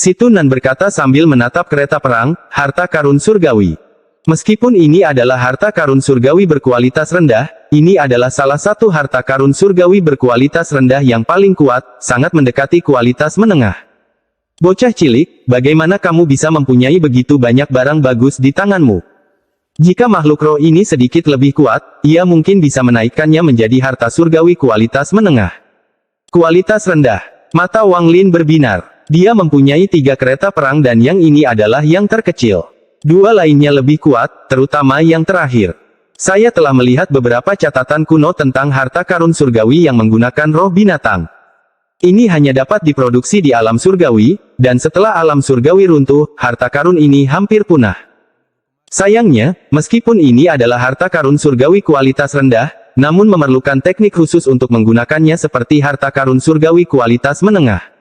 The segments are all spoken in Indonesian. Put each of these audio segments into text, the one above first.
Situnan berkata sambil menatap kereta perang, harta karun surgawi. Meskipun ini adalah harta karun surgawi berkualitas rendah, ini adalah salah satu harta karun surgawi berkualitas rendah yang paling kuat, sangat mendekati kualitas menengah. Bocah cilik, bagaimana kamu bisa mempunyai begitu banyak barang bagus di tanganmu? Jika makhluk roh ini sedikit lebih kuat, ia mungkin bisa menaikkannya menjadi harta surgawi kualitas menengah. Kualitas rendah. Mata Wang Lin berbinar. Dia mempunyai 3 kereta perang dan yang ini adalah yang terkecil. 2 lainnya lebih kuat, terutama yang terakhir. Saya telah melihat beberapa catatan kuno tentang harta karun surgawi yang menggunakan roh binatang. Ini hanya dapat diproduksi di alam surgawi, dan setelah alam surgawi runtuh, harta karun ini hampir punah. Sayangnya, meskipun ini adalah harta karun surgawi kualitas rendah, namun memerlukan teknik khusus untuk menggunakannya seperti harta karun surgawi kualitas menengah.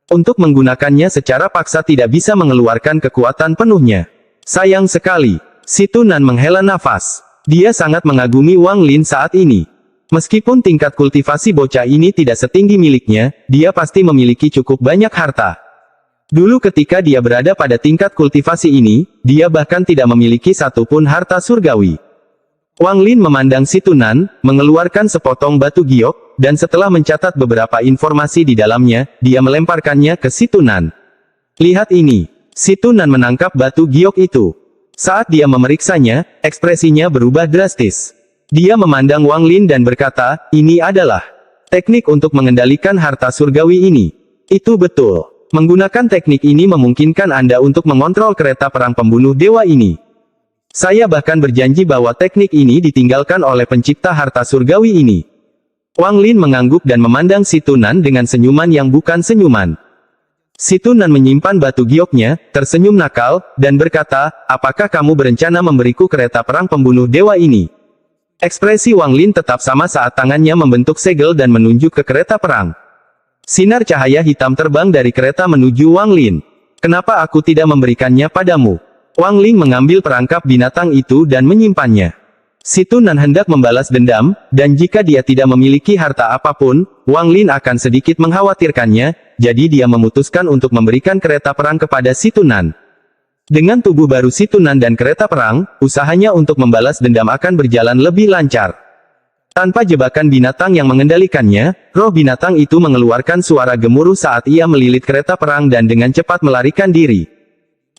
Untuk menggunakannya secara paksa tidak bisa mengeluarkan kekuatan penuhnya. Sayang sekali. Situnan menghela nafas. Dia sangat mengagumi Wang Lin saat ini. Meskipun tingkat kultivasi bocah ini tidak setinggi miliknya, dia pasti memiliki cukup banyak harta. Dulu ketika dia berada pada tingkat kultivasi ini, dia bahkan tidak memiliki satupun harta surgawi. Wang Lin memandang Situnan, mengeluarkan sepotong batu giok, dan setelah mencatat beberapa informasi di dalamnya, dia melemparkannya ke Situnan. Lihat ini. Situnan menangkap batu giok itu. Saat dia memeriksanya, ekspresinya berubah drastis. Dia memandang Wang Lin dan berkata, ini adalah teknik untuk mengendalikan harta surgawi ini. Itu betul. Menggunakan teknik ini memungkinkan Anda untuk mengontrol kereta perang pembunuh dewa ini. Saya bahkan berjanji bahwa teknik ini ditinggalkan oleh pencipta harta surgawi ini. Wang Lin mengangguk dan memandang Situnan dengan senyuman yang bukan senyuman. Situnan menyimpan batu gioknya, tersenyum nakal, dan berkata, apakah kamu berencana memberiku kereta perang pembunuh dewa ini? Ekspresi Wang Lin tetap sama saat tangannya membentuk segel dan menunjuk ke kereta perang. Sinar cahaya hitam terbang dari kereta menuju Wang Lin. Kenapa aku tidak memberikannya padamu? Wang Lin mengambil perangkap binatang itu dan menyimpannya. Situnan hendak membalas dendam, dan jika dia tidak memiliki harta apapun, Wang Lin akan sedikit mengkhawatirkannya, jadi dia memutuskan untuk memberikan kereta perang kepada Situnan. Dengan tubuh baru Situnan dan kereta perang, usahanya untuk membalas dendam akan berjalan lebih lancar. Tanpa jebakan binatang yang mengendalikannya, roh binatang itu mengeluarkan suara gemuruh saat ia melilit kereta perang dan dengan cepat melarikan diri.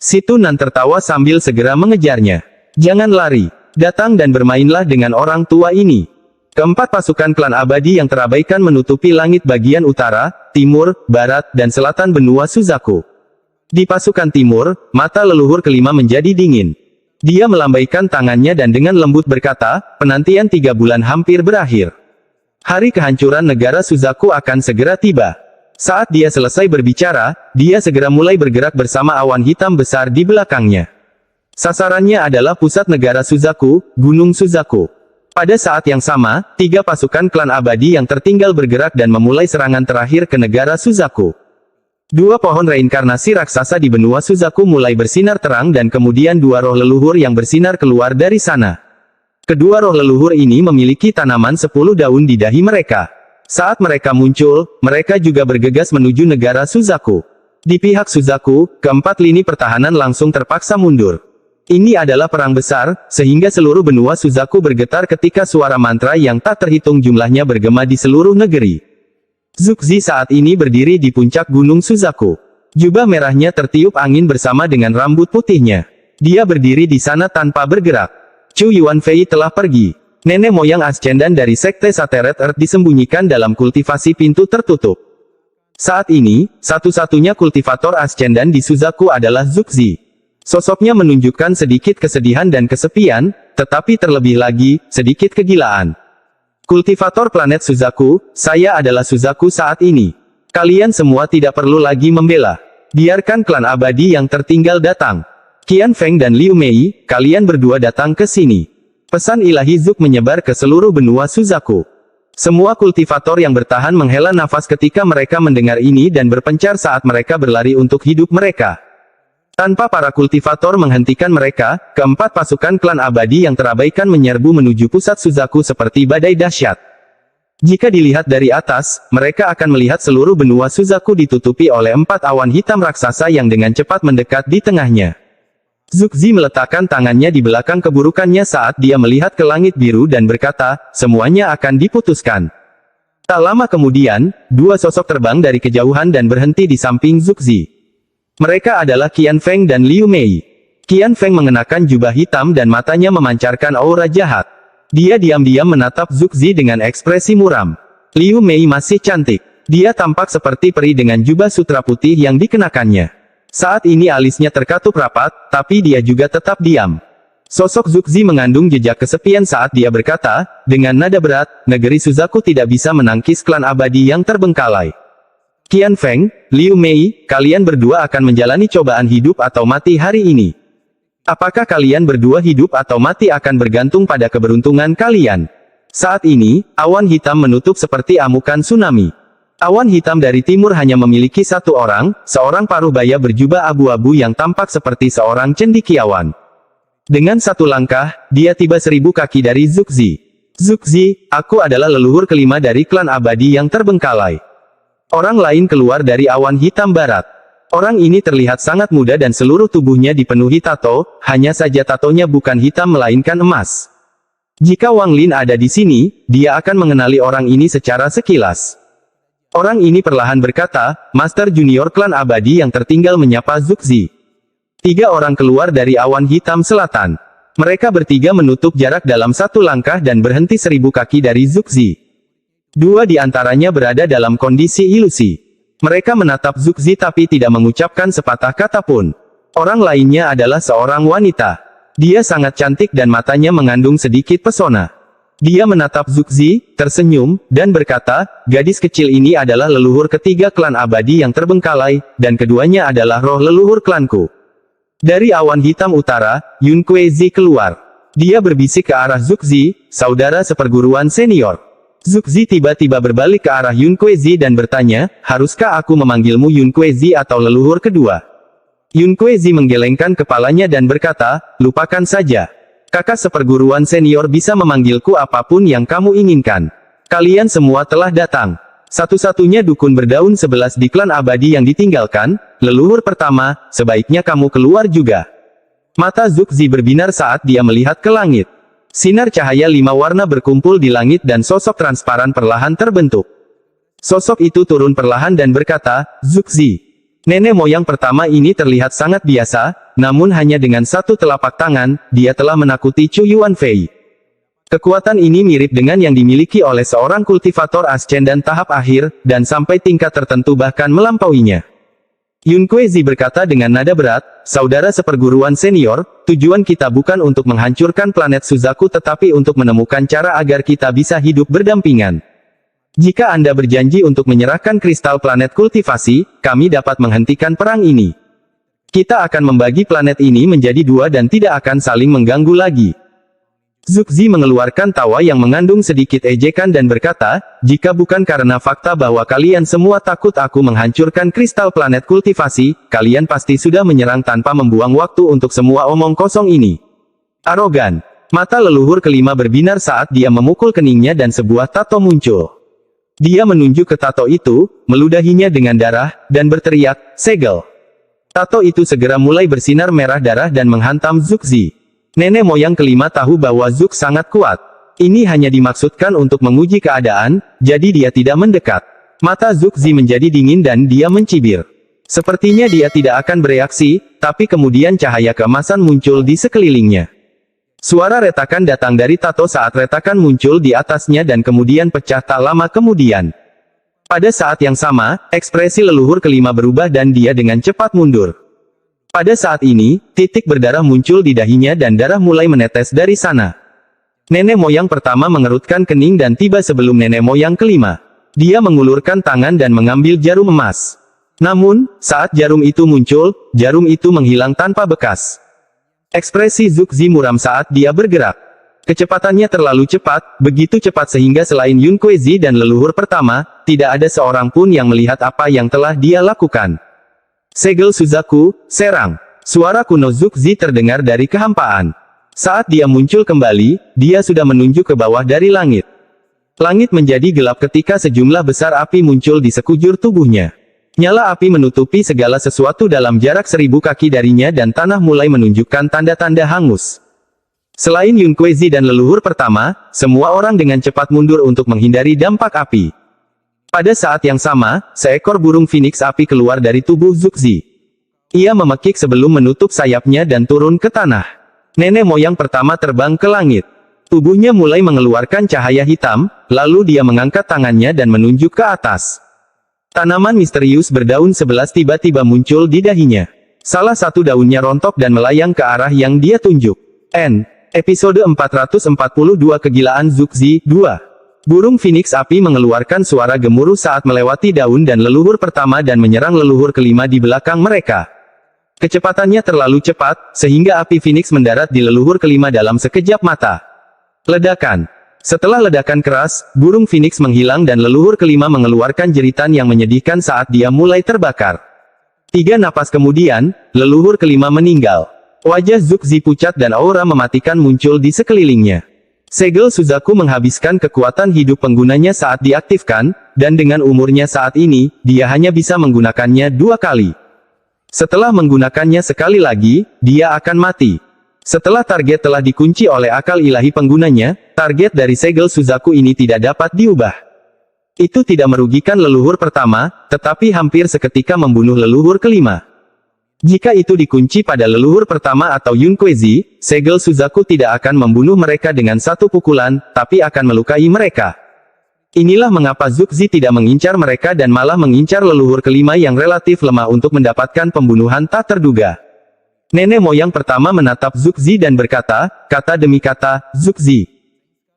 Situnan tertawa sambil segera mengejarnya. Jangan lari. Datang dan bermainlah dengan orang tua ini. Keempat pasukan klan abadi yang terabaikan menutupi langit bagian utara, timur, barat, dan selatan benua Suzaku. Di pasukan timur, mata leluhur kelima menjadi dingin. Dia melambaikan tangannya dan dengan lembut berkata, penantian 3 bulan hampir berakhir. Hari kehancuran negara Suzaku akan segera tiba. Saat dia selesai berbicara, dia segera mulai bergerak bersama awan hitam besar di belakangnya. Sasarannya adalah pusat negara Suzaku, Gunung Suzaku. Pada saat yang sama, 3 pasukan klan abadi yang tertinggal bergerak dan memulai serangan terakhir ke negara Suzaku. 2 pohon reinkarnasi raksasa di benua Suzaku mulai bersinar terang dan kemudian 2 roh leluhur yang bersinar keluar dari sana. Kedua roh leluhur ini memiliki tanaman 10 daun di dahi mereka. Saat mereka muncul, mereka juga bergegas menuju negara Suzaku. Di pihak Suzaku, keempat lini pertahanan langsung terpaksa mundur. Ini adalah perang besar, sehingga seluruh benua Suzaku bergetar ketika suara mantra yang tak terhitung jumlahnya bergema di seluruh negeri. Zuxi saat ini berdiri di puncak gunung Suzaku. Jubah merahnya tertiup angin bersama dengan rambut putihnya. Dia berdiri di sana tanpa bergerak. Chu Yuanfei telah pergi. Nenek moyang Ascendan dari Sekte Sateret Earth disembunyikan dalam kultivasi pintu tertutup. Saat ini, satu-satunya kultivator Ascendan di Suzaku adalah Zuxi. Sosoknya menunjukkan sedikit kesedihan dan kesepian, tetapi terlebih lagi, sedikit kegilaan. Kultivator planet Suzaku, saya adalah Suzaku saat ini. Kalian semua tidak perlu lagi membela. Biarkan klan abadi yang tertinggal datang. Qian Feng dan Liu Mei, kalian berdua datang ke sini. Pesan ilahi Zuk menyebar ke seluruh benua Suzaku. Semua kultivator yang bertahan menghela nafas ketika mereka mendengar ini dan berpencar saat mereka berlari untuk hidup mereka. Tanpa para kultivator menghentikan mereka, keempat pasukan klan abadi yang terabaikan menyerbu menuju pusat Suzaku seperti badai dahsyat. Jika dilihat dari atas, mereka akan melihat seluruh benua Suzaku ditutupi oleh 4 awan hitam raksasa yang dengan cepat mendekat di tengahnya. Zugzi meletakkan tangannya di belakang keburukannya saat dia melihat ke langit biru dan berkata, semuanya akan diputuskan. Tak lama kemudian, 2 sosok terbang dari kejauhan dan berhenti di samping Zugzi. Mereka adalah Qian Feng dan Liu Mei. Qian Feng mengenakan jubah hitam dan matanya memancarkan aura jahat. Dia diam-diam menatap Zugzi dengan ekspresi muram. Liu Mei masih cantik. Dia tampak seperti peri dengan jubah sutra putih yang dikenakannya. Saat ini alisnya terkatup rapat, tapi dia juga tetap diam. Sosok Zugzi mengandung jejak kesepian saat dia berkata, dengan nada berat, negeri Suzaku tidak bisa menangkis klan abadi yang terbengkalai. Qian Feng, Liu Mei, kalian berdua akan menjalani cobaan hidup atau mati hari ini. Apakah kalian berdua hidup atau mati akan bergantung pada keberuntungan kalian. Saat ini, awan hitam menutup seperti amukan tsunami. Awan hitam dari timur hanya memiliki 1 orang, seorang paruh baya berjubah abu-abu yang tampak seperti seorang cendekiawan. Dengan 1 langkah, dia tiba 1000 kaki dari Zugzi. Zugzi, aku adalah leluhur kelima dari klan abadi yang terbengkalai. Orang lain keluar dari awan hitam barat. Orang ini terlihat sangat muda dan seluruh tubuhnya dipenuhi tato, hanya saja tatonya bukan hitam melainkan emas. Jika Wang Lin ada di sini, dia akan mengenali orang ini secara sekilas. Orang ini perlahan berkata, Master Junior klan abadi yang tertinggal menyapa Zugzi. 3 orang keluar dari awan hitam selatan. Mereka bertiga menutup jarak dalam 1 langkah dan berhenti 1000 kaki dari Zugzi. 2 di antaranya berada dalam kondisi ilusi. Mereka menatap Zugzi tapi tidak mengucapkan sepatah kata pun. Orang lainnya adalah seorang wanita. Dia sangat cantik dan matanya mengandung sedikit pesona. Dia menatap Zugzi, tersenyum, dan berkata, gadis kecil ini adalah leluhur ketiga klan abadi yang terbengkalai, dan keduanya adalah roh leluhur klanku. Dari awan hitam utara, Yun Kuei-zi keluar. Dia berbisik ke arah Zugzi, saudara seperguruan senior. Zugzi tiba-tiba berbalik ke arah Yun Kuei-zi dan bertanya, haruskah aku memanggilmu Yun Kuei-zi atau leluhur kedua? Yun Kuei-zi menggelengkan kepalanya dan berkata, lupakan saja. Kakak seperguruan senior bisa memanggilku apapun yang kamu inginkan. Kalian semua telah datang. Satu-satunya dukun berdaun 11 di klan abadi yang ditinggalkan, leluhur pertama, sebaiknya kamu keluar juga. Mata Zugzi berbinar saat dia melihat ke langit. Sinar cahaya 5 warna berkumpul di langit dan sosok transparan perlahan terbentuk. Sosok itu turun perlahan dan berkata, Zugzi. Nenek moyang pertama ini terlihat sangat biasa, namun hanya dengan 1 telapak tangan, dia telah menakuti Chu Yuanfei. Kekuatan ini mirip dengan yang dimiliki oleh seorang kultivator ascendan tahap akhir, dan sampai tingkat tertentu bahkan melampauinya. Yun Kuei-zi berkata dengan nada berat, saudara seperguruan senior, tujuan kita bukan untuk menghancurkan planet Suzaku tetapi untuk menemukan cara agar kita bisa hidup berdampingan. Jika Anda berjanji untuk menyerahkan kristal planet kultivasi, kami dapat menghentikan perang ini. Kita akan membagi planet ini menjadi 2 dan tidak akan saling mengganggu lagi. Zugzi mengeluarkan tawa yang mengandung sedikit ejekan dan berkata, jika bukan karena fakta bahwa kalian semua takut aku menghancurkan kristal planet kultivasi, kalian pasti sudah menyerang tanpa membuang waktu untuk semua omong kosong ini. Arogan. Mata leluhur kelima berbinar saat dia memukul keningnya dan sebuah tato muncul. Dia menunjuk ke tato itu, meludahinya dengan darah, dan berteriak, segel. Tato itu segera mulai bersinar merah darah dan menghantam Zugzi. Nenek moyang kelima tahu bahwa Zug sangat kuat. Ini hanya dimaksudkan untuk menguji keadaan, jadi dia tidak mendekat. Mata Zugzi menjadi dingin dan dia mencibir. Sepertinya dia tidak akan bereaksi, tapi kemudian cahaya keemasan muncul di sekelilingnya. Suara retakan datang dari tato saat retakan muncul di atasnya dan kemudian pecah tak lama kemudian. Pada saat yang sama, ekspresi leluhur kelima berubah dan dia dengan cepat mundur. Pada saat ini, titik berdarah muncul di dahinya dan darah mulai menetes dari sana. Nenek moyang pertama mengerutkan kening dan tiba sebelum nenek moyang kelima. Dia mengulurkan tangan dan mengambil jarum emas. Namun, saat jarum itu muncul, jarum itu menghilang tanpa bekas. Ekspresi Zugzi muram saat dia bergerak. Kecepatannya terlalu cepat, begitu cepat sehingga selain Yun Kuei-zi dan leluhur pertama, tidak ada seorang pun yang melihat apa yang telah dia lakukan. Segel Suzaku, serang. Suara kuno Zugzi terdengar dari kehampaan. Saat dia muncul kembali, dia sudah menunjuk ke bawah dari langit. Langit menjadi gelap ketika sejumlah besar api muncul di sekujur tubuhnya. Nyala api menutupi segala sesuatu dalam jarak 1000 kaki darinya dan tanah mulai menunjukkan tanda-tanda hangus. Selain Yun Kuei-ji dan leluhur pertama, semua orang dengan cepat mundur untuk menghindari dampak api. Pada saat yang sama, seekor burung phoenix api keluar dari tubuh Zugzi. Ia memekik sebelum menutup sayapnya dan turun ke tanah. Nenek moyang pertama terbang ke langit. Tubuhnya mulai mengeluarkan cahaya hitam, lalu dia mengangkat tangannya dan menunjuk ke atas. Tanaman misterius berdaun 11 tiba-tiba muncul di dahinya. Salah satu daunnya rontok dan melayang ke arah yang dia tunjuk. Episode 442 Kegilaan Zugzi 2. Burung phoenix api mengeluarkan suara gemuruh saat melewati daun dan leluhur pertama dan menyerang leluhur kelima di belakang mereka. Kecepatannya terlalu cepat, sehingga api phoenix mendarat di leluhur kelima dalam sekejap mata. Ledakan. Setelah ledakan keras, burung phoenix menghilang dan leluhur kelima mengeluarkan jeritan yang menyedihkan saat dia mulai terbakar. 3 napas kemudian, leluhur kelima meninggal. Wajah Zugzi pucat dan aura mematikan muncul di sekelilingnya. Segel Suzaku menghabiskan kekuatan hidup penggunanya saat diaktifkan, dan dengan umurnya saat ini, dia hanya bisa menggunakannya 2 kali. Setelah menggunakannya sekali lagi, dia akan mati. Setelah target telah dikunci oleh akal ilahi penggunanya, target dari segel Suzaku ini tidak dapat diubah. Itu tidak merugikan leluhur pertama, tetapi hampir seketika membunuh leluhur kelima. Jika itu dikunci pada leluhur pertama atau Yun Kuei-ji, segel Suzaku tidak akan membunuh mereka dengan satu pukulan, tapi akan melukai mereka. Inilah mengapa Zugzi tidak mengincar mereka dan malah mengincar leluhur kelima yang relatif lemah untuk mendapatkan pembunuhan tak terduga. Nenek moyang pertama menatap Zugzi dan berkata, kata demi kata, Zugzi.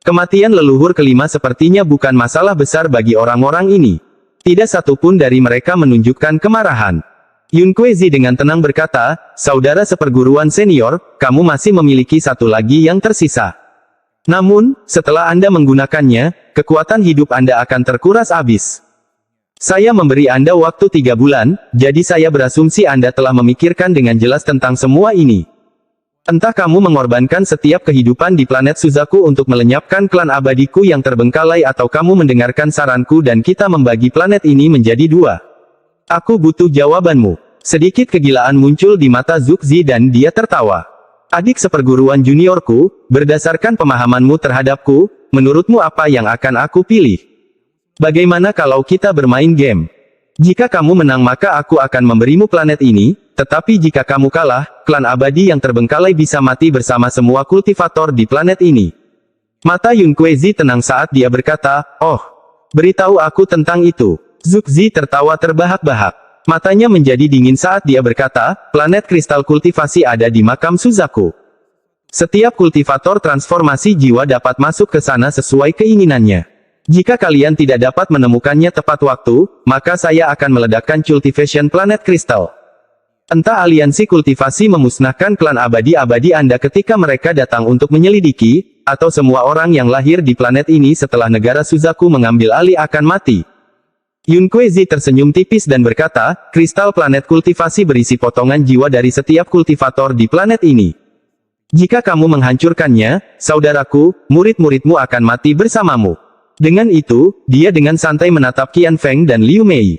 Kematian leluhur kelima sepertinya bukan masalah besar bagi orang-orang ini. Tidak satupun dari mereka menunjukkan kemarahan. Yun Kuei-ji dengan tenang berkata, saudara seperguruan senior, kamu masih memiliki satu lagi yang tersisa. Namun, setelah Anda menggunakannya, kekuatan hidup Anda akan terkuras habis. Saya memberi Anda waktu 3 bulan, jadi saya berasumsi Anda telah memikirkan dengan jelas tentang semua ini. Entah kamu mengorbankan setiap kehidupan di planet Suzaku untuk melenyapkan klan abadiku yang terbengkalai atau kamu mendengarkan saranku dan kita membagi planet ini menjadi 2. Aku butuh jawabanmu. Sedikit kegilaan muncul di mata Zugzi dan dia tertawa. Adik seperguruan juniorku, berdasarkan pemahamanmu terhadapku, menurutmu apa yang akan aku pilih? Bagaimana kalau kita bermain game? Jika kamu menang maka aku akan memberimu planet ini, tetapi jika kamu kalah, klan abadi yang terbengkalai bisa mati bersama semua kultivator di planet ini. Mata Yun Kuei-ji tenang saat dia berkata, oh, beritahu aku tentang itu. Zugzi tertawa terbahak-bahak. Matanya menjadi dingin saat dia berkata, planet kristal kultivasi ada di makam Suzaku. Setiap kultivator transformasi jiwa dapat masuk ke sana sesuai keinginannya. Jika kalian tidak dapat menemukannya tepat waktu, maka saya akan meledakkan cultivation planet kristal. Entah aliansi kultivasi memusnahkan klan abadi-abadi Anda ketika mereka datang untuk menyelidiki, atau semua orang yang lahir di planet ini setelah negara Suzaku mengambil alih akan mati. Yun Kuei-ji tersenyum tipis dan berkata, kristal planet kultivasi berisi potongan jiwa dari setiap kultivator di planet ini. Jika kamu menghancurkannya, saudaraku, murid-muridmu akan mati bersamamu. Dengan itu, dia dengan santai menatap Qian Feng dan Liu Mei.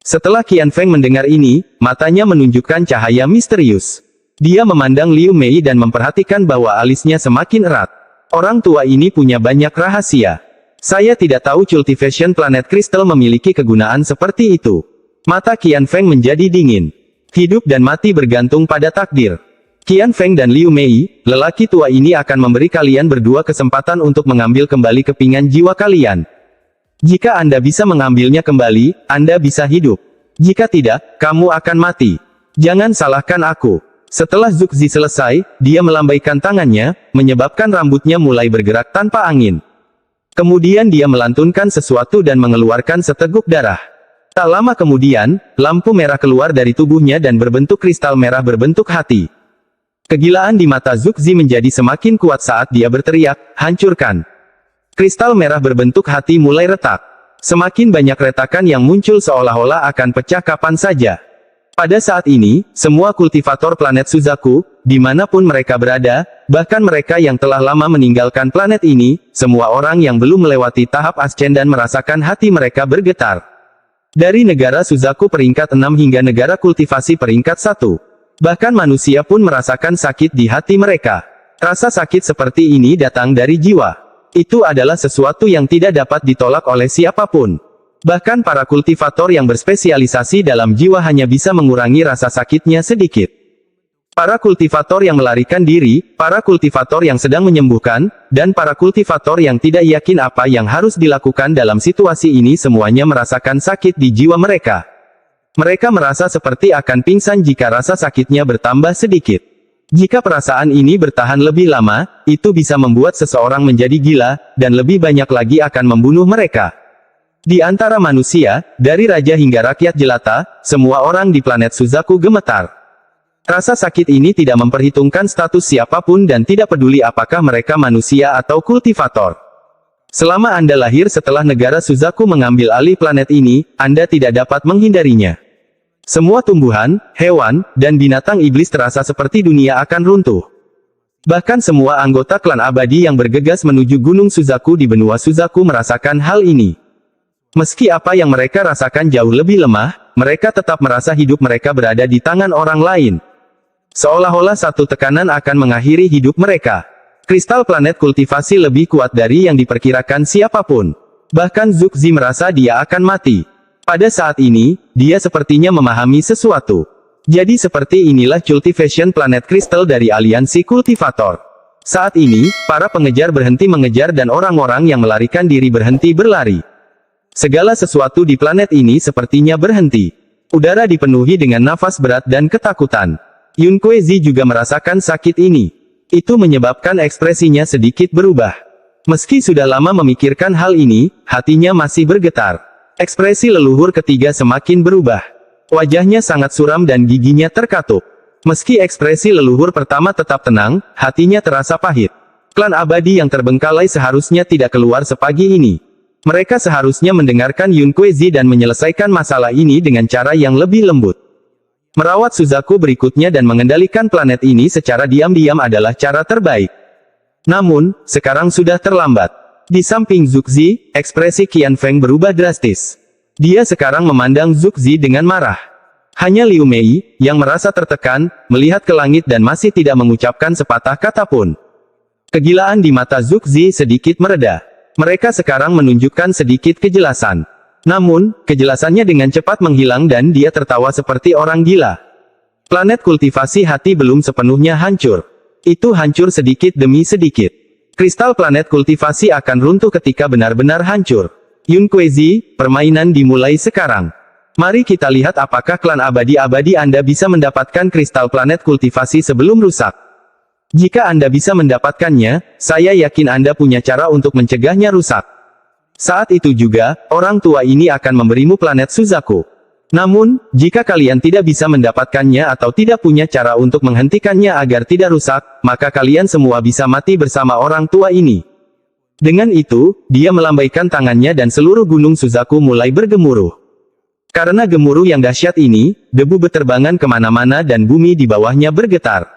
Setelah Qian Feng mendengar ini, matanya menunjukkan cahaya misterius. Dia memandang Liu Mei dan memperhatikan bahwa alisnya semakin erat. Orang tua ini punya banyak rahasia. Saya tidak tahu cultivation planet kristal memiliki kegunaan seperti itu. Mata Qian Feng menjadi dingin. Hidup dan mati bergantung pada takdir. Qian Feng dan Liu Mei, lelaki tua ini akan memberi kalian berdua kesempatan untuk mengambil kembali kepingan jiwa kalian. Jika Anda bisa mengambilnya kembali, Anda bisa hidup. Jika tidak, kamu akan mati. Jangan salahkan aku. Setelah Zugzi selesai, dia melambaikan tangannya, menyebabkan rambutnya mulai bergerak tanpa angin. Kemudian dia melantunkan sesuatu dan mengeluarkan seteguk darah. Tak lama kemudian, lampu merah keluar dari tubuhnya dan berbentuk kristal merah berbentuk hati. Kegilaan di mata Zugzi menjadi semakin kuat saat dia berteriak, hancurkan. Kristal merah berbentuk hati mulai retak. Semakin banyak retakan yang muncul seolah-olah akan pecah kapan saja. Pada saat ini, semua kultivator planet Suzaku, dimanapun mereka berada, bahkan mereka yang telah lama meninggalkan planet ini, semua orang yang belum melewati tahap Ascendan merasakan hati mereka bergetar. Dari negara Suzaku peringkat 6 hingga negara kultivasi peringkat 1. Bahkan manusia pun merasakan sakit di hati mereka. Rasa sakit seperti ini datang dari jiwa. Itu adalah sesuatu yang tidak dapat ditolak oleh siapapun. Bahkan para kultivator yang berspesialisasi dalam jiwa hanya bisa mengurangi rasa sakitnya sedikit. Para kultivator yang melarikan diri, para kultivator yang sedang menyembuhkan, dan para kultivator yang tidak yakin apa yang harus dilakukan dalam situasi ini semuanya merasakan sakit di jiwa mereka. Mereka merasa seperti akan pingsan jika rasa sakitnya bertambah sedikit. Jika perasaan ini bertahan lebih lama, itu bisa membuat seseorang menjadi gila, dan lebih banyak lagi akan membunuh mereka. Di antara manusia, dari raja hingga rakyat jelata, semua orang di planet Suzaku gemetar. Rasa sakit ini tidak memperhitungkan status siapapun dan tidak peduli apakah mereka manusia atau kultivator. Selama Anda lahir setelah negara Suzaku mengambil alih planet ini, Anda tidak dapat menghindarinya. Semua tumbuhan, hewan, dan binatang iblis terasa seperti dunia akan runtuh. Bahkan semua anggota klan abadi yang bergegas menuju Gunung Suzaku di benua Suzaku merasakan hal ini. Meski apa yang mereka rasakan jauh lebih lemah, mereka tetap merasa hidup mereka berada di tangan orang lain. Seolah-olah satu tekanan akan mengakhiri hidup mereka. Kristal planet kultivasi lebih kuat dari yang diperkirakan siapapun. Bahkan Zhuxi merasa dia akan mati. Pada saat ini, dia sepertinya memahami sesuatu. Jadi seperti inilah cultivation planet kristal dari aliansi kultivator. Saat ini, para pengejar berhenti mengejar dan orang-orang yang melarikan diri berhenti berlari. Segala sesuatu di planet ini sepertinya berhenti. Udara dipenuhi dengan nafas berat dan ketakutan. Yun Kuezi juga merasakan sakit ini. Itu menyebabkan ekspresinya sedikit berubah. Meski sudah lama memikirkan hal ini, hatinya masih bergetar. Ekspresi leluhur ketiga semakin berubah. Wajahnya sangat suram dan giginya terkatup. Meski ekspresi leluhur pertama tetap tenang, hatinya terasa pahit. Klan abadi yang terbengkalai seharusnya tidak keluar sepagi ini. Mereka seharusnya mendengarkan Yun Kuezi dan menyelesaikan masalah ini dengan cara yang lebih lembut. Merawat Suzaku berikutnya dan mengendalikan planet ini secara diam-diam adalah cara terbaik. Namun, sekarang sudah terlambat. Di samping Zhuxi, ekspresi Qian Feng berubah drastis. Dia sekarang memandang Zhuxi dengan marah. Hanya Liu Mei, yang merasa tertekan, melihat ke langit dan masih tidak mengucapkan sepatah kata pun. Kegilaan di mata Zhuxi sedikit mereda. Mereka sekarang menunjukkan sedikit kejelasan. Namun, kejelasannya dengan cepat menghilang dan dia tertawa seperti orang gila. Planet kultivasi hati belum sepenuhnya hancur. Itu hancur sedikit demi sedikit. Kristal planet kultivasi akan runtuh ketika benar-benar hancur. Yun Kuezi, permainan dimulai sekarang. Mari kita lihat apakah klan abadi-abadi Anda bisa mendapatkan kristal planet kultivasi sebelum rusak. Jika Anda bisa mendapatkannya, saya yakin Anda punya cara untuk mencegahnya rusak. Saat itu juga, orang tua ini akan memberimu planet Suzaku. Namun, jika kalian tidak bisa mendapatkannya atau tidak punya cara untuk menghentikannya agar tidak rusak, maka kalian semua bisa mati bersama orang tua ini. Dengan itu, dia melambaikan tangannya dan seluruh gunung Suzaku mulai bergemuruh. Karena gemuruh yang dahsyat ini, debu berterbangan kemana-mana dan bumi di bawahnya bergetar.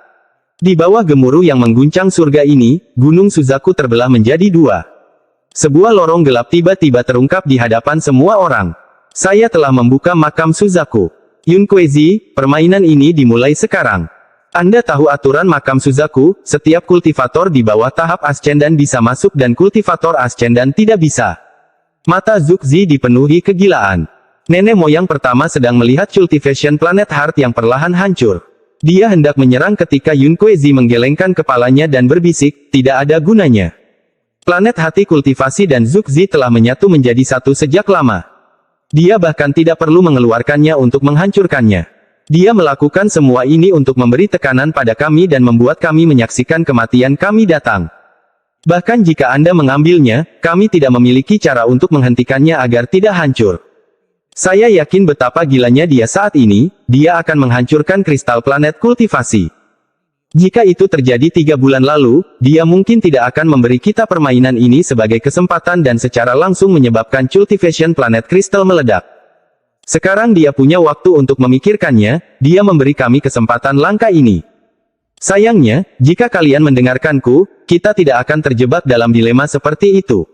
Di bawah gemuruh yang mengguncang surga ini, gunung Suzaku terbelah menjadi dua. Sebuah lorong gelap tiba-tiba terungkap di hadapan semua orang. Saya telah membuka makam Suzaku. Yun Kuezi, permainan ini dimulai sekarang. Anda tahu aturan makam Suzaku, setiap kultivator di bawah tahap Ascendan bisa masuk dan kultivator Ascendan tidak bisa. Mata Zhuxi dipenuhi kegilaan. Nenek moyang pertama sedang melihat cultivation planet Heart yang perlahan hancur. Dia hendak menyerang ketika Yun Kuezi menggelengkan kepalanya dan berbisik, tidak ada gunanya. Planet hati kultivasi dan Zhuxi telah menyatu menjadi satu sejak lama. Dia bahkan tidak perlu mengeluarkannya untuk menghancurkannya. Dia melakukan semua ini untuk memberi tekanan pada kami dan membuat kami menyaksikan kematian kami datang. Bahkan jika Anda mengambilnya, kami tidak memiliki cara untuk menghentikannya agar tidak hancur. Saya yakin betapa gilanya dia saat ini, dia akan menghancurkan kristal planet kultivasi. Jika itu terjadi 3 bulan lalu, dia mungkin tidak akan memberi kita permainan ini sebagai kesempatan dan secara langsung menyebabkan cultivation planet kristal meledak. Sekarang dia punya waktu untuk memikirkannya, dia memberi kami kesempatan langka ini. Sayangnya, jika kalian mendengarkanku, kita tidak akan terjebak dalam dilema seperti itu.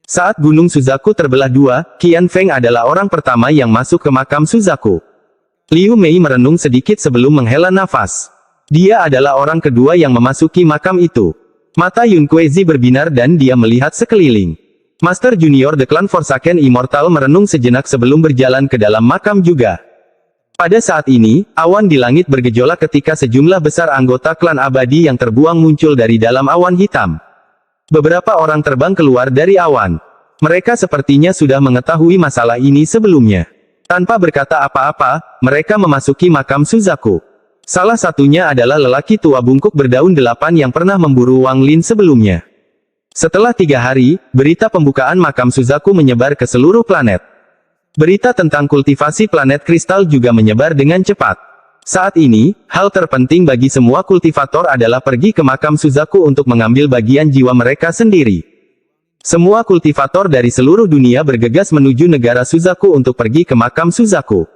Saat Gunung Suzaku terbelah dua, Qian Feng adalah orang pertama yang masuk ke makam Suzaku. Liu Mei merenung sedikit sebelum menghela nafas. Dia adalah orang kedua yang memasuki makam itu. Mata Yun Kuezi berbinar dan dia melihat sekeliling. Master Junior The Clan Forsaken Immortal merenung sejenak sebelum berjalan ke dalam makam juga. Pada saat ini, awan di langit bergejolak ketika sejumlah besar anggota klan abadi yang terbuang muncul dari dalam awan hitam. Beberapa orang terbang keluar dari awan. Mereka sepertinya sudah mengetahui masalah ini sebelumnya. Tanpa berkata apa-apa, mereka memasuki makam Suzaku. Salah satunya adalah lelaki tua bungkuk berdaun 8 yang pernah memburu Wang Lin sebelumnya. Setelah 3 hari, berita pembukaan makam Suzaku menyebar ke seluruh planet. Berita tentang kultivasi planet kristal juga menyebar dengan cepat. Saat ini, hal terpenting bagi semua kultivator adalah pergi ke makam Suzaku untuk mengambil bagian jiwa mereka sendiri. Semua kultivator dari seluruh dunia bergegas menuju negara Suzaku untuk pergi ke makam Suzaku.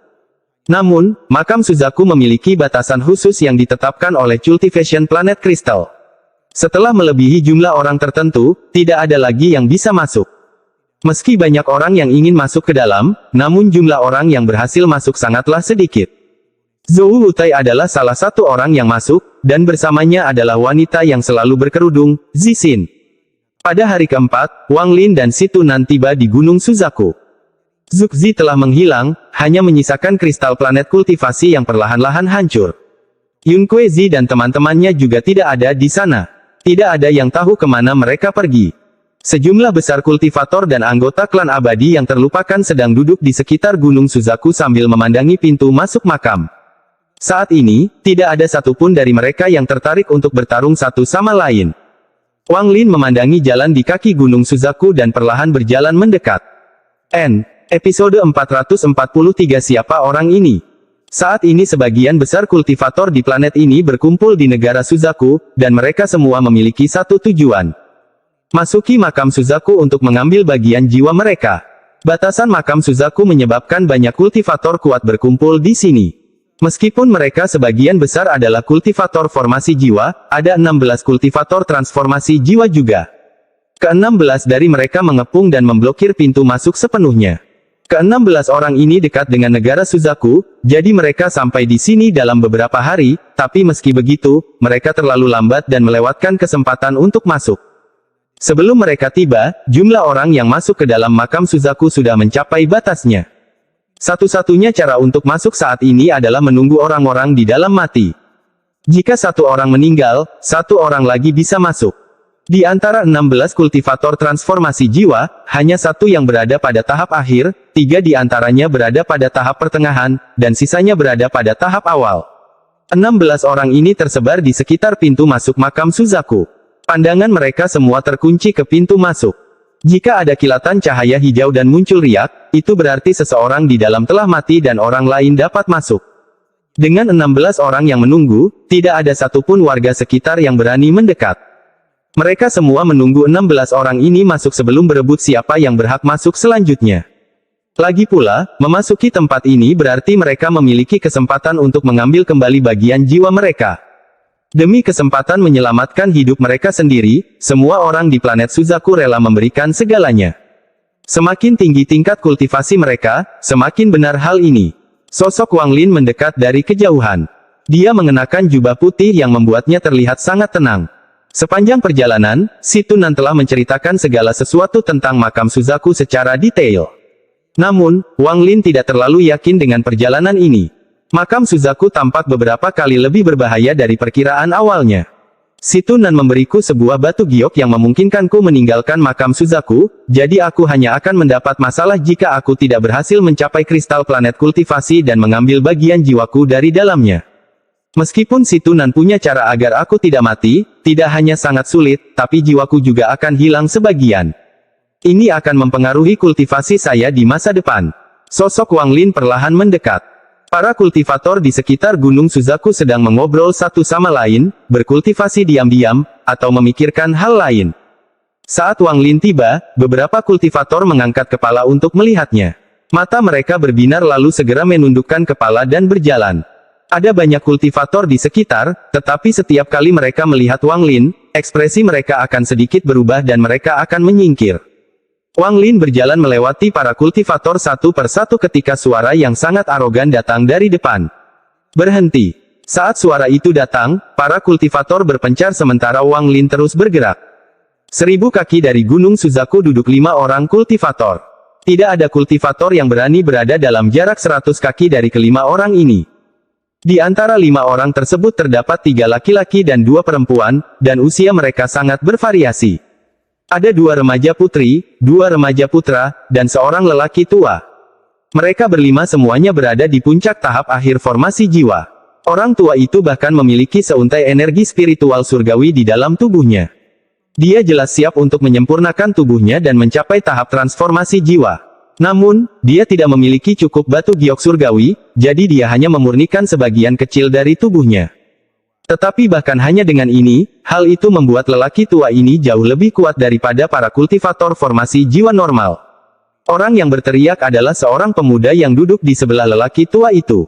Namun, makam Suzaku memiliki batasan khusus yang ditetapkan oleh Cultivation Planet Crystal. Setelah melebihi jumlah orang tertentu, tidak ada lagi yang bisa masuk. Meski banyak orang yang ingin masuk ke dalam, namun jumlah orang yang berhasil masuk sangatlah sedikit. Zhou Wutai adalah salah satu orang yang masuk, dan bersamanya adalah wanita yang selalu berkerudung, Zixin. Pada hari keempat, Wang Lin dan Si Tunan tiba di Gunung Suzaku. Zuxi telah menghilang, hanya menyisakan kristal planet kultivasi yang perlahan-lahan hancur. Yun Kuezi dan teman-temannya juga tidak ada di sana. Tidak ada yang tahu kemana mereka pergi. Sejumlah besar kultivator dan anggota klan abadi yang terlupakan sedang duduk di sekitar Gunung Suzaku sambil memandangi pintu masuk makam. Saat ini, tidak ada satupun dari mereka yang tertarik untuk bertarung satu sama lain. Wang Lin memandangi jalan di kaki Gunung Suzaku dan perlahan berjalan mendekat. Episode 443 Siapa orang ini? Saat ini sebagian besar kultivator di planet ini berkumpul di negara Suzaku, dan mereka semua memiliki satu tujuan. Masuki makam Suzaku untuk mengambil bagian jiwa mereka. Batasan makam Suzaku menyebabkan banyak kultivator kuat berkumpul di sini. Meskipun mereka sebagian besar adalah kultivator formasi jiwa, ada 16 kultivator transformasi jiwa juga. Ke-16 dari mereka mengepung dan memblokir pintu masuk sepenuhnya. Ke-16 orang ini dekat dengan negara Suzaku, jadi mereka sampai di sini dalam beberapa hari, tapi meski begitu, mereka terlalu lambat dan melewatkan kesempatan untuk masuk. Sebelum mereka tiba, jumlah orang yang masuk ke dalam makam Suzaku sudah mencapai batasnya. Satu-satunya cara untuk masuk saat ini adalah menunggu orang-orang di dalam mati. Jika satu orang meninggal, satu orang lagi bisa masuk. Di antara 16 kultivator transformasi jiwa, hanya satu yang berada pada tahap akhir, 3 di antaranya berada pada tahap pertengahan, dan sisanya berada pada tahap awal. 16 orang ini tersebar di sekitar pintu masuk makam Suzaku. Pandangan mereka semua terkunci ke pintu masuk. Jika ada kilatan cahaya hijau dan muncul riak, itu berarti seseorang di dalam telah mati dan orang lain dapat masuk. Dengan 16 orang yang menunggu, tidak ada satupun warga sekitar yang berani mendekat. Mereka semua menunggu 16 orang ini masuk sebelum berebut siapa yang berhak masuk selanjutnya. Lagi pula, memasuki tempat ini berarti mereka memiliki kesempatan untuk mengambil kembali bagian jiwa mereka. Demi kesempatan menyelamatkan hidup mereka sendiri, semua orang di planet Suzaku rela memberikan segalanya. Semakin tinggi tingkat kultivasi mereka, semakin benar hal ini. Sosok Wang Lin mendekat dari kejauhan. Dia mengenakan jubah putih yang membuatnya terlihat sangat tenang. Sepanjang perjalanan, Si Tunan telah menceritakan segala sesuatu tentang makam Suzaku secara detail. Namun, Wang Lin tidak terlalu yakin dengan perjalanan ini. Makam Suzaku tampak beberapa kali lebih berbahaya dari perkiraan awalnya. Si Tunan memberiku sebuah batu giok yang memungkinkanku meninggalkan makam Suzaku, jadi aku hanya akan mendapat masalah jika aku tidak berhasil mencapai kristal planet kultivasi dan mengambil bagian jiwaku dari dalamnya. Meskipun Si Tunan punya cara agar aku tidak mati, tidak hanya sangat sulit, tapi jiwaku juga akan hilang sebagian. Ini akan mempengaruhi kultivasi saya di masa depan. Sosok Wang Lin perlahan mendekat. Para kultivator di sekitar Gunung Suzaku sedang mengobrol satu sama lain, berkultivasi diam-diam, atau memikirkan hal lain. Saat Wang Lin tiba, beberapa kultivator mengangkat kepala untuk melihatnya. Mata mereka berbinar lalu segera menundukkan kepala dan berjalan. Ada banyak kultivator di sekitar, tetapi setiap kali mereka melihat Wang Lin, ekspresi mereka akan sedikit berubah dan mereka akan menyingkir. Wang Lin berjalan melewati para kultivator satu persatu ketika suara yang sangat arogan datang dari depan. Berhenti. Saat suara itu datang, para kultivator berpencar sementara Wang Lin terus bergerak. 1000 kaki dari Gunung Suzaku duduk 5 orang kultivator. Tidak ada kultivator yang berani berada dalam jarak 100 kaki dari kelima orang ini. Di antara 5 orang tersebut terdapat 3 laki-laki dan 2 perempuan, dan usia mereka sangat bervariasi. Ada 2 remaja putri, 2 remaja putra, dan seorang lelaki tua. Mereka berlima semuanya berada di puncak tahap akhir formasi jiwa. Orang tua itu bahkan memiliki seuntai energi spiritual surgawi di dalam tubuhnya. Dia jelas siap untuk menyempurnakan tubuhnya dan mencapai tahap transformasi jiwa. Namun, dia tidak memiliki cukup batu giok surgawi, jadi dia hanya memurnikan sebagian kecil dari tubuhnya. Tetapi bahkan hanya dengan ini, hal itu membuat lelaki tua ini jauh lebih kuat daripada para kultivator formasi jiwa normal. Orang yang berteriak adalah seorang pemuda yang duduk di sebelah lelaki tua itu.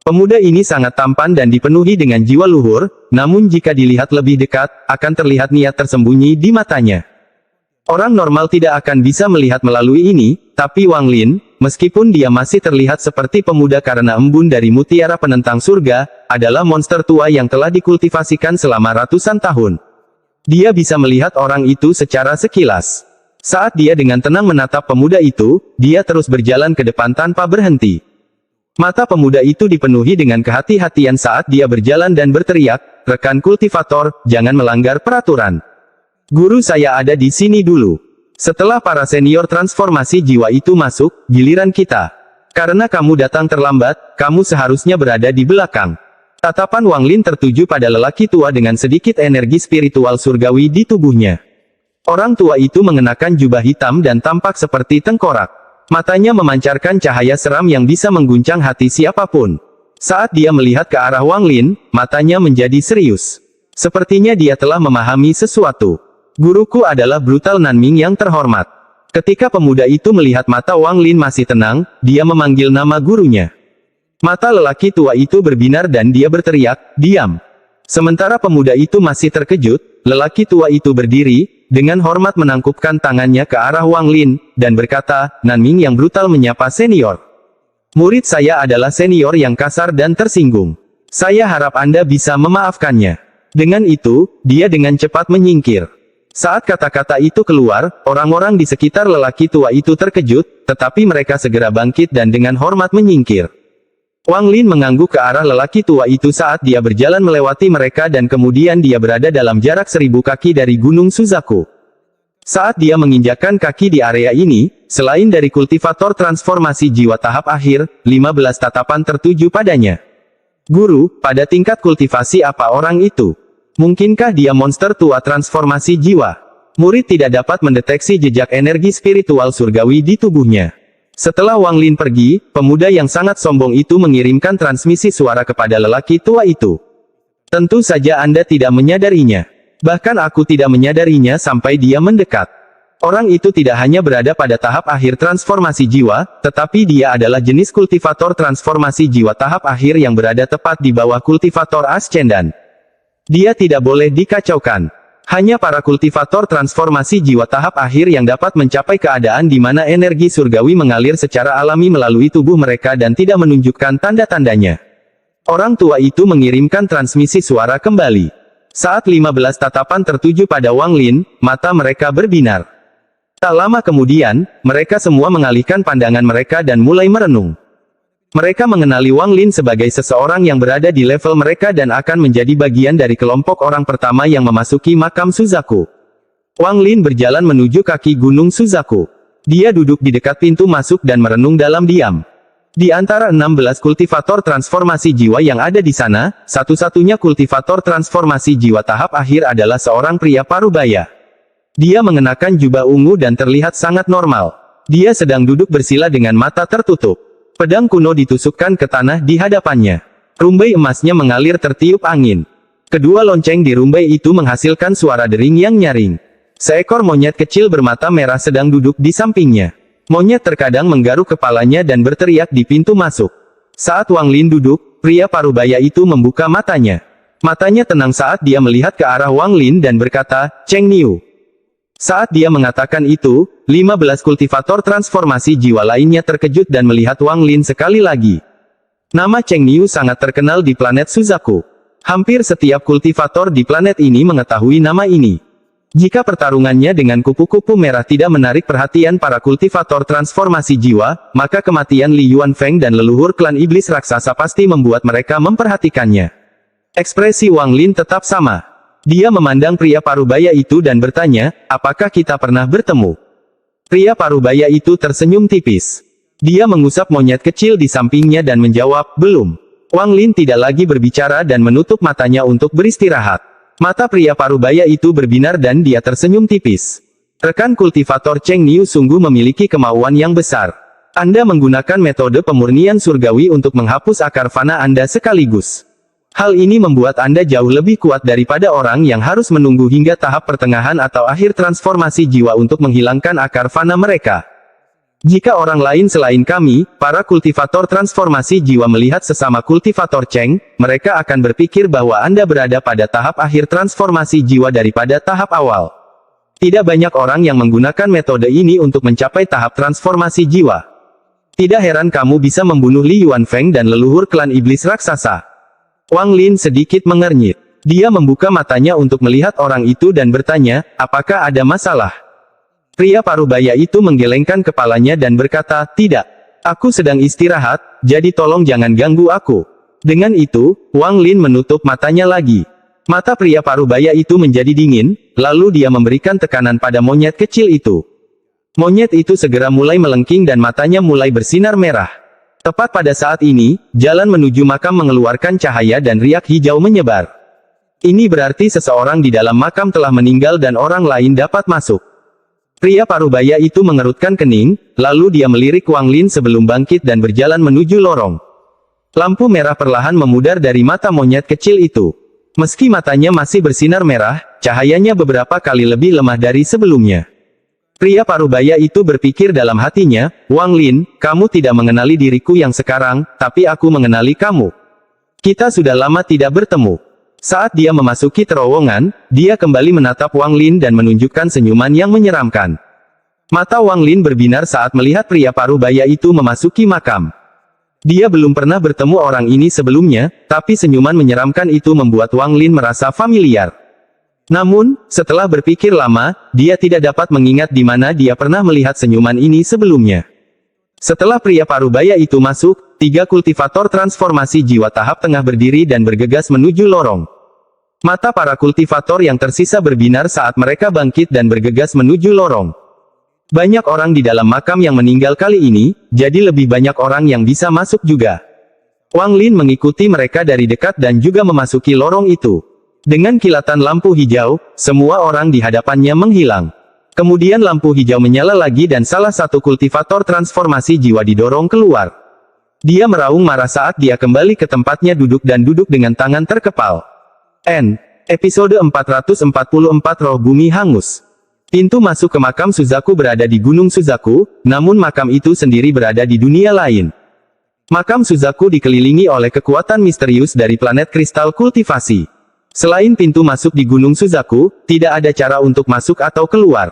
Pemuda ini sangat tampan dan dipenuhi dengan jiwa luhur, namun jika dilihat lebih dekat, akan terlihat niat tersembunyi di matanya. Orang normal tidak akan bisa melihat melalui ini, tapi Wang Lin, meskipun dia masih terlihat seperti pemuda karena embun dari mutiara penentang surga, adalah monster tua yang telah dikultivasikan selama ratusan tahun. Dia bisa melihat orang itu secara sekilas. Saat dia dengan tenang menatap pemuda itu, dia terus berjalan ke depan tanpa berhenti. Mata pemuda itu dipenuhi dengan kehati-hatian saat dia berjalan dan berteriak, "Rekan kultivator, jangan melanggar peraturan. Guru saya ada di sini dulu. Setelah para senior transformasi jiwa itu masuk, giliran kita. Karena kamu datang terlambat, kamu seharusnya berada di belakang." Tatapan Wang Lin tertuju pada lelaki tua dengan sedikit energi spiritual surgawi di tubuhnya. Orang tua itu mengenakan jubah hitam dan tampak seperti tengkorak. Matanya memancarkan cahaya seram yang bisa mengguncang hati siapapun. Saat dia melihat ke arah Wang Lin, matanya menjadi serius. Sepertinya dia telah memahami sesuatu. Guruku adalah brutal Nanming yang terhormat. Ketika pemuda itu melihat mata Wang Lin masih tenang, dia memanggil nama gurunya. Mata lelaki tua itu berbinar dan dia berteriak, "Diam." Sementara pemuda itu masih terkejut, lelaki tua itu berdiri, dengan hormat menangkupkan tangannya ke arah Wang Lin, dan berkata, "Nanming yang brutal menyapa senior. Murid saya adalah senior yang kasar dan tersinggung. Saya harap Anda bisa memaafkannya." Dengan itu, dia dengan cepat menyingkir. Saat kata-kata itu keluar, orang-orang di sekitar lelaki tua itu terkejut, tetapi mereka segera bangkit dan dengan hormat menyingkir. Wang Lin mengangguk ke arah lelaki tua itu saat dia berjalan melewati mereka dan kemudian dia berada dalam jarak 1000 kaki dari Gunung Suzaku. Saat dia menginjakkan kaki di area ini, selain dari kultivator transformasi jiwa tahap akhir, 15 tatapan tertuju padanya. "Guru, pada tingkat kultivasi apa orang itu? Mungkinkah dia monster tua transformasi jiwa?" Murid tidak dapat mendeteksi jejak energi spiritual surgawi di tubuhnya. Setelah Wang Lin pergi, pemuda yang sangat sombong itu mengirimkan transmisi suara kepada lelaki tua itu. "Tentu saja Anda tidak menyadarinya. Bahkan aku tidak menyadarinya sampai dia mendekat." Orang itu tidak hanya berada pada tahap akhir transformasi jiwa, tetapi dia adalah jenis kultivator transformasi jiwa tahap akhir yang berada tepat di bawah kultivator ascendan. Dia tidak boleh dikacaukan. Hanya para kultivator transformasi jiwa tahap akhir yang dapat mencapai keadaan di mana energi surgawi mengalir secara alami melalui tubuh mereka dan tidak menunjukkan tanda-tandanya. Orang tua itu mengirimkan transmisi suara kembali. Saat 15 tatapan tertuju pada Wang Lin, mata mereka berbinar. Tak lama kemudian, mereka semua mengalihkan pandangan mereka dan mulai merenung. Mereka mengenali Wang Lin sebagai seseorang yang berada di level mereka dan akan menjadi bagian dari kelompok orang pertama yang memasuki makam Suzaku. Wang Lin berjalan menuju kaki Gunung Suzaku. Dia duduk di dekat pintu masuk dan merenung dalam diam. Di antara 16 kultivator transformasi jiwa yang ada di sana, satu-satunya kultivator transformasi jiwa tahap akhir adalah seorang pria parubaya. Dia mengenakan jubah ungu dan terlihat sangat normal. Dia sedang duduk bersila dengan mata tertutup. Pedang kuno ditusukkan ke tanah di hadapannya. Rumbai emasnya mengalir tertiup angin. Kedua lonceng di rumbai itu menghasilkan suara dering yang nyaring. Seekor monyet kecil bermata merah sedang duduk di sampingnya. Monyet terkadang menggaruk kepalanya dan berteriak di pintu masuk. Saat Wang Lin duduk, pria parubaya itu membuka matanya. Matanya tenang saat dia melihat ke arah Wang Lin dan berkata, "Cheng Niu." Saat dia mengatakan itu, 15 kultivator transformasi jiwa lainnya terkejut dan melihat Wang Lin sekali lagi. Nama Cheng Niu sangat terkenal di planet Suzaku. Hampir setiap kultivator di planet ini mengetahui nama ini. Jika pertarungannya dengan kupu-kupu merah tidak menarik perhatian para kultivator transformasi jiwa, maka kematian Li Yuanfeng dan leluhur klan iblis raksasa pasti membuat mereka memperhatikannya. Ekspresi Wang Lin tetap sama. Dia memandang pria parubaya itu dan bertanya, "Apakah kita pernah bertemu?" Pria parubaya itu tersenyum tipis. Dia mengusap monyet kecil di sampingnya dan menjawab, "Belum." Wang Lin tidak lagi berbicara dan menutup matanya untuk beristirahat. Mata pria parubaya itu berbinar dan dia tersenyum tipis. Rekan kultivator Cheng Niu sungguh memiliki kemauan yang besar. Anda menggunakan metode pemurnian surgawi untuk menghapus akar fana Anda sekaligus. Hal ini membuat Anda jauh lebih kuat daripada orang yang harus menunggu hingga tahap pertengahan atau akhir transformasi jiwa untuk menghilangkan akar fana mereka. Jika orang lain selain kami, para kultivator transformasi jiwa melihat sesama kultivator Cheng, mereka akan berpikir bahwa Anda berada pada tahap akhir transformasi jiwa daripada tahap awal. Tidak banyak orang yang menggunakan metode ini untuk mencapai tahap transformasi jiwa. Tidak heran kamu bisa membunuh Li Yuanfeng dan leluhur klan iblis raksasa. Wang Lin sedikit mengernyit. Dia membuka matanya untuk melihat orang itu dan bertanya, "Apakah ada masalah?" Pria parubaya itu menggelengkan kepalanya dan berkata, "Tidak. Aku sedang istirahat, jadi tolong jangan ganggu aku." Dengan itu, Wang Lin menutup matanya lagi. Mata pria parubaya itu menjadi dingin, lalu dia memberikan tekanan pada monyet kecil itu. Monyet itu segera mulai melengking dan matanya mulai bersinar merah. Tepat pada saat ini, jalan menuju makam mengeluarkan cahaya dan riak hijau menyebar. Ini berarti seseorang di dalam makam telah meninggal dan orang lain dapat masuk. Pria parubaya itu mengerutkan kening, lalu dia melirik Wang Lin sebelum bangkit dan berjalan menuju lorong. Lampu merah perlahan memudar dari mata monyet kecil itu. Meski matanya masih bersinar merah, cahayanya beberapa kali lebih lemah dari sebelumnya. Pria parubaya itu berpikir dalam hatinya, "Wang Lin, kamu tidak mengenali diriku yang sekarang, tapi aku mengenali kamu. Kita sudah lama tidak bertemu." Saat dia memasuki terowongan, dia kembali menatap Wang Lin dan menunjukkan senyuman yang menyeramkan. Mata Wang Lin berbinar saat melihat pria parubaya itu memasuki makam. Dia belum pernah bertemu orang ini sebelumnya, tapi senyuman menyeramkan itu membuat Wang Lin merasa familiar. Namun, setelah berpikir lama, dia tidak dapat mengingat di mana dia pernah melihat senyuman ini sebelumnya. Setelah pria parubaya itu masuk, 3 kultivator transformasi jiwa tahap tengah berdiri dan bergegas menuju lorong. Mata para kultivator yang tersisa berbinar saat mereka bangkit dan bergegas menuju lorong. Banyak orang di dalam makam yang meninggal kali ini, jadi lebih banyak orang yang bisa masuk juga. Wang Lin mengikuti mereka dari dekat dan juga memasuki lorong itu. Dengan kilatan lampu hijau, semua orang di hadapannya menghilang. Kemudian lampu hijau menyala lagi dan salah satu kultivator transformasi jiwa didorong keluar. Dia meraung marah saat dia kembali ke tempatnya duduk dan duduk dengan tangan terkepal. Episode 444 Roh Bumi Hangus. Pintu masuk ke makam Suzaku berada di Gunung Suzaku, namun makam itu sendiri berada di dunia lain. Makam Suzaku dikelilingi oleh kekuatan misterius dari planet kristal kultivasi. Selain pintu masuk di Gunung Suzaku, tidak ada cara untuk masuk atau keluar.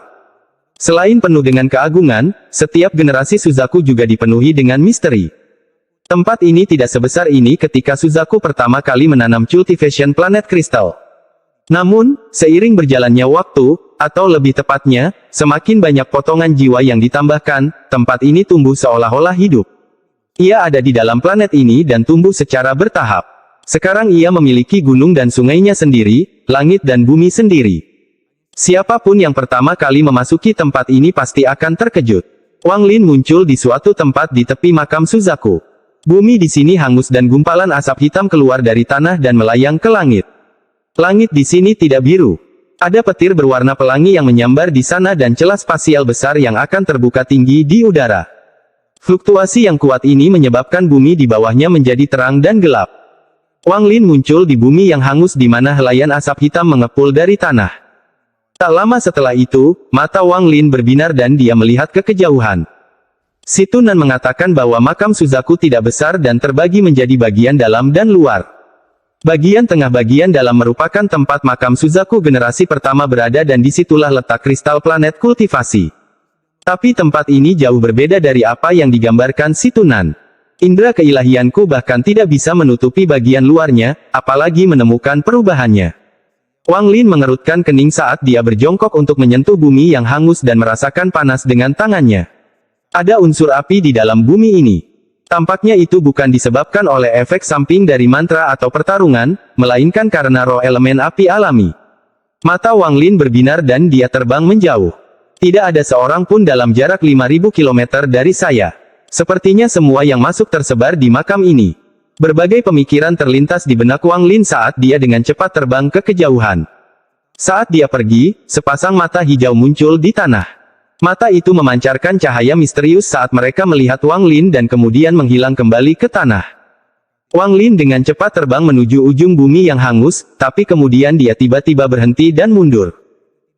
Selain penuh dengan keagungan, setiap generasi Suzaku juga dipenuhi dengan misteri. Tempat ini tidak sebesar ini ketika Suzaku pertama kali menanam cultivation planet kristal. Namun, seiring berjalannya waktu, atau lebih tepatnya, semakin banyak potongan jiwa yang ditambahkan, tempat ini tumbuh seolah-olah hidup. Ia ada di dalam planet ini dan tumbuh secara bertahap. Sekarang ia memiliki gunung dan sungainya sendiri, langit dan bumi sendiri. Siapapun yang pertama kali memasuki tempat ini pasti akan terkejut. Wang Lin muncul di suatu tempat di tepi makam Suzaku. Bumi di sini hangus dan gumpalan asap hitam keluar dari tanah dan melayang ke langit. Langit di sini tidak biru. Ada petir berwarna pelangi yang menyambar di sana dan celah spasial besar yang akan terbuka tinggi di udara. Fluktuasi yang kuat ini menyebabkan bumi di bawahnya menjadi terang dan gelap. Wang Lin muncul di bumi yang hangus di mana helaian asap hitam mengepul dari tanah. Tak lama setelah itu, mata Wang Lin berbinar dan dia melihat ke kejauhan. Situnan mengatakan bahwa makam Suzaku tidak besar dan terbagi menjadi bagian dalam dan luar. Bagian tengah bagian dalam merupakan tempat makam Suzaku generasi pertama berada dan disitulah letak kristal planet kultivasi. Tapi tempat ini jauh berbeda dari apa yang digambarkan Situnan. Indra keilahianku bahkan tidak bisa menutupi bagian luarnya, apalagi menemukan perubahannya. Wang Lin mengerutkan kening saat dia berjongkok untuk menyentuh bumi yang hangus dan merasakan panas dengan tangannya. Ada unsur api di dalam bumi ini. Tampaknya itu bukan disebabkan oleh efek samping dari mantra atau pertarungan, melainkan karena roh elemen api alami. Mata Wang Lin berbinar dan dia terbang menjauh. Tidak ada seorang pun dalam jarak 5.000 km dari saya. Sepertinya semua yang masuk tersebar di makam ini. Berbagai pemikiran terlintas di benak Wang Lin saat dia dengan cepat terbang ke kejauhan. Saat dia pergi, sepasang mata hijau muncul di tanah. Mata itu memancarkan cahaya misterius saat mereka melihat Wang Lin dan kemudian menghilang kembali ke tanah. Wang Lin dengan cepat terbang menuju ujung bumi yang hangus, tapi kemudian dia tiba-tiba berhenti dan mundur.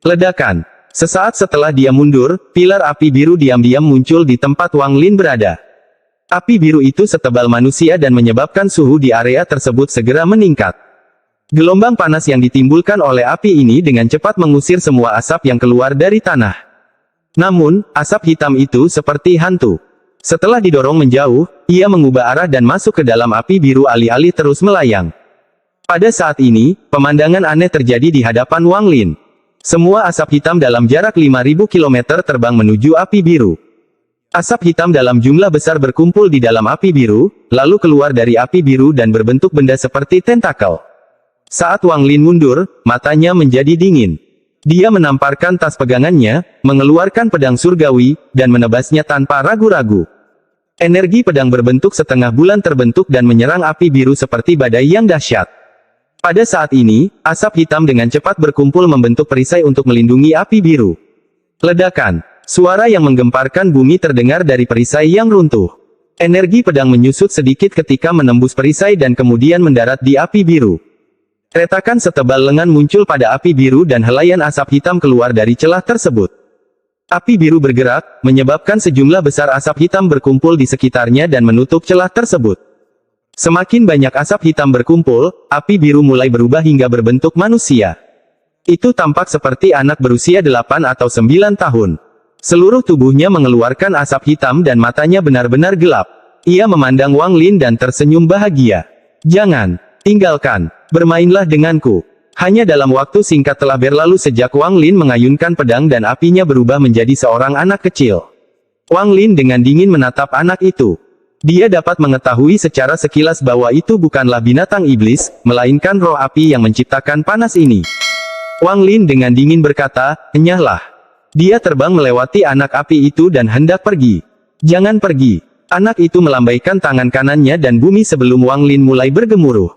Ledakan. Sesaat setelah dia mundur, pilar api biru diam-diam muncul di tempat Wang Lin berada. Api biru itu setebal manusia dan menyebabkan suhu di area tersebut segera meningkat. Gelombang panas yang ditimbulkan oleh api ini dengan cepat mengusir semua asap yang keluar dari tanah. Namun, asap hitam itu seperti hantu. Setelah didorong menjauh, ia mengubah arah dan masuk ke dalam api biru alih-alih terus melayang. Pada saat ini, pemandangan aneh terjadi di hadapan Wang Lin. Semua asap hitam dalam jarak 5.000 km terbang menuju api biru. Asap hitam dalam jumlah besar berkumpul di dalam api biru, lalu keluar dari api biru dan berbentuk benda seperti tentakel. Saat Wang Lin mundur, matanya menjadi dingin. Dia menamparkan tas pegangannya, mengeluarkan pedang surgawi, dan menebasnya tanpa ragu-ragu. Energi pedang berbentuk setengah bulan terbentuk dan menyerang api biru seperti badai yang dahsyat. Pada saat ini, asap hitam dengan cepat berkumpul membentuk perisai untuk melindungi api biru. Ledakan. Suara yang menggemparkan bumi terdengar dari perisai yang runtuh. Energi pedang menyusut sedikit ketika menembus perisai dan kemudian mendarat di api biru. Retakan setebal lengan muncul pada api biru dan helaian asap hitam keluar dari celah tersebut. Api biru bergerak, menyebabkan sejumlah besar asap hitam berkumpul di sekitarnya dan menutup celah tersebut. Semakin banyak asap hitam berkumpul, api biru mulai berubah hingga berbentuk manusia. Itu tampak seperti anak berusia 8 atau 9 tahun. Seluruh tubuhnya mengeluarkan asap hitam dan matanya benar-benar gelap. Ia memandang Wang Lin dan tersenyum bahagia. Jangan, tinggalkan, bermainlah denganku. Hanya dalam waktu singkat telah berlalu sejak Wang Lin mengayunkan pedang dan apinya berubah menjadi seorang anak kecil. Wang Lin dengan dingin menatap anak itu. Dia dapat mengetahui secara sekilas bahwa itu bukanlah binatang iblis, melainkan roh api yang menciptakan panas ini. Wang Lin dengan dingin berkata, "Enyahlah." Dia terbang melewati anak api itu dan hendak pergi. "Jangan pergi." Anak itu melambaikan tangan kanannya dan bumi sebelum Wang Lin mulai bergemuruh.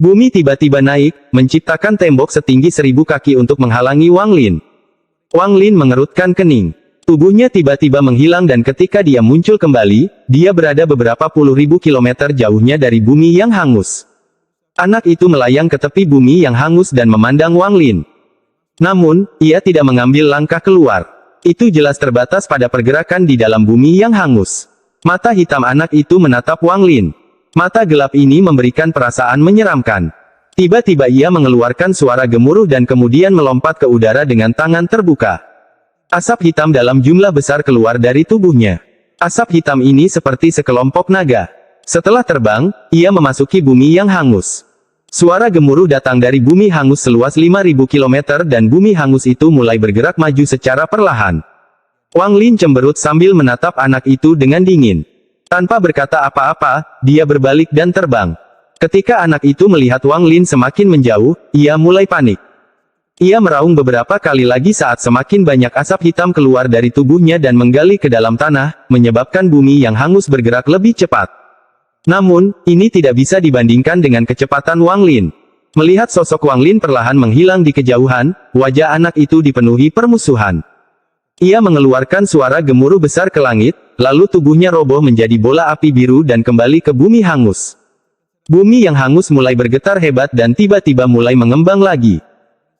Bumi tiba-tiba naik, menciptakan tembok setinggi 1.000 kaki untuk menghalangi Wang Lin. Wang Lin mengerutkan kening. Tubuhnya tiba-tiba menghilang dan ketika dia muncul kembali, dia berada beberapa puluh ribu kilometer jauhnya dari bumi yang hangus. Anak itu melayang ke tepi bumi yang hangus dan memandang Wang Lin. Namun, ia tidak mengambil langkah keluar. Itu jelas terbatas pada pergerakan di dalam bumi yang hangus. Mata hitam anak itu menatap Wang Lin. Mata gelap ini memberikan perasaan menyeramkan. Tiba-tiba ia mengeluarkan suara gemuruh dan kemudian melompat ke udara dengan tangan terbuka. Asap hitam dalam jumlah besar keluar dari tubuhnya. Asap hitam ini seperti sekelompok naga. Setelah terbang, ia memasuki bumi yang hangus. Suara gemuruh datang dari bumi hangus seluas 5.000 km dan bumi hangus itu mulai bergerak maju secara perlahan. Wang Lin cemberut sambil menatap anak itu dengan dingin. Tanpa berkata apa-apa, dia berbalik dan terbang. Ketika anak itu melihat Wang Lin semakin menjauh, ia mulai panik. Ia meraung beberapa kali lagi saat semakin banyak asap hitam keluar dari tubuhnya dan menggali ke dalam tanah, menyebabkan bumi yang hangus bergerak lebih cepat. Namun, ini tidak bisa dibandingkan dengan kecepatan Wang Lin. Melihat sosok Wang Lin perlahan menghilang di kejauhan, wajah anak itu dipenuhi permusuhan. Ia mengeluarkan suara gemuruh besar ke langit, lalu tubuhnya roboh menjadi bola api biru dan kembali ke bumi hangus. Bumi yang hangus mulai bergetar hebat dan tiba-tiba mulai mengembang lagi.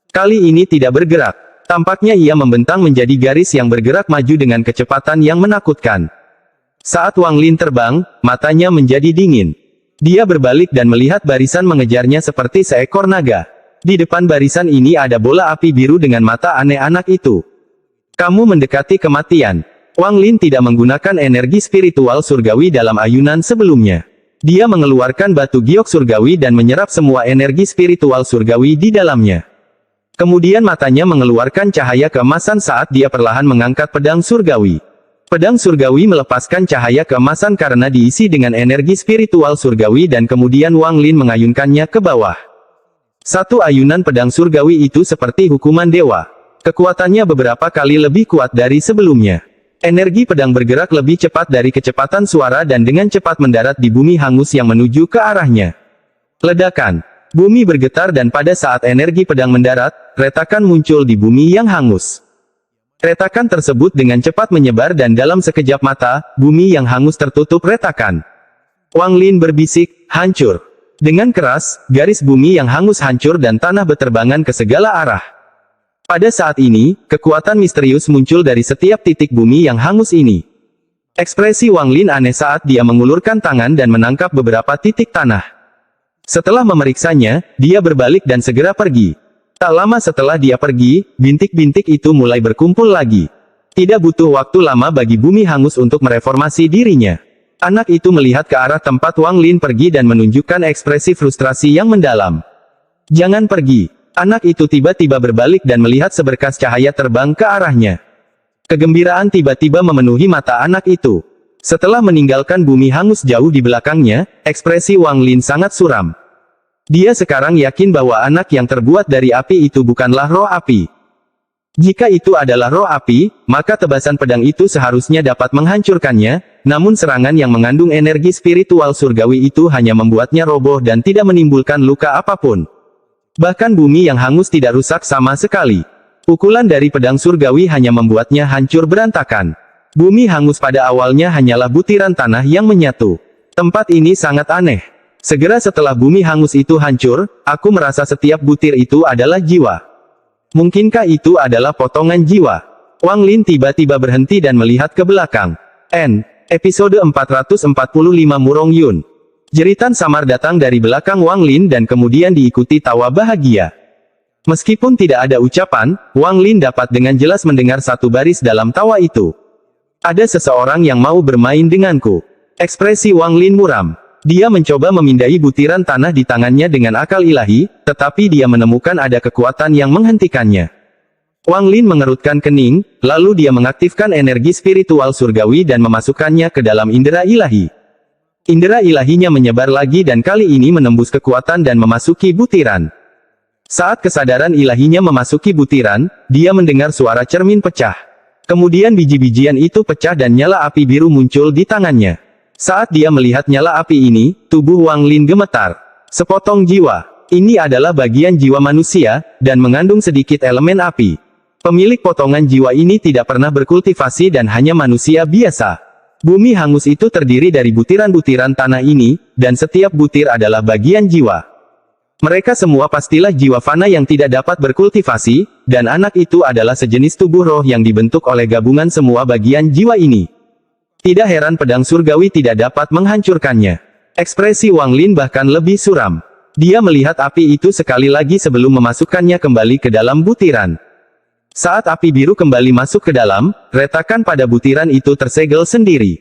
Kali ini tidak bergerak. Tampaknya ia membentang menjadi garis yang bergerak maju dengan kecepatan yang menakutkan. Saat Wang Lin terbang, matanya menjadi dingin. Dia berbalik dan melihat barisan mengejarnya seperti seekor naga. Di depan barisan ini ada bola api biru dengan mata aneh anak itu. Kamu mendekati kematian. Wang Lin tidak menggunakan energi spiritual surgawi dalam ayunan sebelumnya. Dia mengeluarkan batu giok surgawi dan menyerap semua energi spiritual surgawi di dalamnya. Kemudian matanya mengeluarkan cahaya keemasan saat dia perlahan mengangkat pedang surgawi. Pedang surgawi melepaskan cahaya keemasan karena diisi dengan energi spiritual surgawi dan kemudian Wang Lin mengayunkannya ke bawah. Satu ayunan pedang surgawi itu seperti hukuman dewa. Kekuatannya beberapa kali lebih kuat dari sebelumnya. Energi pedang bergerak lebih cepat dari kecepatan suara dan dengan cepat mendarat di bumi hangus yang menuju ke arahnya. Ledakan. Bumi bergetar dan pada saat energi pedang mendarat, retakan muncul di bumi yang hangus. Retakan tersebut dengan cepat menyebar dan dalam sekejap mata, bumi yang hangus tertutup retakan. Wang Lin berbisik, hancur. Dengan keras, garis bumi yang hangus hancur dan tanah beterbangan ke segala arah. Pada saat ini, kekuatan misterius muncul dari setiap titik bumi yang hangus ini. Ekspresi Wang Lin aneh saat dia mengulurkan tangan dan menangkap beberapa titik tanah. Setelah memeriksanya, dia berbalik dan segera pergi. Tak lama setelah dia pergi, bintik-bintik itu mulai berkumpul lagi. Tidak butuh waktu lama bagi bumi hangus untuk mereformasi dirinya. Anak itu melihat ke arah tempat Wang Lin pergi dan menunjukkan ekspresi frustrasi yang mendalam. Jangan pergi. Anak itu tiba-tiba berbalik dan melihat seberkas cahaya terbang ke arahnya. Kegembiraan tiba-tiba memenuhi mata anak itu. Setelah meninggalkan bumi hangus jauh di belakangnya, ekspresi Wang Lin sangat suram. Dia sekarang yakin bahwa anak yang terbuat dari api itu bukanlah roh api. Jika itu adalah roh api, maka tebasan pedang itu seharusnya dapat menghancurkannya, namun serangan yang mengandung energi spiritual surgawi itu hanya membuatnya roboh dan tidak menimbulkan luka apapun. Bahkan bumi yang hangus tidak rusak sama sekali. Pukulan dari pedang surgawi hanya membuatnya hancur berantakan. Bumi hangus pada awalnya hanyalah butiran tanah yang menyatu. Tempat ini sangat aneh. Segera setelah bumi hangus itu hancur, aku merasa setiap butir itu adalah jiwa. Mungkinkah itu adalah potongan jiwa? Wang Lin tiba-tiba berhenti dan melihat ke belakang. Episode 445 Murong Yun. Jeritan samar datang dari belakang Wang Lin dan kemudian diikuti tawa bahagia. Meskipun tidak ada ucapan, Wang Lin dapat dengan jelas mendengar satu baris dalam tawa itu. Ada seseorang yang mau bermain denganku. Ekspresi Wang Lin muram. Dia mencoba memindai butiran tanah di tangannya dengan akal ilahi, tetapi dia menemukan ada kekuatan yang menghentikannya. Wang Lin mengerutkan kening, lalu dia mengaktifkan energi spiritual surgawi dan memasukkannya ke dalam indera ilahi. Indera ilahinya menyebar lagi dan kali ini menembus kekuatan dan memasuki butiran. Saat kesadaran ilahinya memasuki butiran, dia mendengar suara cermin pecah. Kemudian biji-bijian itu pecah dan nyala api biru muncul di tangannya. Saat dia melihat nyala api ini, tubuh Wang Lin gemetar. Sepotong jiwa. Ini adalah bagian jiwa manusia, dan mengandung sedikit elemen api. Pemilik potongan jiwa ini tidak pernah berkultivasi dan hanya manusia biasa. Bumi hangus itu terdiri dari butiran-butiran tanah ini, dan setiap butir adalah bagian jiwa. Mereka semua pastilah jiwa fana yang tidak dapat berkultivasi, dan anak itu adalah sejenis tubuh roh yang dibentuk oleh gabungan semua bagian jiwa ini. Tidak heran pedang surgawi tidak dapat menghancurkannya. Ekspresi Wang Lin bahkan lebih suram. Dia melihat api itu sekali lagi sebelum memasukkannya kembali ke dalam butiran. Saat api biru kembali masuk ke dalam, retakan pada butiran itu tersegel sendiri.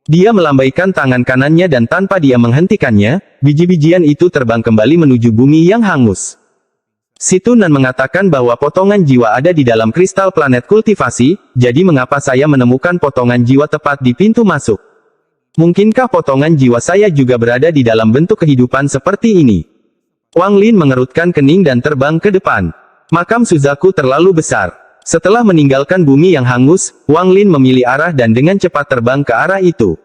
Dia melambaikan tangan kanannya dan tanpa dia menghentikannya, biji-bijian itu terbang kembali menuju bumi yang hangus. Situnan mengatakan bahwa potongan jiwa ada di dalam kristal planet kultivasi, jadi mengapa saya menemukan potongan jiwa tepat di pintu masuk? Mungkinkah potongan jiwa saya juga berada di dalam bentuk kehidupan seperti ini? Wang Lin mengerutkan kening dan terbang ke depan. Makam Suzaku terlalu besar. Setelah meninggalkan bumi yang hangus, Wang Lin memilih arah dan dengan cepat terbang ke arah itu.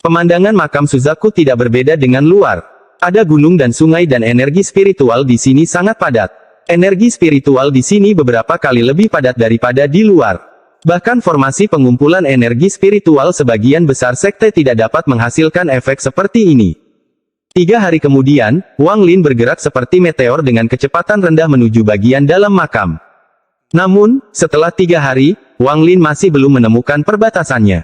Pemandangan makam Suzaku tidak berbeda dengan luar. Ada gunung dan sungai dan energi spiritual di sini sangat padat. Energi spiritual di sini beberapa kali lebih padat daripada di luar. Bahkan formasi pengumpulan energi spiritual sebagian besar sekte tidak dapat menghasilkan efek seperti ini. 3 hari kemudian, Wang Lin bergerak seperti meteor dengan kecepatan rendah menuju bagian dalam makam. Namun, setelah 3 hari, Wang Lin masih belum menemukan perbatasannya.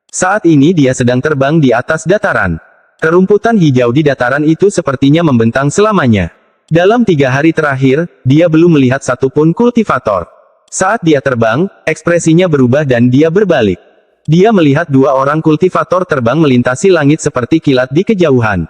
Saat ini dia sedang terbang di atas dataran. Rerumputan hijau di dataran itu sepertinya membentang selamanya. Dalam 3 hari terakhir, dia belum melihat satupun kultivator. Saat dia terbang, ekspresinya berubah dan dia berbalik. Dia melihat 2 orang kultivator terbang melintasi langit seperti kilat di kejauhan.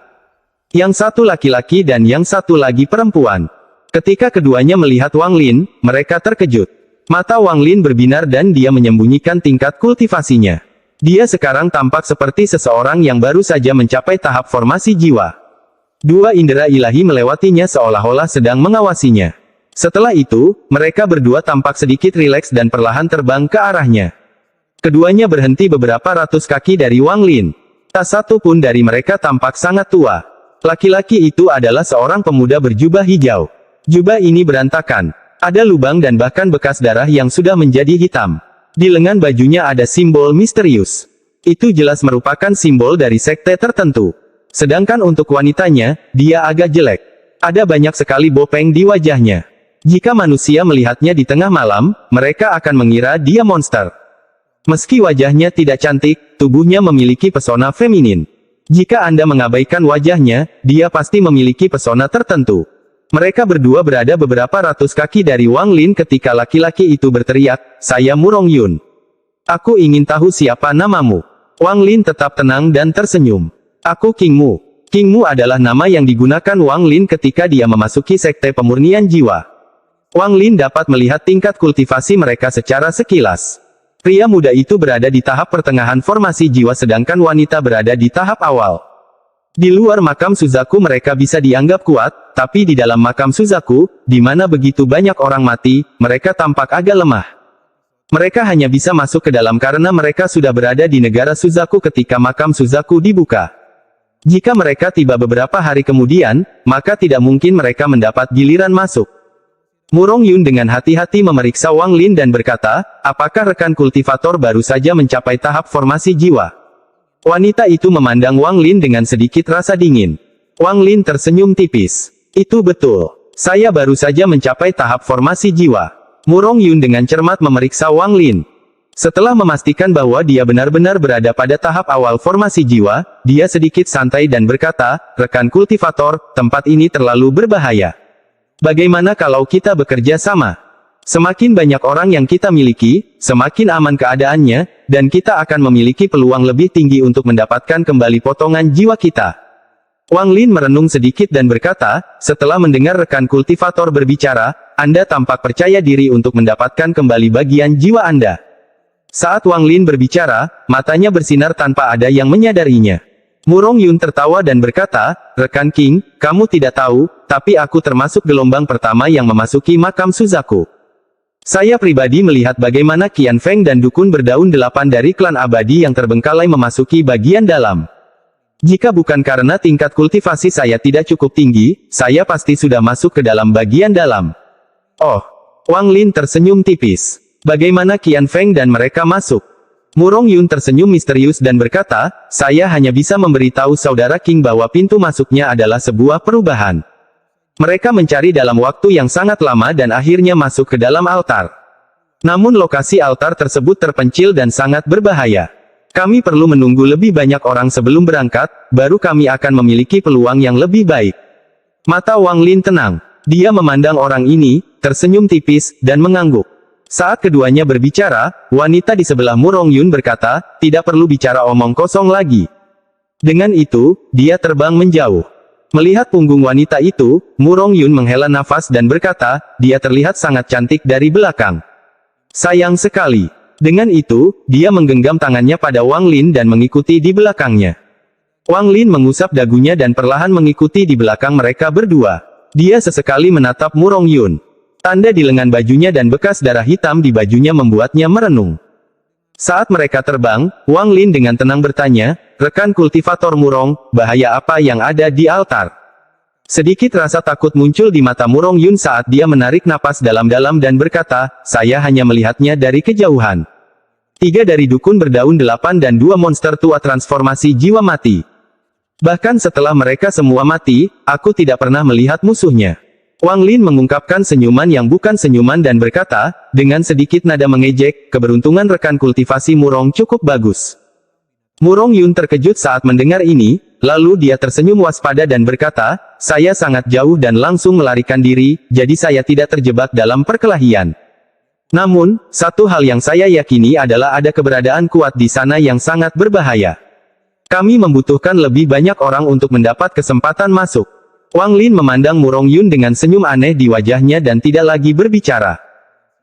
Yang satu laki-laki dan yang satu lagi perempuan. Ketika keduanya melihat Wang Lin, mereka terkejut. Mata Wang Lin berbinar dan dia menyembunyikan tingkat kultivasinya. Dia sekarang tampak seperti seseorang yang baru saja mencapai tahap formasi jiwa. 2 indera ilahi melewatinya seolah-olah sedang mengawasinya. Setelah itu, mereka berdua tampak sedikit rileks dan perlahan terbang ke arahnya. Keduanya berhenti beberapa ratus kaki dari Wang Lin. Tak satu pun dari mereka tampak sangat tua. Laki-laki itu adalah seorang pemuda berjubah hijau. Jubah ini berantakan. Ada lubang dan bahkan bekas darah yang sudah menjadi hitam. Di lengan bajunya ada simbol misterius. Itu jelas merupakan simbol dari sekte tertentu. Sedangkan untuk wanitanya, dia agak jelek. Ada banyak sekali bopeng di wajahnya. Jika manusia melihatnya di tengah malam, mereka akan mengira dia monster. Meski wajahnya tidak cantik, tubuhnya memiliki pesona feminin. Jika Anda mengabaikan wajahnya, dia pasti memiliki pesona tertentu. Mereka berdua berada beberapa ratus kaki dari Wang Lin ketika laki-laki itu berteriak, "Saya Murong Yun. Aku ingin tahu siapa namamu." Wang Lin tetap tenang dan tersenyum. "Aku King Mu." King Mu adalah nama yang digunakan Wang Lin ketika dia memasuki sekte pemurnian jiwa. Wang Lin dapat melihat tingkat kultivasi mereka secara sekilas. Pria muda itu berada di tahap pertengahan formasi jiwa sedangkan wanita berada di tahap awal. Di luar makam Suzaku mereka bisa dianggap kuat, tapi di dalam makam Suzaku, di mana begitu banyak orang mati, mereka tampak agak lemah. Mereka hanya bisa masuk ke dalam karena mereka sudah berada di negara Suzaku ketika makam Suzaku dibuka. Jika mereka tiba beberapa hari kemudian, maka tidak mungkin mereka mendapat giliran masuk. Murong Yun dengan hati-hati memeriksa Wang Lin dan berkata, "Apakah rekan kultivator baru saja mencapai tahap formasi jiwa?" Wanita itu memandang Wang Lin dengan sedikit rasa dingin. Wang Lin tersenyum tipis. "Itu betul. Saya baru saja mencapai tahap formasi jiwa." Murong Yun dengan cermat memeriksa Wang Lin. Setelah memastikan bahwa dia benar-benar berada pada tahap awal formasi jiwa, dia sedikit santai dan berkata, "Rekan kultivator, tempat ini terlalu berbahaya. Bagaimana kalau kita bekerja sama? Semakin banyak orang yang kita miliki, semakin aman keadaannya, dan kita akan memiliki peluang lebih tinggi untuk mendapatkan kembali potongan jiwa kita." Wang Lin merenung sedikit dan berkata, "Setelah mendengar rekan kultivator berbicara, Anda tampak percaya diri untuk mendapatkan kembali bagian jiwa Anda." Saat Wang Lin berbicara, matanya bersinar tanpa ada yang menyadarinya. Murong Yun tertawa dan berkata, "Rekan King, kamu tidak tahu, tapi aku termasuk gelombang pertama yang memasuki makam Suzaku. Saya pribadi melihat bagaimana Qian Feng dan dukun berdaun 8 dari klan abadi yang terbengkalai memasuki bagian dalam. Jika bukan karena tingkat kultivasi saya tidak cukup tinggi, saya pasti sudah masuk ke dalam bagian dalam." "Oh." Wang Lin tersenyum tipis. "Bagaimana Qian Feng dan mereka masuk?" Murong Yun tersenyum misterius dan berkata, "Saya hanya bisa memberitahu saudara King bahwa pintu masuknya adalah sebuah perubahan. Mereka mencari dalam waktu yang sangat lama dan akhirnya masuk ke dalam altar. Namun lokasi altar tersebut terpencil dan sangat berbahaya. Kami perlu menunggu lebih banyak orang sebelum berangkat, baru kami akan memiliki peluang yang lebih baik." Mata Wang Lin tenang. Dia memandang orang ini, tersenyum tipis, dan mengangguk. Saat keduanya berbicara, wanita di sebelah Murong Yun berkata, "Tidak perlu bicara omong kosong lagi." Dengan itu, dia terbang menjauh. Melihat punggung wanita itu, Murong Yun menghela nafas dan berkata, "Dia terlihat sangat cantik dari belakang. Sayang sekali." Dengan itu, dia menggenggam tangannya pada Wang Lin dan mengikuti di belakangnya. Wang Lin mengusap dagunya dan perlahan mengikuti di belakang mereka berdua. Dia sesekali menatap Murong Yun. Tanda di lengan bajunya dan bekas darah hitam di bajunya membuatnya merenung. Saat mereka terbang, Wang Lin dengan tenang bertanya, "Rekan kultivator Murong, bahaya apa yang ada di altar?" Sedikit rasa takut muncul di mata Murong Yun saat dia menarik napas dalam-dalam dan berkata, "Saya hanya melihatnya dari kejauhan. 3 dari dukun berdaun 8 dan 2 monster tua transformasi jiwa mati. Bahkan setelah mereka semua mati, aku tidak pernah melihat musuhnya." Wang Lin mengungkapkan senyuman yang bukan senyuman dan berkata, dengan sedikit nada mengejek, "Keberuntungan rekan kultivasi Murong cukup bagus. Murong Yun terkejut saat mendengar ini, lalu dia tersenyum waspada dan berkata, saya sangat jauh dan langsung melarikan diri, jadi saya tidak terjebak dalam perkelahian. Namun, satu hal yang saya yakini adalah ada keberadaan kuat di sana yang sangat berbahaya. Kami membutuhkan lebih banyak orang untuk mendapat kesempatan masuk. Wang Lin memandang Murong Yun dengan senyum aneh di wajahnya dan tidak lagi berbicara.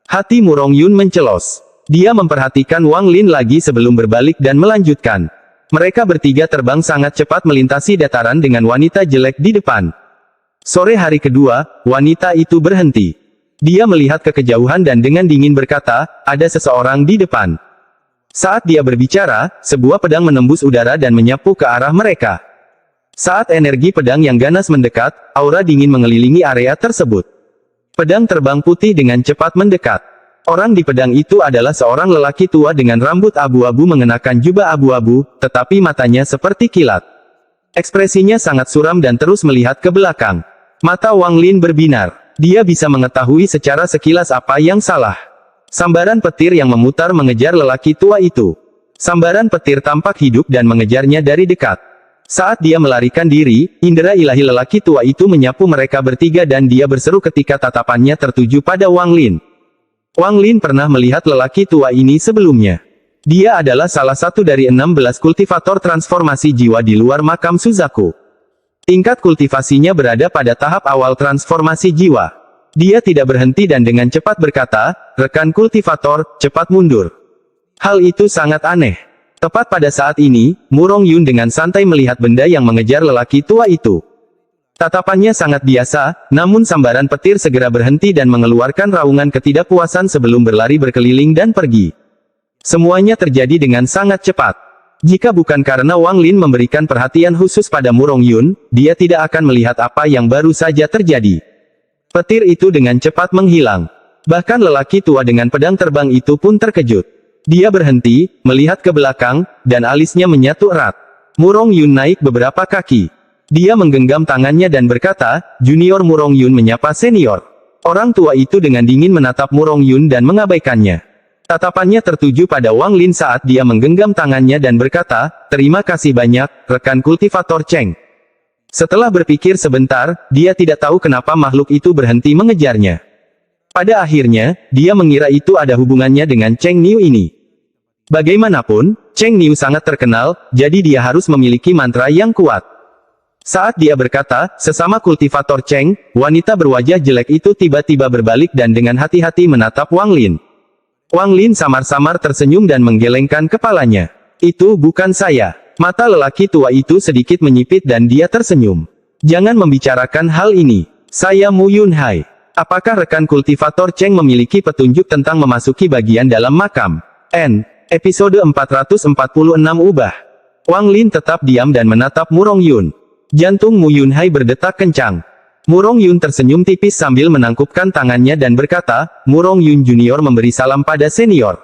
Hati Murong Yun mencelos. Dia memperhatikan Wang Lin lagi sebelum berbalik dan melanjutkan. Mereka bertiga terbang sangat cepat melintasi dataran dengan wanita jelek di depan. Sore hari kedua, wanita itu berhenti. Dia melihat ke kejauhan dan dengan dingin berkata, ada seseorang di depan. Saat dia berbicara, sebuah pedang menembus udara dan menyapu ke arah mereka. Saat energi pedang yang ganas mendekat, aura dingin mengelilingi area tersebut. Pedang terbang putih dengan cepat mendekat. Orang di pedang itu adalah seorang lelaki tua dengan rambut abu-abu mengenakan jubah abu-abu, tetapi matanya seperti kilat. Ekspresinya sangat suram dan terus melihat ke belakang. Mata Wang Lin berbinar. Dia bisa mengetahui secara sekilas apa yang salah. Sambaran petir yang memutar mengejar lelaki tua itu. Sambaran petir tampak hidup dan mengejarnya dari dekat. Saat dia melarikan diri, indera ilahi lelaki tua itu menyapu mereka bertiga dan dia berseru ketika tatapannya tertuju pada Wang Lin. Wang Lin pernah melihat lelaki tua ini sebelumnya. Dia adalah salah satu dari 16 kultivator transformasi jiwa di luar makam Suzaku. Tingkat kultivasinya berada pada tahap awal transformasi jiwa. Dia tidak berhenti dan dengan cepat berkata, rekan kultivator, cepat mundur. Hal itu sangat aneh. Tepat pada saat ini, Murong Yun dengan santai melihat benda yang mengejar lelaki tua itu. Tatapannya sangat biasa, namun sambaran petir segera berhenti dan mengeluarkan raungan ketidakpuasan sebelum berlari berkeliling dan pergi. Semuanya terjadi dengan sangat cepat. Jika bukan karena Wang Lin memberikan perhatian khusus pada Murong Yun, dia tidak akan melihat apa yang baru saja terjadi. Petir itu dengan cepat menghilang. Bahkan lelaki tua dengan pedang terbang itu pun terkejut. Dia berhenti, melihat ke belakang, dan alisnya menyatu erat. Murong Yun naik beberapa kaki. Dia menggenggam tangannya dan berkata, Junior. Murong Yun menyapa senior. Orang tua itu dengan dingin menatap Murong Yun dan mengabaikannya. Tatapannya tertuju pada Wang Lin saat dia menggenggam tangannya dan berkata, terima kasih banyak, rekan kultivator Cheng. Setelah berpikir sebentar, dia tidak tahu kenapa makhluk itu berhenti mengejarnya. Pada akhirnya, dia mengira itu ada hubungannya dengan Cheng Niu ini. Bagaimanapun, Cheng Niu sangat terkenal, jadi dia harus memiliki mantra yang kuat. Saat dia berkata, sesama kultivator Cheng, wanita berwajah jelek itu tiba-tiba berbalik dan dengan hati-hati menatap Wang Lin. Wang Lin samar-samar tersenyum dan menggelengkan kepalanya. Itu bukan saya. Mata lelaki tua itu sedikit menyipit dan dia tersenyum. Jangan membicarakan hal ini. Saya Mu Yunhai. Apakah rekan kultivator Cheng memiliki petunjuk tentang memasuki bagian dalam makam? Episode 446 ubah. Wang Lin tetap diam dan menatap Murong Yun. Jantung Mu Yunhai berdetak kencang. Murong Yun tersenyum tipis sambil menangkupkan tangannya dan berkata, Murong Yun Junior memberi salam pada senior.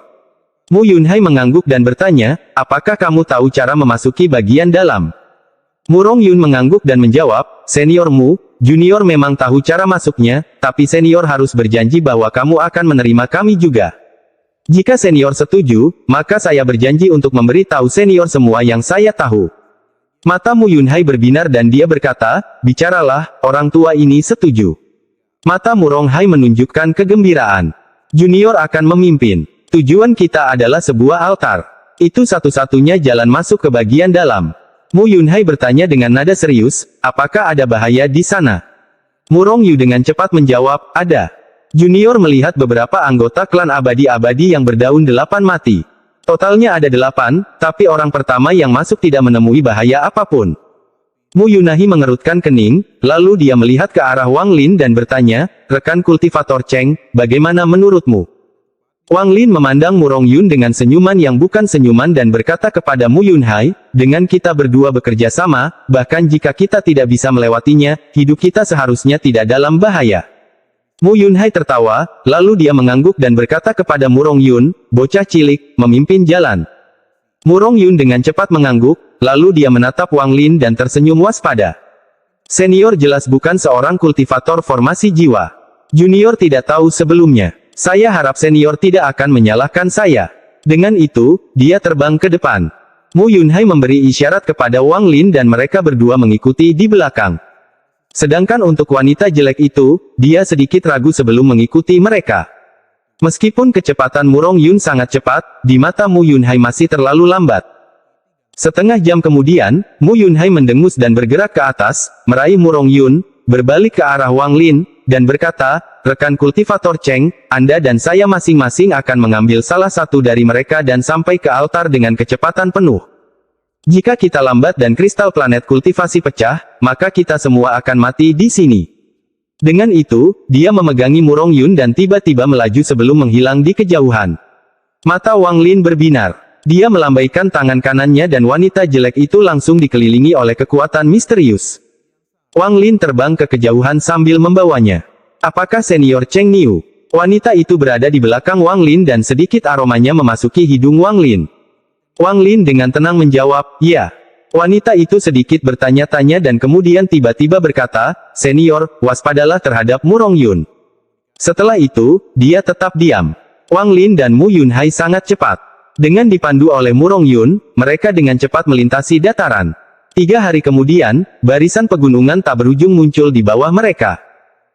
Mu Yunhai mengangguk dan bertanya, apakah kamu tahu cara memasuki bagian dalam? Murong Yun mengangguk dan menjawab, senior Mu, Junior memang tahu cara masuknya, tapi senior harus berjanji bahwa kamu akan menerima kami juga. Jika senior setuju, maka saya berjanji untuk memberi tahu senior semua yang saya tahu. Mata Mu Yunhai berbinar dan dia berkata, bicaralah, orang tua ini setuju. Mata Murong Hai menunjukkan kegembiraan. Junior akan memimpin. Tujuan kita adalah sebuah altar. Itu satu-satunya jalan masuk ke bagian dalam. Mu Yunhai bertanya dengan nada serius, apakah ada bahaya di sana? Murong Yu dengan cepat menjawab, ada. Junior melihat beberapa anggota klan abadi-abadi yang berdaun 8 mati. Totalnya ada 8, tapi orang pertama yang masuk tidak menemui bahaya apapun. Mu Yunhai mengerutkan kening, lalu dia melihat ke arah Wang Lin dan bertanya, rekan kultivator Cheng, bagaimana menurutmu? Wang Lin memandang Murong Yun dengan senyuman yang bukan senyuman dan berkata kepada Mu Yunhai, dengan kita berdua bekerja sama, bahkan jika kita tidak bisa melewatinya, hidup kita seharusnya tidak dalam bahaya. Mu Yunhai tertawa, lalu dia mengangguk dan berkata kepada Murong Yun, bocah cilik, memimpin jalan. Murong Yun dengan cepat mengangguk, lalu dia menatap Wang Lin dan tersenyum waspada. Senior jelas bukan seorang kultivator formasi jiwa. Junior tidak tahu sebelumnya. Saya harap senior tidak akan menyalahkan saya. Dengan itu, dia terbang ke depan. Mu Yunhai memberi isyarat kepada Wang Lin dan mereka berdua mengikuti di belakang. Sedangkan untuk wanita jelek itu, dia sedikit ragu sebelum mengikuti mereka. Meskipun kecepatan Mu Rongyun sangat cepat, di mata Mu Yunhai masih terlalu lambat. Setengah jam kemudian, Mu Yunhai mendengus dan bergerak ke atas, meraih Mu Rongyun, berbalik ke arah Wang Lin, dan berkata, "Rekan kultivator Cheng, Anda dan saya masing-masing akan mengambil salah satu dari mereka dan sampai ke altar dengan kecepatan penuh. Jika kita lambat dan kristal planet kultivasi pecah, maka kita semua akan mati di sini." Dengan itu, dia memegangi Mu Rongyun dan tiba-tiba melaju sebelum menghilang di kejauhan. Mata Wang Lin berbinar. Dia melambaikan tangan kanannya dan wanita jelek itu langsung dikelilingi oleh kekuatan misterius. Wang Lin terbang ke kejauhan sambil membawanya. Apakah senior Cheng Niu? Wanita itu berada di belakang Wang Lin dan sedikit aromanya memasuki hidung Wang Lin. Wang Lin dengan tenang menjawab, "Ya." Wanita itu sedikit bertanya-tanya dan kemudian tiba-tiba berkata, "Senior, waspadalah terhadap Mu Rongyun." Setelah itu, dia tetap diam. Wang Lin dan Mu Yunhai sangat cepat. Dengan dipandu oleh Mu Rongyun, mereka dengan cepat melintasi dataran. 3 hari kemudian, barisan pegunungan tak berujung muncul di bawah mereka.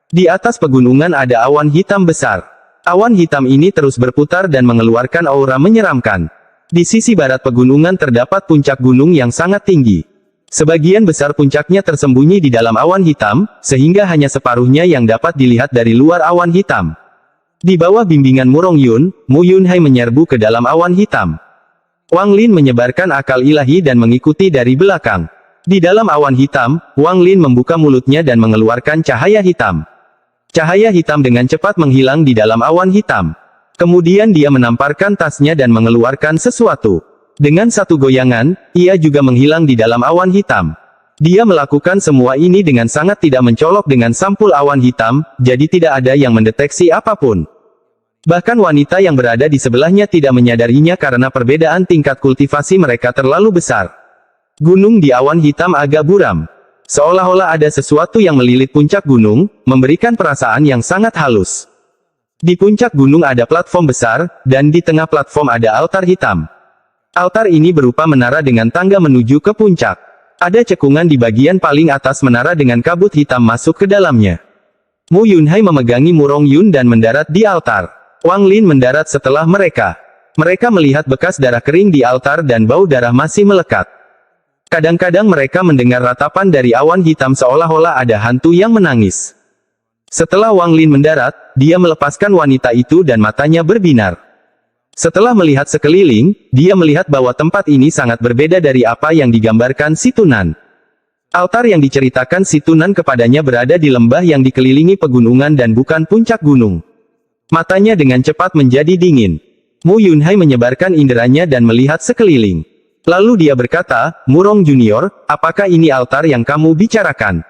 Di atas pegunungan ada awan hitam besar. Awan hitam ini terus berputar dan mengeluarkan aura menyeramkan. Di sisi barat pegunungan terdapat puncak gunung yang sangat tinggi. Sebagian besar puncaknya tersembunyi di dalam awan hitam, sehingga hanya separuhnya yang dapat dilihat dari luar awan hitam. Di bawah bimbingan Mu Rongyun, Mu Yunhai menyerbu ke dalam awan hitam. Wang Lin menyebarkan akal ilahi dan mengikuti dari belakang. Di dalam awan hitam, Wang Lin membuka mulutnya dan mengeluarkan cahaya hitam. Cahaya hitam dengan cepat menghilang di dalam awan hitam. Kemudian dia menamparkan tasnya dan mengeluarkan sesuatu. Dengan satu goyangan, ia juga menghilang di dalam awan hitam. Dia melakukan semua ini dengan sangat tidak mencolok dengan sampul awan hitam, jadi tidak ada yang mendeteksi apapun. Bahkan wanita yang berada di sebelahnya tidak menyadarinya karena perbedaan tingkat kultivasi mereka terlalu besar. Gunung di awan hitam agak buram. Seolah-olah ada sesuatu yang melilit puncak gunung, memberikan perasaan yang sangat halus. Di puncak gunung ada platform besar, dan di tengah platform ada altar hitam. Altar ini berupa menara dengan tangga menuju ke puncak. Ada cekungan di bagian paling atas menara dengan kabut hitam masuk ke dalamnya. Mu Yunhai memegangi Mu Rongyun dan mendarat di altar. Wang Lin mendarat setelah mereka. Mereka melihat bekas darah kering di altar dan bau darah masih melekat. Kadang-kadang mereka mendengar ratapan dari awan hitam seolah-olah ada hantu yang menangis. Setelah Wang Lin mendarat, dia melepaskan wanita itu dan matanya berbinar. Setelah melihat sekeliling, dia melihat bahwa tempat ini sangat berbeda dari apa yang digambarkan si Tunan. Altar yang diceritakan si Tunan kepadanya berada di lembah yang dikelilingi pegunungan dan bukan puncak gunung. Matanya dengan cepat menjadi dingin. Mu Yunhai menyebarkan inderanya dan melihat sekeliling. Lalu dia berkata, "Mu Rong Junior, apakah ini altar yang kamu bicarakan?"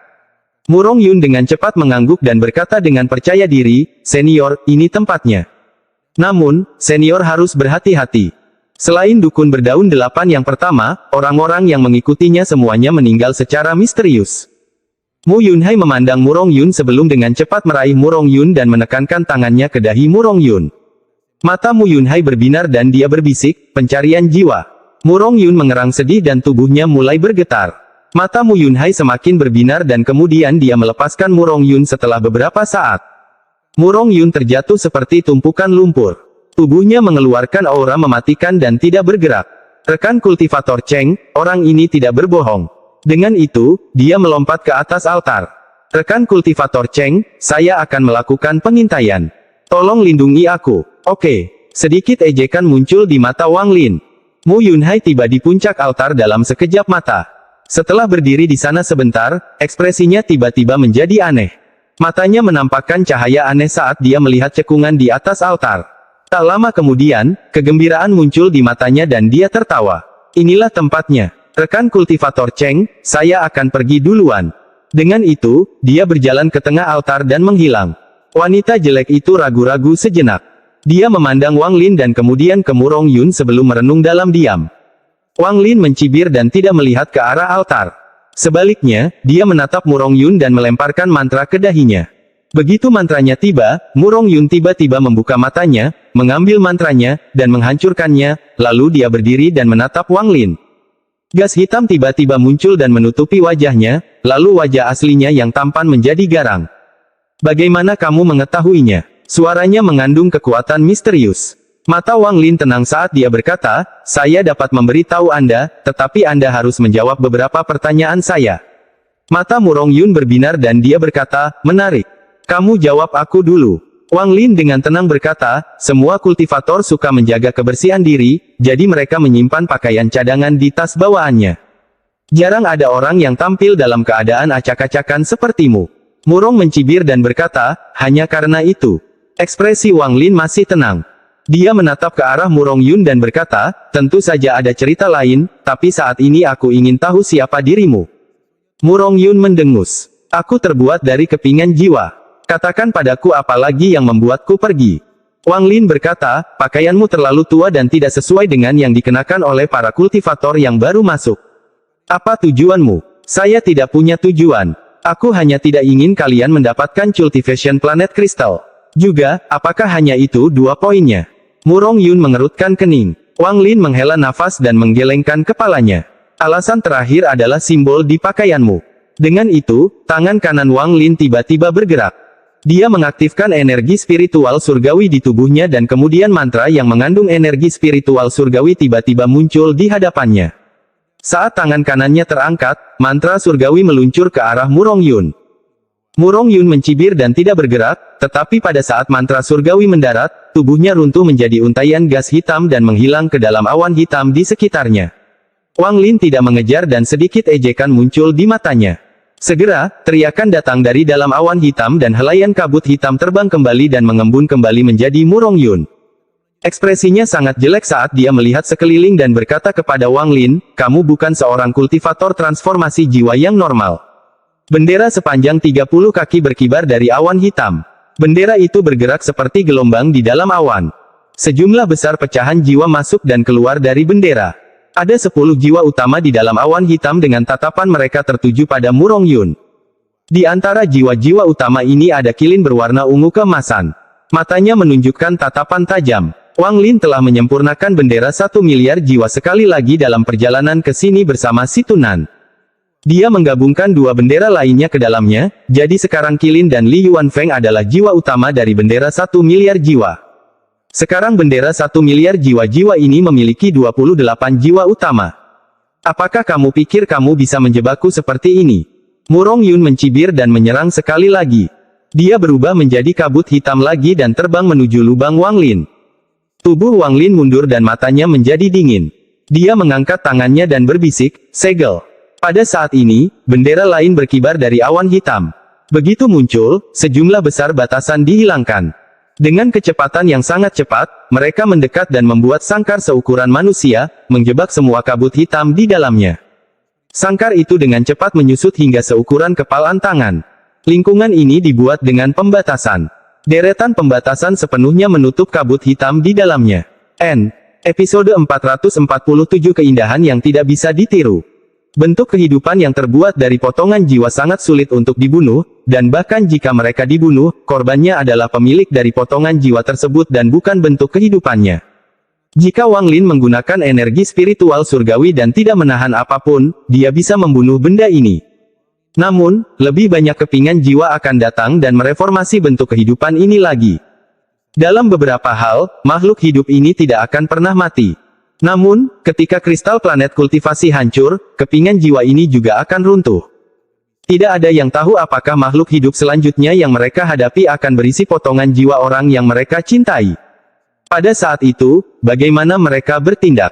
Mu Rongyun dengan cepat mengangguk dan berkata dengan percaya diri, "Senior, ini tempatnya. Namun, senior harus berhati-hati. Selain dukun berdaun 8 yang pertama, orang-orang yang mengikutinya semuanya meninggal secara misterius." Mu Yunhai memandang Mu Rongyun sebelum dengan cepat meraih Mu Rongyun dan menekankan tangannya ke dahi Mu Rongyun. Mata Mu Yunhai berbinar dan dia berbisik, "Pencarian jiwa." Mu Rongyun mengerang sedih dan tubuhnya mulai bergetar. Mata Mu Yunhai semakin berbinar dan kemudian dia melepaskan Mu Rongyun setelah beberapa saat. Mu Rongyun terjatuh seperti tumpukan lumpur. Tubuhnya mengeluarkan aura mematikan dan tidak bergerak. Rekan kultivator Cheng, orang ini tidak berbohong. Dengan itu, dia melompat ke atas altar. "Rekan kultivator Cheng, saya akan melakukan pengintaian. Tolong lindungi aku." "Oke." Sedikit ejekan muncul di mata Wang Lin. Mu Yunhai tiba di puncak altar dalam sekejap mata. Setelah berdiri di sana sebentar, ekspresinya tiba-tiba menjadi aneh. Matanya menampakkan cahaya aneh saat dia melihat cekungan di atas altar. Tak lama kemudian, kegembiraan muncul di matanya dan dia tertawa. "Inilah tempatnya. Rekan kultivator Cheng, saya akan pergi duluan." Dengan itu, dia berjalan ke tengah altar dan menghilang. Wanita jelek itu ragu-ragu sejenak. Dia memandang Wang Lin dan kemudian ke Mu Rongyun sebelum merenung dalam diam. Wang Lin mencibir dan tidak melihat ke arah altar. Sebaliknya, dia menatap Mu Rongyun dan melemparkan mantra ke dahinya. Begitu mantranya tiba, Mu Rongyun tiba-tiba membuka matanya, mengambil mantranya, dan menghancurkannya, lalu dia berdiri dan menatap Wang Lin. Gas hitam tiba-tiba muncul dan menutupi wajahnya, lalu wajah aslinya yang tampan menjadi garang. Bagaimana kamu mengetahuinya? Suaranya mengandung kekuatan misterius. Mata Wang Lin tenang saat dia berkata, saya dapat memberitahu Anda, tetapi Anda harus menjawab beberapa pertanyaan saya. Mata Murong Yun berbinar dan dia berkata, menarik. Kamu jawab aku dulu. Wang Lin dengan tenang berkata, semua kultivator suka menjaga kebersihan diri, jadi mereka menyimpan pakaian cadangan di tas bawaannya. Jarang ada orang yang tampil dalam keadaan acak-acakan sepertimu. Murong mencibir dan berkata, hanya karena itu. Ekspresi Wang Lin masih tenang. Dia menatap ke arah Murong Yun dan berkata, tentu saja ada cerita lain, tapi saat ini aku ingin tahu siapa dirimu. Murong Yun mendengus. Aku terbuat dari kepingan jiwa. Katakan padaku apa lagi yang membuatku pergi. Wang Lin berkata, pakaianmu terlalu tua dan tidak sesuai dengan yang dikenakan oleh para kultivator yang baru masuk. Apa tujuanmu? Saya tidak punya tujuan. Aku hanya tidak ingin kalian mendapatkan cultivation planet kristal. Juga, apakah hanya itu dua poinnya? Murong Yun mengerutkan kening. Wang Lin menghela nafas dan menggelengkan kepalanya. Alasan terakhir adalah simbol di pakaianmu. Dengan itu, tangan kanan Wang Lin tiba-tiba bergerak. Dia mengaktifkan energi spiritual surgawi di tubuhnya dan kemudian mantra yang mengandung energi spiritual surgawi tiba-tiba muncul di hadapannya. Saat tangan kanannya terangkat, mantra surgawi meluncur ke arah Murong Yun. Murong Yun mencibir dan tidak bergerak, tetapi pada saat mantra surgawi mendarat, tubuhnya runtuh menjadi untaian gas hitam dan menghilang ke dalam awan hitam di sekitarnya. Wang Lin tidak mengejar dan sedikit ejekan muncul di matanya. Segera, teriakan datang dari dalam awan hitam dan helaian kabut hitam terbang kembali dan mengembun kembali menjadi Murong Yun. Ekspresinya sangat jelek saat dia melihat sekeliling dan berkata kepada Wang Lin, kamu bukan seorang kultivator transformasi jiwa yang normal. Bendera sepanjang 30 kaki berkibar dari awan hitam. Bendera itu bergerak seperti gelombang di dalam awan. Sejumlah besar pecahan jiwa masuk dan keluar dari bendera. Ada 10 jiwa utama di dalam awan hitam dengan tatapan mereka tertuju pada Murong Yun. Di antara jiwa-jiwa utama ini ada kilin berwarna ungu keemasan. Matanya menunjukkan tatapan tajam. Wang Lin telah menyempurnakan bendera 1 miliar jiwa sekali lagi dalam perjalanan ke sini bersama si Tunan. Dia menggabungkan dua bendera lainnya ke dalamnya, jadi sekarang Kilin dan Li Yuanfeng adalah jiwa utama dari bendera 1 miliar jiwa. Sekarang bendera 1 miliar jiwa-jiwa ini memiliki 28 jiwa utama. Apakah kamu pikir kamu bisa menjebakku seperti ini? Murong Yun mencibir dan menyerang sekali lagi. Dia berubah menjadi kabut hitam lagi dan terbang menuju lubang Wang Lin. Tubuh Wang Lin mundur dan matanya menjadi dingin. Dia mengangkat tangannya dan berbisik, segel. Pada saat ini, bendera lain berkibar dari awan hitam. Begitu muncul, sejumlah besar batasan dihilangkan. Dengan kecepatan yang sangat cepat, mereka mendekat dan membuat sangkar seukuran manusia, menjebak semua kabut hitam di dalamnya. Sangkar itu dengan cepat menyusut hingga seukuran kepalan tangan. Lingkungan ini dibuat dengan pembatasan. Deretan pembatasan sepenuhnya menutup kabut hitam di dalamnya. Episode 447 Keindahan yang tidak bisa ditiru. Bentuk kehidupan yang terbuat dari potongan jiwa sangat sulit untuk dibunuh, dan bahkan jika mereka dibunuh, korbannya adalah pemilik dari potongan jiwa tersebut dan bukan bentuk kehidupannya. Jika Wang Lin menggunakan energi spiritual surgawi dan tidak menahan apapun, dia bisa membunuh benda ini. Namun, lebih banyak kepingan jiwa akan datang dan mereformasi bentuk kehidupan ini lagi. Dalam beberapa hal, makhluk hidup ini tidak akan pernah mati. Namun, ketika kristal planet kultivasi hancur, kepingan jiwa ini juga akan runtuh. Tidak ada yang tahu apakah makhluk hidup selanjutnya yang mereka hadapi akan berisi potongan jiwa orang yang mereka cintai. Pada saat itu, bagaimana mereka bertindak?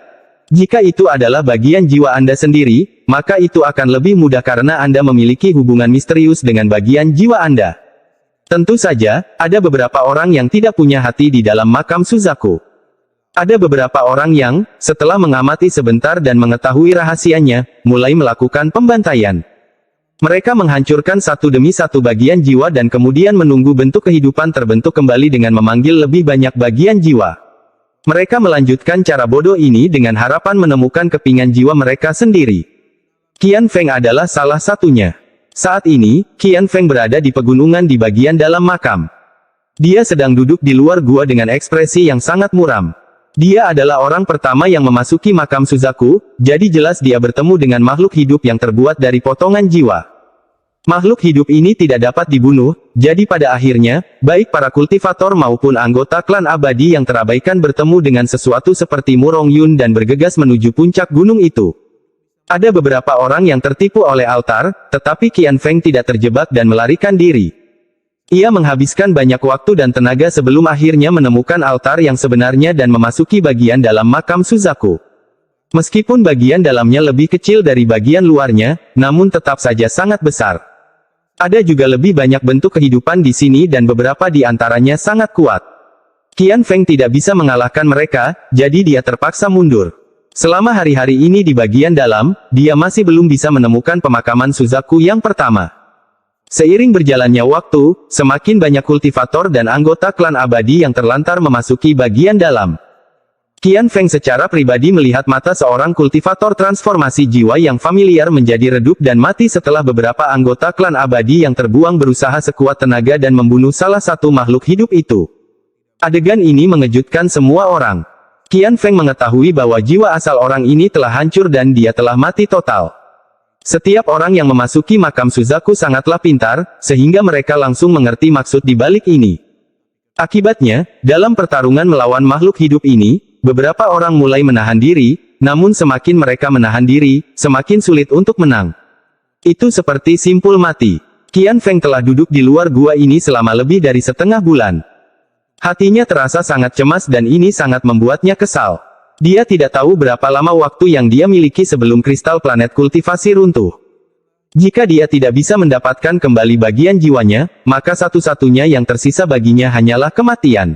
Jika itu adalah bagian jiwa Anda sendiri, maka itu akan lebih mudah karena Anda memiliki hubungan misterius dengan bagian jiwa Anda. Tentu saja, ada beberapa orang yang tidak punya hati di dalam makam Suzaku. Ada beberapa orang yang, setelah mengamati sebentar dan mengetahui rahasianya, mulai melakukan pembantaian. Mereka menghancurkan satu demi satu bagian jiwa dan kemudian menunggu bentuk kehidupan terbentuk kembali dengan memanggil lebih banyak bagian jiwa. Mereka melanjutkan cara bodoh ini dengan harapan menemukan kepingan jiwa mereka sendiri. Qian Feng adalah salah satunya. Saat ini, Qian Feng berada di pegunungan di bagian dalam makam. Dia sedang duduk di luar gua dengan ekspresi yang sangat muram. Dia adalah orang pertama yang memasuki makam Suzaku, jadi jelas dia bertemu dengan makhluk hidup yang terbuat dari potongan jiwa. Makhluk hidup ini tidak dapat dibunuh, jadi pada akhirnya, baik para kultivator maupun anggota klan abadi yang terabaikan bertemu dengan sesuatu seperti Murong Yun dan bergegas menuju puncak gunung itu. Ada beberapa orang yang tertipu oleh altar, tetapi Qian Feng tidak terjebak dan melarikan diri. Ia menghabiskan banyak waktu dan tenaga sebelum akhirnya menemukan altar yang sebenarnya dan memasuki bagian dalam makam Suzaku. Meskipun bagian dalamnya lebih kecil dari bagian luarnya, namun tetap saja sangat besar. Ada juga lebih banyak bentuk kehidupan di sini dan beberapa di antaranya sangat kuat. Qian Feng tidak bisa mengalahkan mereka, jadi dia terpaksa mundur. Selama hari-hari ini di bagian dalam, dia masih belum bisa menemukan pemakaman Suzaku yang pertama. Seiring berjalannya waktu, semakin banyak kultivator dan anggota klan abadi yang terlantar memasuki bagian dalam. Qian Feng secara pribadi melihat mata seorang kultivator transformasi jiwa yang familiar menjadi redup dan mati setelah beberapa anggota klan abadi yang terbuang berusaha sekuat tenaga dan membunuh salah satu makhluk hidup itu. Adegan ini mengejutkan semua orang. Qian Feng mengetahui bahwa jiwa asal orang ini telah hancur dan dia telah mati total. Setiap orang yang memasuki makam Suzaku sangatlah pintar, sehingga mereka langsung mengerti maksud di balik ini. Akibatnya, dalam pertarungan melawan makhluk hidup ini, beberapa orang mulai menahan diri, namun semakin mereka menahan diri, semakin sulit untuk menang. Itu seperti simpul mati. Qian Feng telah duduk di luar gua ini selama lebih dari setengah bulan. Hatinya terasa sangat cemas dan ini sangat membuatnya kesal. Dia tidak tahu berapa lama waktu yang dia miliki sebelum kristal planet kultivasi runtuh. Jika dia tidak bisa mendapatkan kembali bagian jiwanya, maka satu-satunya yang tersisa baginya hanyalah kematian.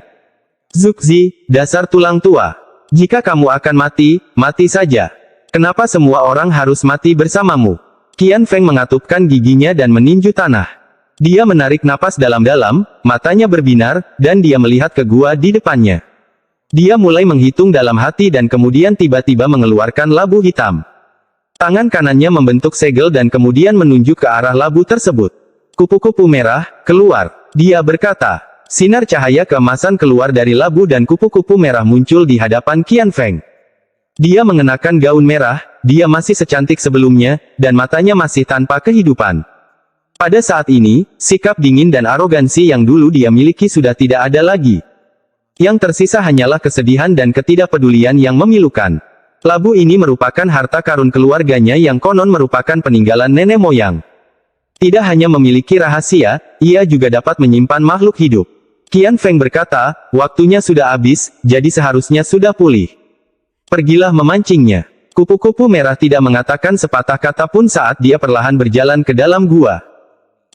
Zuxi, dasar tulang tua. Jika kamu akan mati, mati saja. Kenapa semua orang harus mati bersamamu? Qian Feng mengatupkan giginya dan meninju tanah. Dia menarik napas dalam-dalam, matanya berbinar, dan dia melihat ke gua di depannya. Dia mulai menghitung dalam hati dan kemudian tiba-tiba mengeluarkan labu hitam. Tangan kanannya membentuk segel dan kemudian menunjuk ke arah labu tersebut. Kupu-kupu merah, keluar. Dia berkata. Sinar cahaya keemasan keluar dari labu dan kupu-kupu merah muncul di hadapan Qian Feng. Dia mengenakan gaun merah, dia masih secantik sebelumnya, dan matanya masih tanpa kehidupan. Pada saat ini, sikap dingin dan arogansi yang dulu dia miliki sudah tidak ada lagi. Yang tersisa hanyalah kesedihan dan ketidakpedulian yang memilukan. Labu ini merupakan harta karun keluarganya yang konon merupakan peninggalan nenek moyang. Tidak hanya memiliki rahasia, ia juga dapat menyimpan makhluk hidup. Qian Feng berkata, waktunya sudah habis, jadi seharusnya sudah pulih. Pergilah memancingnya. Kupu-kupu merah tidak mengatakan sepatah kata pun saat dia perlahan berjalan ke dalam gua.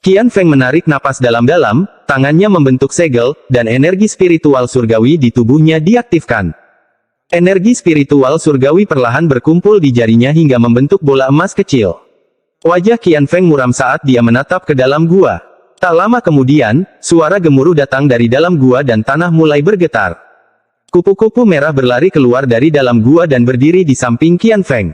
Qian Feng menarik napas dalam-dalam, tangannya membentuk segel, dan energi spiritual surgawi di tubuhnya diaktifkan. Energi spiritual surgawi perlahan berkumpul di jarinya hingga membentuk bola emas kecil. Wajah Qian Feng muram saat dia menatap ke dalam gua. Tak lama kemudian, suara gemuruh datang dari dalam gua dan tanah mulai bergetar. Kupu-kupu merah berlari keluar dari dalam gua dan berdiri di samping Qian Feng.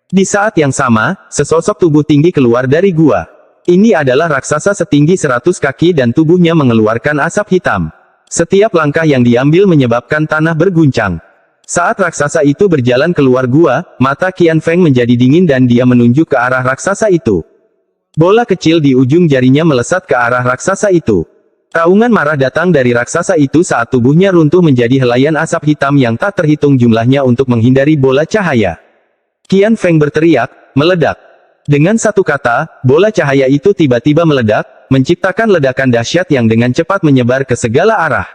Di saat yang sama, sesosok tubuh tinggi keluar dari gua. Ini adalah raksasa setinggi 100 kaki dan tubuhnya mengeluarkan asap hitam. Setiap langkah yang diambil menyebabkan tanah berguncang. Saat raksasa itu berjalan keluar gua, mata Qian Feng menjadi dingin dan dia menunjuk ke arah raksasa itu. Bola kecil di ujung jarinya melesat ke arah raksasa itu. Raungan marah datang dari raksasa itu saat tubuhnya runtuh menjadi helaian asap hitam yang tak terhitung jumlahnya untuk menghindari bola cahaya. Qian Feng berteriak, meledak. Dengan satu kata, bola cahaya itu tiba-tiba meledak, menciptakan ledakan dahsyat yang dengan cepat menyebar ke segala arah.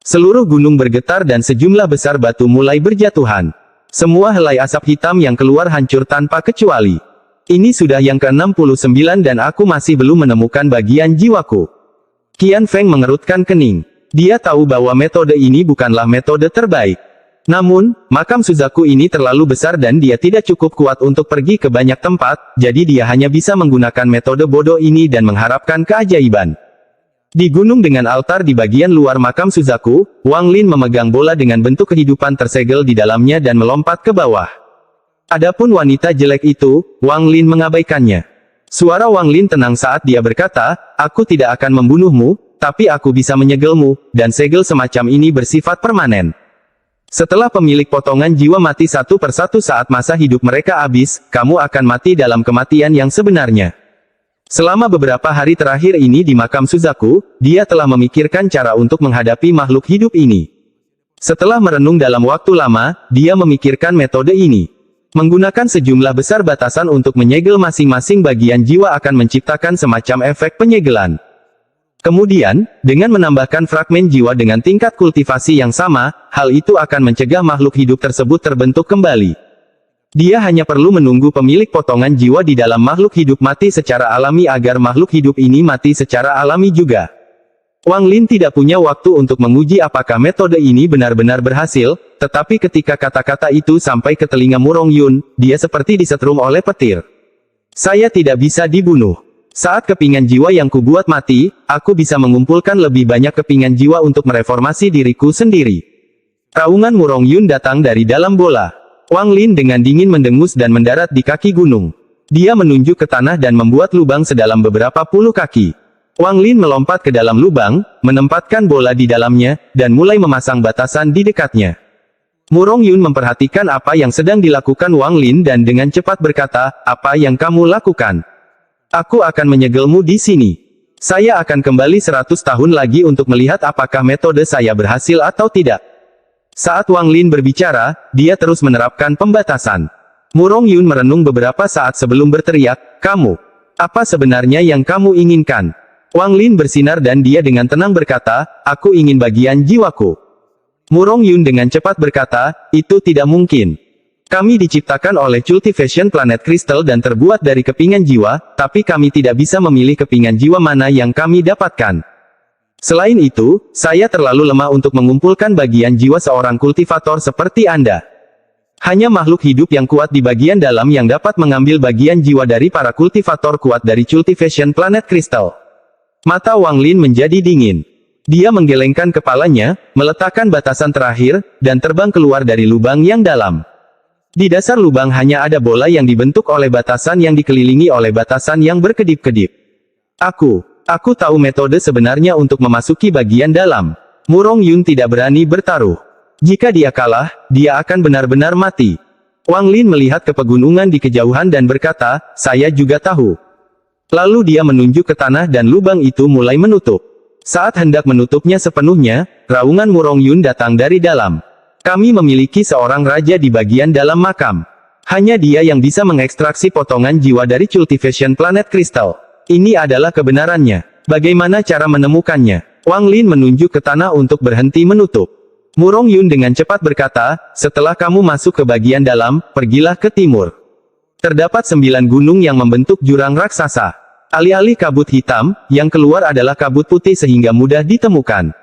Seluruh gunung bergetar dan sejumlah besar batu mulai berjatuhan. Semua helai asap hitam yang keluar hancur tanpa kecuali. Ini sudah yang ke-69 dan aku masih belum menemukan bagian jiwaku. Qian Feng mengerutkan kening. Dia tahu bahwa metode ini bukanlah metode terbaik. Namun, makam Suzaku ini terlalu besar dan dia tidak cukup kuat untuk pergi ke banyak tempat, jadi dia hanya bisa menggunakan metode bodoh ini dan mengharapkan keajaiban. Di gunung dengan altar di bagian luar makam Suzaku, Wang Lin memegang bola dengan bentuk kehidupan tersegel di dalamnya dan melompat ke bawah. Adapun wanita jelek itu, Wang Lin mengabaikannya. Suara Wang Lin tenang saat dia berkata, aku tidak akan membunuhmu, tapi aku bisa menyegelmu, dan segel semacam ini bersifat permanen. Setelah pemilik potongan jiwa mati satu persatu saat masa hidup mereka habis, kamu akan mati dalam kematian yang sebenarnya. Selama beberapa hari terakhir ini di makam Suzaku, dia telah memikirkan cara untuk menghadapi makhluk hidup ini. Setelah merenung dalam waktu lama, dia memikirkan metode ini. Menggunakan sejumlah besar batasan untuk menyegel masing-masing bagian jiwa akan menciptakan semacam efek penyegelan. Kemudian, dengan menambahkan fragmen jiwa dengan tingkat kultivasi yang sama, hal itu akan mencegah makhluk hidup tersebut terbentuk kembali. Dia hanya perlu menunggu pemilik potongan jiwa di dalam makhluk hidup mati secara alami agar makhluk hidup ini mati secara alami juga. Wang Lin tidak punya waktu untuk menguji apakah metode ini benar-benar berhasil, tetapi ketika kata-kata itu sampai ke telinga Murong Yun, dia seperti disetrum oleh petir. Saya tidak bisa dibunuh. Saat kepingan jiwa yang kubuat mati, aku bisa mengumpulkan lebih banyak kepingan jiwa untuk mereformasi diriku sendiri. Raungan Murong Yun datang dari dalam bola. Wang Lin dengan dingin mendengus dan mendarat di kaki gunung. Dia menunjuk ke tanah dan membuat lubang sedalam beberapa puluh kaki. Wang Lin melompat ke dalam lubang, menempatkan bola di dalamnya, dan mulai memasang batasan di dekatnya. Murong Yun memperhatikan apa yang sedang dilakukan Wang Lin dan dengan cepat berkata, "Apa yang kamu lakukan? Aku akan menyegelmu di sini. Saya akan kembali 100 tahun lagi untuk melihat apakah metode saya berhasil atau tidak." Saat Wang Lin berbicara, dia terus menerapkan pembatasan. Murong Yun merenung beberapa saat sebelum berteriak, "Kamu, apa sebenarnya yang kamu inginkan?" Wang Lin bersinar dan dia dengan tenang berkata, "Aku ingin bagian jiwaku." Murong Yun dengan cepat berkata, "Itu tidak mungkin. Kami diciptakan oleh Cultivation Planet Crystal dan terbuat dari kepingan jiwa, tapi kami tidak bisa memilih kepingan jiwa mana yang kami dapatkan. Selain itu, saya terlalu lemah untuk mengumpulkan bagian jiwa seorang kultivator seperti Anda. Hanya makhluk hidup yang kuat di bagian dalam yang dapat mengambil bagian jiwa dari para kultivator kuat dari Cultivation Planet Crystal." Mata Wang Lin menjadi dingin. Dia menggelengkan kepalanya, meletakkan batasan terakhir, dan terbang keluar dari lubang yang dalam. Di dasar lubang hanya ada bola yang dibentuk oleh batasan yang dikelilingi oleh batasan yang berkedip-kedip. Aku tahu metode sebenarnya untuk memasuki bagian dalam. Murong Yun tidak berani bertaruh. Jika dia kalah, dia akan benar-benar mati. Wang Lin melihat ke pegunungan di kejauhan dan berkata, "Saya juga tahu." Lalu dia menunjuk ke tanah dan lubang itu mulai menutup. Saat hendak menutupnya sepenuhnya, raungan Murong Yun datang dari dalam. "Kami memiliki seorang raja di bagian dalam makam. Hanya dia yang bisa mengekstraksi potongan jiwa dari Cultivation Planet Crystal. Ini adalah kebenarannya. Bagaimana cara menemukannya?" Wang Lin menunjuk ke tanah untuk berhenti menutup. Murong Yun dengan cepat berkata, "Setelah kamu masuk ke bagian dalam, pergilah ke timur. Terdapat 9 gunung yang membentuk jurang raksasa. Alih-alih kabut hitam, yang keluar adalah kabut putih sehingga mudah ditemukan.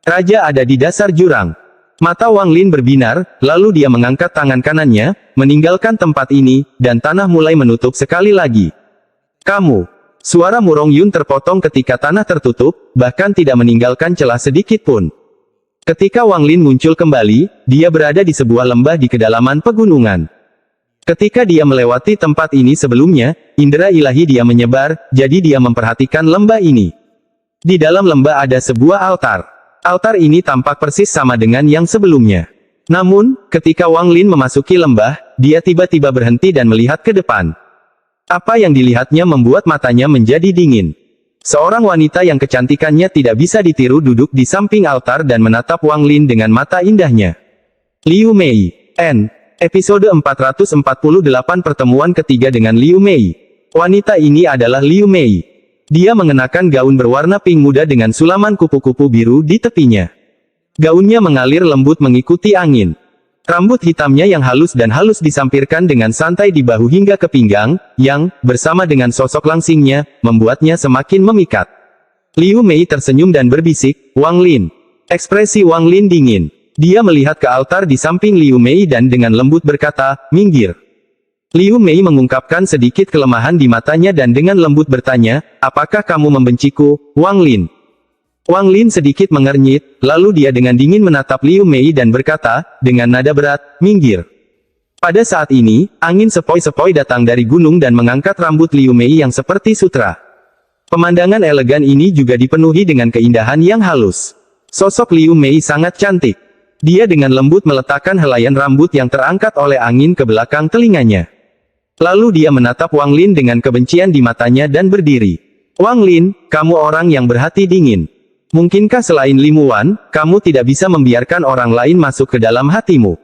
Raja ada di dasar jurang." Mata Wang Lin berbinar, lalu dia mengangkat tangan kanannya, meninggalkan tempat ini, dan tanah mulai menutup sekali lagi. "Kamu." Suara Murong Yun terpotong ketika tanah tertutup, bahkan tidak meninggalkan celah sedikit pun. Ketika Wang Lin muncul kembali, dia berada di sebuah lembah di kedalaman pegunungan. Ketika dia melewati tempat ini sebelumnya, indera ilahi dia menyebar, jadi dia memperhatikan lembah ini. Di dalam lembah ada sebuah altar. Altar ini tampak persis sama dengan yang sebelumnya. Namun, ketika Wang Lin memasuki lembah, dia tiba-tiba berhenti dan melihat ke depan. Apa yang dilihatnya membuat matanya menjadi dingin. Seorang wanita yang kecantikannya tidak bisa ditiru duduk di samping altar dan menatap Wang Lin dengan mata indahnya. Liu Mei. Episode 448 pertemuan ketiga dengan Liu Mei. Wanita ini adalah Liu Mei. Dia mengenakan gaun berwarna pink muda dengan sulaman kupu-kupu biru di tepinya. Gaunnya mengalir lembut mengikuti angin. Rambut hitamnya yang halus dan halus disampirkan dengan santai di bahu hingga ke pinggang, yang, bersama dengan sosok langsingnya, membuatnya semakin memikat. Liu Mei tersenyum dan berbisik, "Wang Lin." Ekspresi Wang Lin dingin. Dia melihat ke altar di samping Liu Mei dan dengan lembut berkata, "Minggir." Liu Mei mengungkapkan sedikit kelemahan di matanya dan dengan lembut bertanya, "Apakah kamu membenciku, Wang Lin?" Wang Lin sedikit mengernyit, lalu dia dengan dingin menatap Liu Mei dan berkata, dengan nada berat, "Minggir." Pada saat ini, angin sepoi-sepoi datang dari gunung dan mengangkat rambut Liu Mei yang seperti sutra. Pemandangan elegan ini juga dipenuhi dengan keindahan yang halus. Sosok Liu Mei sangat cantik. Dia dengan lembut meletakkan helaian rambut yang terangkat oleh angin ke belakang telinganya. Lalu dia menatap Wang Lin dengan kebencian di matanya dan berdiri. Wang Lin, kamu orang yang berhati dingin. Mungkinkah selain Limu Wan, kamu tidak bisa membiarkan orang lain masuk ke dalam hatimu?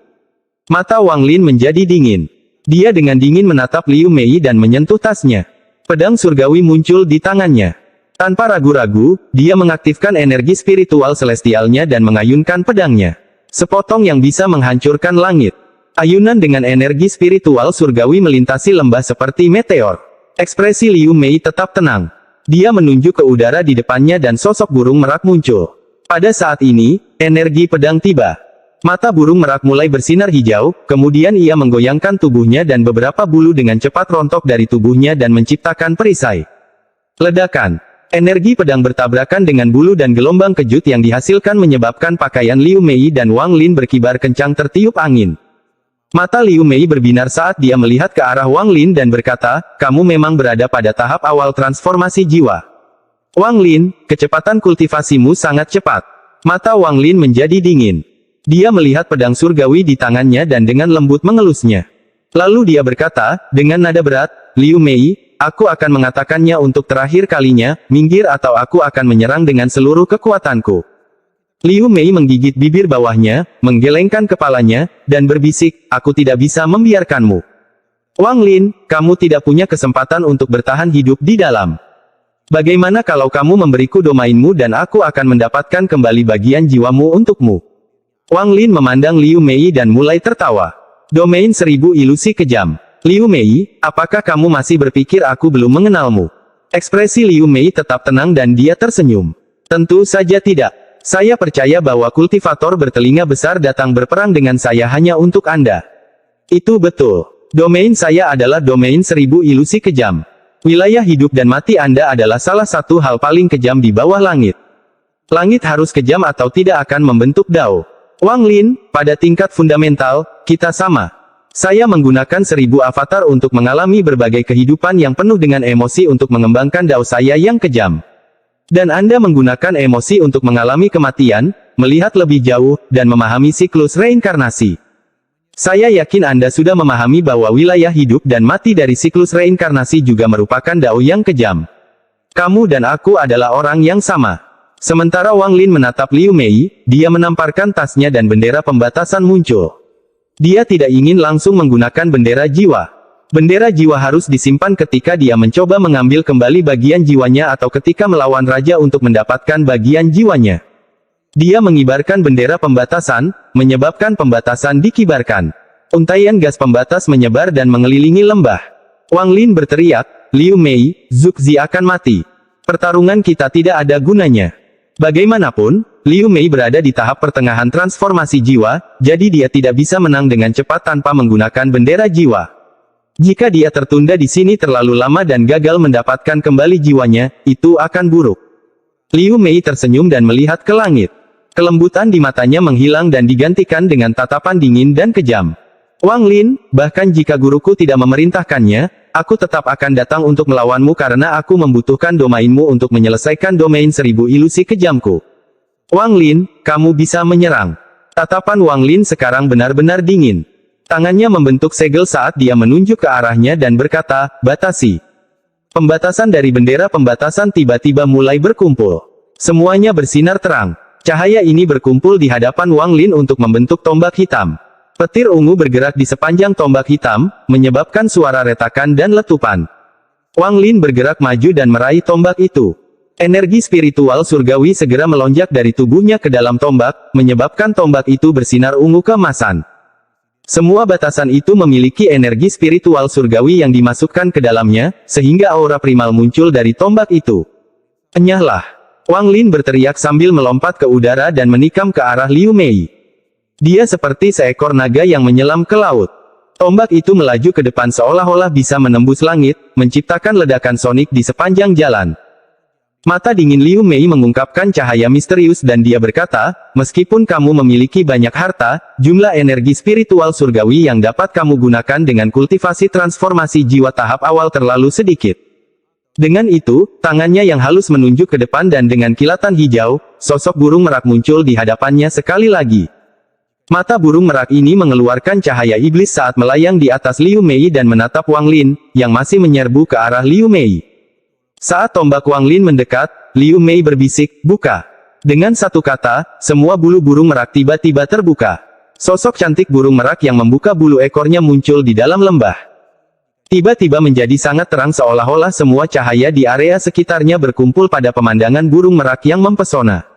Mata Wang Lin menjadi dingin. Dia dengan dingin menatap Liu Mei dan menyentuh tasnya. Pedang surgawi muncul di tangannya. Tanpa ragu-ragu, dia mengaktifkan energi spiritual celestialnya dan mengayunkan pedangnya. Sepotong yang bisa menghancurkan langit. Ayunan dengan energi spiritual surgawi melintasi lembah seperti meteor. Ekspresi Liu Mei tetap tenang. Dia menunjuk ke udara di depannya dan sosok burung merak muncul. Pada saat ini, energi pedang tiba. Mata burung merak mulai bersinar hijau, kemudian ia menggoyangkan tubuhnya dan beberapa bulu dengan cepat rontok dari tubuhnya dan menciptakan perisai. Ledakan. Energi pedang bertabrakan dengan bulu dan gelombang kejut yang dihasilkan menyebabkan pakaian Liu Mei dan Wang Lin berkibar kencang tertiup angin. Mata Liu Mei berbinar saat dia melihat ke arah Wang Lin dan berkata, kamu memang berada pada tahap awal transformasi jiwa. Wang Lin, kecepatan kultivasimu sangat cepat. Mata Wang Lin menjadi dingin. Dia melihat pedang surgawi di tangannya dan dengan lembut mengelusnya. Lalu dia berkata, dengan nada berat, Liu Mei, aku akan mengatakannya untuk terakhir kalinya, minggir atau aku akan menyerang dengan seluruh kekuatanku. Liu Mei menggigit bibir bawahnya, menggelengkan kepalanya, dan berbisik, aku tidak bisa membiarkanmu. Wang Lin, kamu tidak punya kesempatan untuk bertahan hidup di dalam. Bagaimana kalau kamu memberiku domainmu dan aku akan mendapatkan kembali bagian jiwamu untukmu? Wang Lin memandang Liu Mei dan mulai tertawa. Domain 1000 ilusi kejam. Liu Mei, apakah kamu masih berpikir aku belum mengenalmu? Ekspresi Liu Mei tetap tenang dan dia tersenyum. Tentu saja tidak. Saya percaya bahwa kultivator bertelinga besar datang berperang dengan saya hanya untuk Anda. Itu betul. Domain saya adalah domain 1000 ilusi kejam. Wilayah hidup dan mati Anda adalah salah satu hal paling kejam di bawah langit. Langit harus kejam atau tidak akan membentuk Dao. Wang Lin, pada tingkat fundamental, kita sama. Saya menggunakan 1000 avatar untuk mengalami berbagai kehidupan yang penuh dengan emosi untuk mengembangkan Dao saya yang kejam. Dan Anda menggunakan emosi untuk mengalami kematian, melihat lebih jauh, dan memahami siklus reinkarnasi. Saya yakin Anda sudah memahami bahwa wilayah hidup dan mati dari siklus reinkarnasi juga merupakan Dao yang kejam. Kamu dan aku adalah orang yang sama. Sementara Wang Lin menatap Liu Mei, dia menamparkan tasnya dan bendera pembatasan muncul. Dia tidak ingin langsung menggunakan bendera jiwa. Bendera jiwa harus disimpan ketika dia mencoba mengambil kembali bagian jiwanya atau ketika melawan raja untuk mendapatkan bagian jiwanya. Dia mengibarkan bendera pembatasan, menyebabkan pembatasan dikibarkan. Untaian gas pembatas menyebar dan mengelilingi lembah. Wang Lin berteriak, Liu Mei, Zuxi akan mati. Pertarungan kita tidak ada gunanya. Bagaimanapun, Liu Mei berada di tahap pertengahan transformasi jiwa, jadi dia tidak bisa menang dengan cepat tanpa menggunakan bendera jiwa. Jika dia tertunda di sini terlalu lama dan gagal mendapatkan kembali jiwanya, itu akan buruk. Liu Mei tersenyum dan melihat ke langit. Kelembutan di matanya menghilang dan digantikan dengan tatapan dingin dan kejam. Wang Lin, bahkan jika guruku tidak memerintahkannya, aku tetap akan datang untuk melawanmu karena aku membutuhkan domainmu untuk menyelesaikan domain 1000 ilusi kejamku. Wang Lin, kamu bisa menyerang. Tatapan Wang Lin sekarang benar-benar dingin. Tangannya membentuk segel saat dia menunjuk ke arahnya dan berkata, batasi. Pembatasan dari bendera pembatasan tiba-tiba mulai berkumpul. Semuanya bersinar terang. Cahaya ini berkumpul di hadapan Wang Lin untuk membentuk tombak hitam. Petir ungu bergerak di sepanjang tombak hitam, menyebabkan suara retakan dan letupan. Wang Lin bergerak maju dan meraih tombak itu. Energi spiritual surgawi segera melonjak dari tubuhnya ke dalam tombak, menyebabkan tombak itu bersinar ungu keemasan. Semua batasan itu memiliki energi spiritual surgawi yang dimasukkan ke dalamnya, sehingga aura primal muncul dari tombak itu. Enyahlah! Wang Lin berteriak sambil melompat ke udara dan menikam ke arah Liu Mei. Dia seperti seekor naga yang menyelam ke laut. Tombak itu melaju ke depan seolah-olah bisa menembus langit, menciptakan ledakan sonik di sepanjang jalan. Mata dingin Liu Mei mengungkapkan cahaya misterius dan dia berkata, meskipun kamu memiliki banyak harta, jumlah energi spiritual surgawi yang dapat kamu gunakan dengan kultivasi transformasi jiwa tahap awal terlalu sedikit. Dengan itu, tangannya yang halus menunjuk ke depan dan dengan kilatan hijau, sosok burung merak muncul di hadapannya sekali lagi. Mata burung merak ini mengeluarkan cahaya iblis saat melayang di atas Liu Mei dan menatap Wang Lin, yang masih menyerbu ke arah Liu Mei. Saat tombak Wang Lin mendekat, Liu Mei berbisik, "Buka." Dengan satu kata, semua bulu burung merak tiba-tiba terbuka. Sosok cantik burung merak yang membuka bulu ekornya muncul di dalam lembah. Tiba-tiba menjadi sangat terang seolah-olah semua cahaya di area sekitarnya berkumpul pada pemandangan burung merak yang mempesona.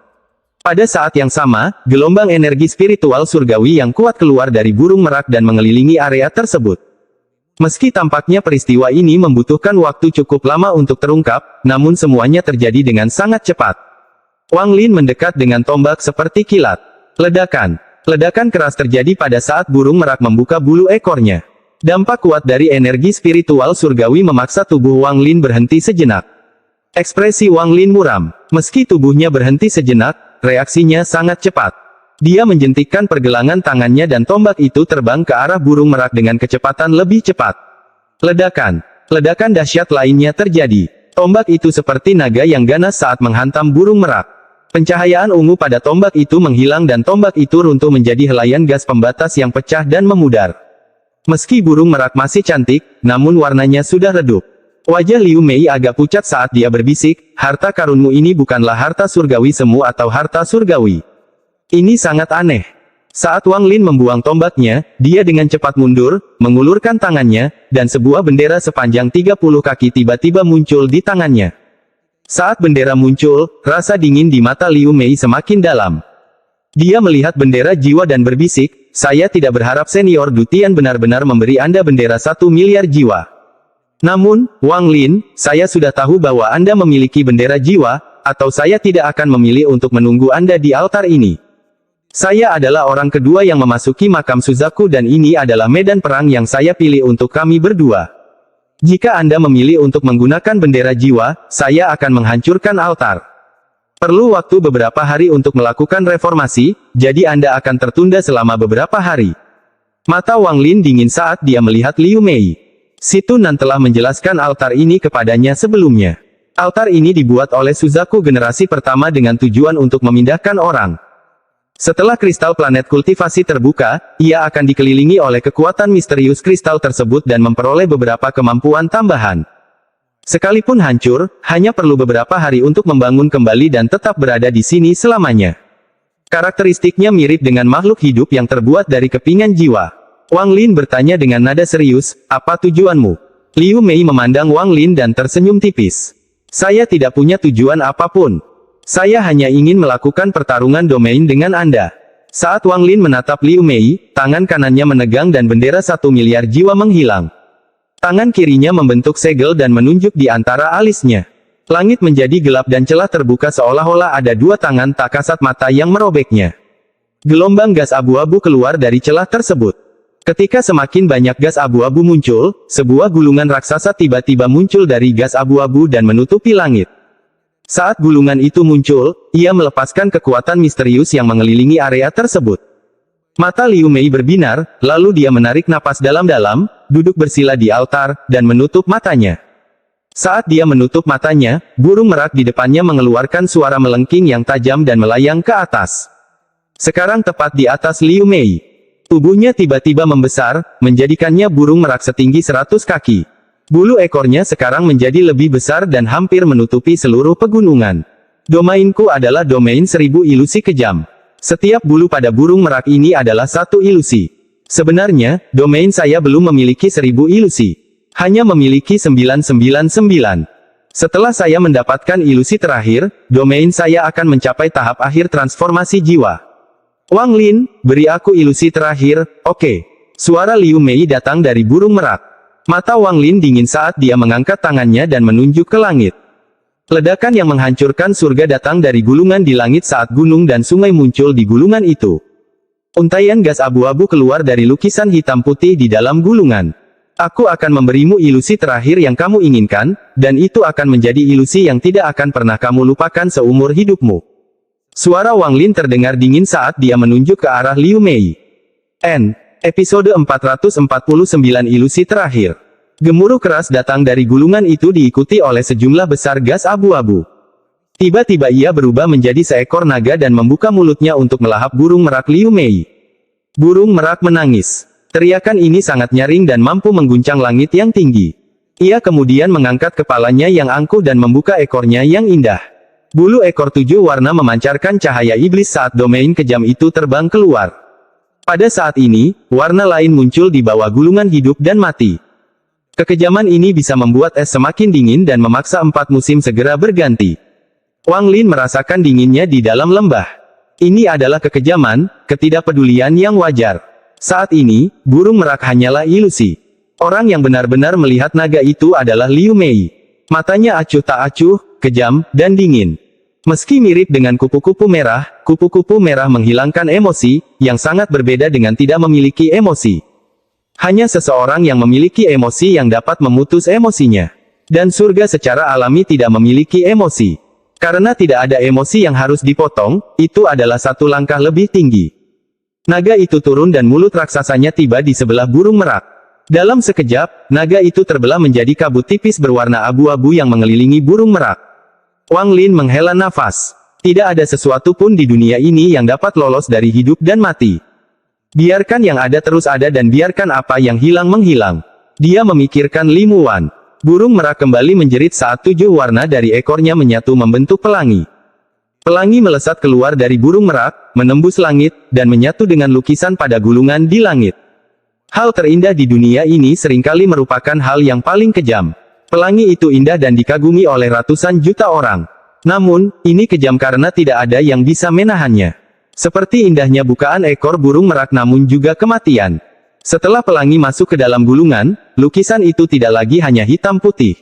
Pada saat yang sama, gelombang energi spiritual surgawi yang kuat keluar dari burung merak dan mengelilingi area tersebut. Meski tampaknya peristiwa ini membutuhkan waktu cukup lama untuk terungkap, namun semuanya terjadi dengan sangat cepat. Wang Lin mendekat dengan tombak seperti kilat. Ledakan. Ledakan keras terjadi pada saat burung merak membuka bulu ekornya. Dampak kuat dari energi spiritual surgawi memaksa tubuh Wang Lin berhenti sejenak. Ekspresi Wang Lin muram. Meski tubuhnya berhenti sejenak, reaksinya sangat cepat. Dia menjentikkan pergelangan tangannya dan tombak itu terbang ke arah burung merak dengan kecepatan lebih cepat. Ledakan. Ledakan dahsyat lainnya terjadi. Tombak itu seperti naga yang ganas saat menghantam burung merak. Pencahayaan ungu pada tombak itu menghilang dan tombak itu runtuh menjadi helaian gas pembatas yang pecah dan memudar. Meski burung merak masih cantik, namun warnanya sudah redup. Wajah Liu Mei agak pucat saat dia berbisik, "Harta karunmu ini bukanlah harta surgawi semu atau harta surgawi. Ini sangat aneh." Saat Wang Lin membuang tombaknya, dia dengan cepat mundur, mengulurkan tangannya, dan sebuah bendera sepanjang 30 kaki tiba-tiba muncul di tangannya. Saat bendera muncul, rasa dingin di mata Liu Mei semakin dalam. Dia melihat bendera jiwa dan berbisik, "Saya tidak berharap senior Dutian benar-benar memberi Anda bendera 1 miliar jiwa. Namun, Wang Lin, saya sudah tahu bahwa Anda memiliki bendera jiwa, atau saya tidak akan memilih untuk menunggu Anda di altar ini. Saya adalah orang kedua yang memasuki makam Suzaku dan ini adalah medan perang yang saya pilih untuk kami berdua. Jika Anda memilih untuk menggunakan bendera jiwa, saya akan menghancurkan altar. Perlu waktu beberapa hari untuk melakukan reformasi, jadi Anda akan tertunda selama beberapa hari." Mata Wang Lin dingin saat dia melihat Liu Mei. Si Tunan telah menjelaskan altar ini kepadanya sebelumnya. Altar ini dibuat oleh Suzaku generasi pertama dengan tujuan untuk memindahkan orang. Setelah kristal planet kultivasi terbuka, ia akan dikelilingi oleh kekuatan misterius kristal tersebut dan memperoleh beberapa kemampuan tambahan. Sekalipun hancur, hanya perlu beberapa hari untuk membangun kembali dan tetap berada di sini selamanya. Karakteristiknya mirip dengan makhluk hidup yang terbuat dari kepingan jiwa. Wang Lin bertanya dengan nada serius, "Apa tujuanmu?" Liu Mei memandang Wang Lin dan tersenyum tipis. "Saya tidak punya tujuan apapun. Saya hanya ingin melakukan pertarungan domain dengan Anda." Saat Wang Lin menatap Liu Mei, tangan kanannya menegang dan bendera 1 miliar jiwa menghilang. Tangan kirinya membentuk segel dan menunjuk di antara alisnya. Langit menjadi gelap dan celah terbuka seolah-olah ada dua tangan tak kasat mata yang merobeknya. Gelombang gas abu-abu keluar dari celah tersebut. Ketika semakin banyak gas abu-abu muncul, sebuah gulungan raksasa tiba-tiba muncul dari gas abu-abu dan menutupi langit. Saat gulungan itu muncul, ia melepaskan kekuatan misterius yang mengelilingi area tersebut. Mata Liu Mei berbinar, lalu dia menarik napas dalam-dalam, duduk bersila di altar, dan menutup matanya. Saat dia menutup matanya, burung merak di depannya mengeluarkan suara melengking yang tajam dan melayang ke atas. Sekarang tepat di atas Liu Mei. Tubuhnya tiba-tiba membesar, menjadikannya burung merak setinggi 100 kaki. Bulu ekornya sekarang menjadi lebih besar dan hampir menutupi seluruh pegunungan. Domainku adalah domain 1000 ilusi kejam. Setiap bulu pada burung merak ini adalah satu ilusi. Sebenarnya, domain saya belum memiliki 1000 ilusi. Hanya memiliki 999. Setelah saya mendapatkan ilusi terakhir, domain saya akan mencapai tahap akhir transformasi jiwa. Wang Lin, beri aku ilusi terakhir, oke. Suara Liu Mei datang dari burung merak. Mata Wang Lin dingin saat dia mengangkat tangannya dan menunjuk ke langit. Ledakan yang menghancurkan surga datang dari gulungan di langit saat gunung dan sungai muncul di gulungan itu. Untaian gas abu-abu keluar dari lukisan hitam putih di dalam gulungan. Aku akan memberimu ilusi terakhir yang kamu inginkan, dan itu akan menjadi ilusi yang tidak akan pernah kamu lupakan seumur hidupmu. Suara Wang Lin terdengar dingin saat dia menunjuk ke arah Liu Mei. Episode 449 Ilusi Terakhir. Gemuruh keras datang dari gulungan itu diikuti oleh sejumlah besar gas abu-abu. Tiba-tiba ia berubah menjadi seekor naga dan membuka mulutnya untuk melahap burung merak Liu Mei. Burung merak menangis. Teriakan ini sangat nyaring dan mampu mengguncang langit yang tinggi. Ia kemudian mengangkat kepalanya yang angkuh dan membuka ekornya yang indah. Bulu ekor 7 warna memancarkan cahaya iblis saat domain kejam itu terbang keluar. Pada saat ini, warna lain muncul di bawah gulungan hidup dan mati. Kekejaman ini bisa membuat es semakin dingin dan memaksa 4 musim segera berganti. Wang Lin merasakan dinginnya di dalam lembah. Ini adalah kekejaman, ketidakpedulian yang wajar. Saat ini, burung merak hanyalah ilusi. Orang yang benar-benar melihat naga itu adalah Liu Mei. Matanya acuh tak acuh, kejam, dan dingin. Meski mirip dengan kupu-kupu merah menghilangkan emosi, yang sangat berbeda dengan tidak memiliki emosi. Hanya seseorang yang memiliki emosi yang dapat memutus emosinya. Dan surga secara alami tidak memiliki emosi. Karena tidak ada emosi yang harus dipotong, itu adalah satu langkah lebih tinggi. Naga itu turun dan mulut raksasanya tiba di sebelah burung merak. Dalam sekejap, naga itu terbelah menjadi kabut tipis berwarna abu-abu yang mengelilingi burung merak. Wang Lin menghela nafas. Tidak ada sesuatu pun di dunia ini yang dapat lolos dari hidup dan mati. Biarkan yang ada terus ada dan biarkan apa yang hilang menghilang. Dia memikirkan Li Muwan. Burung merak kembali menjerit saat 7 warna dari ekornya menyatu membentuk pelangi. Pelangi melesat keluar dari burung merak, menembus langit, dan menyatu dengan lukisan pada gulungan di langit. Hal terindah di dunia ini seringkali merupakan hal yang paling kejam. Pelangi itu indah dan dikagumi oleh ratusan juta orang. Namun, ini kejam karena tidak ada yang bisa menahannya. Seperti indahnya bukaan ekor burung merak namun juga kematian. Setelah pelangi masuk ke dalam gulungan, lukisan itu tidak lagi hanya hitam putih.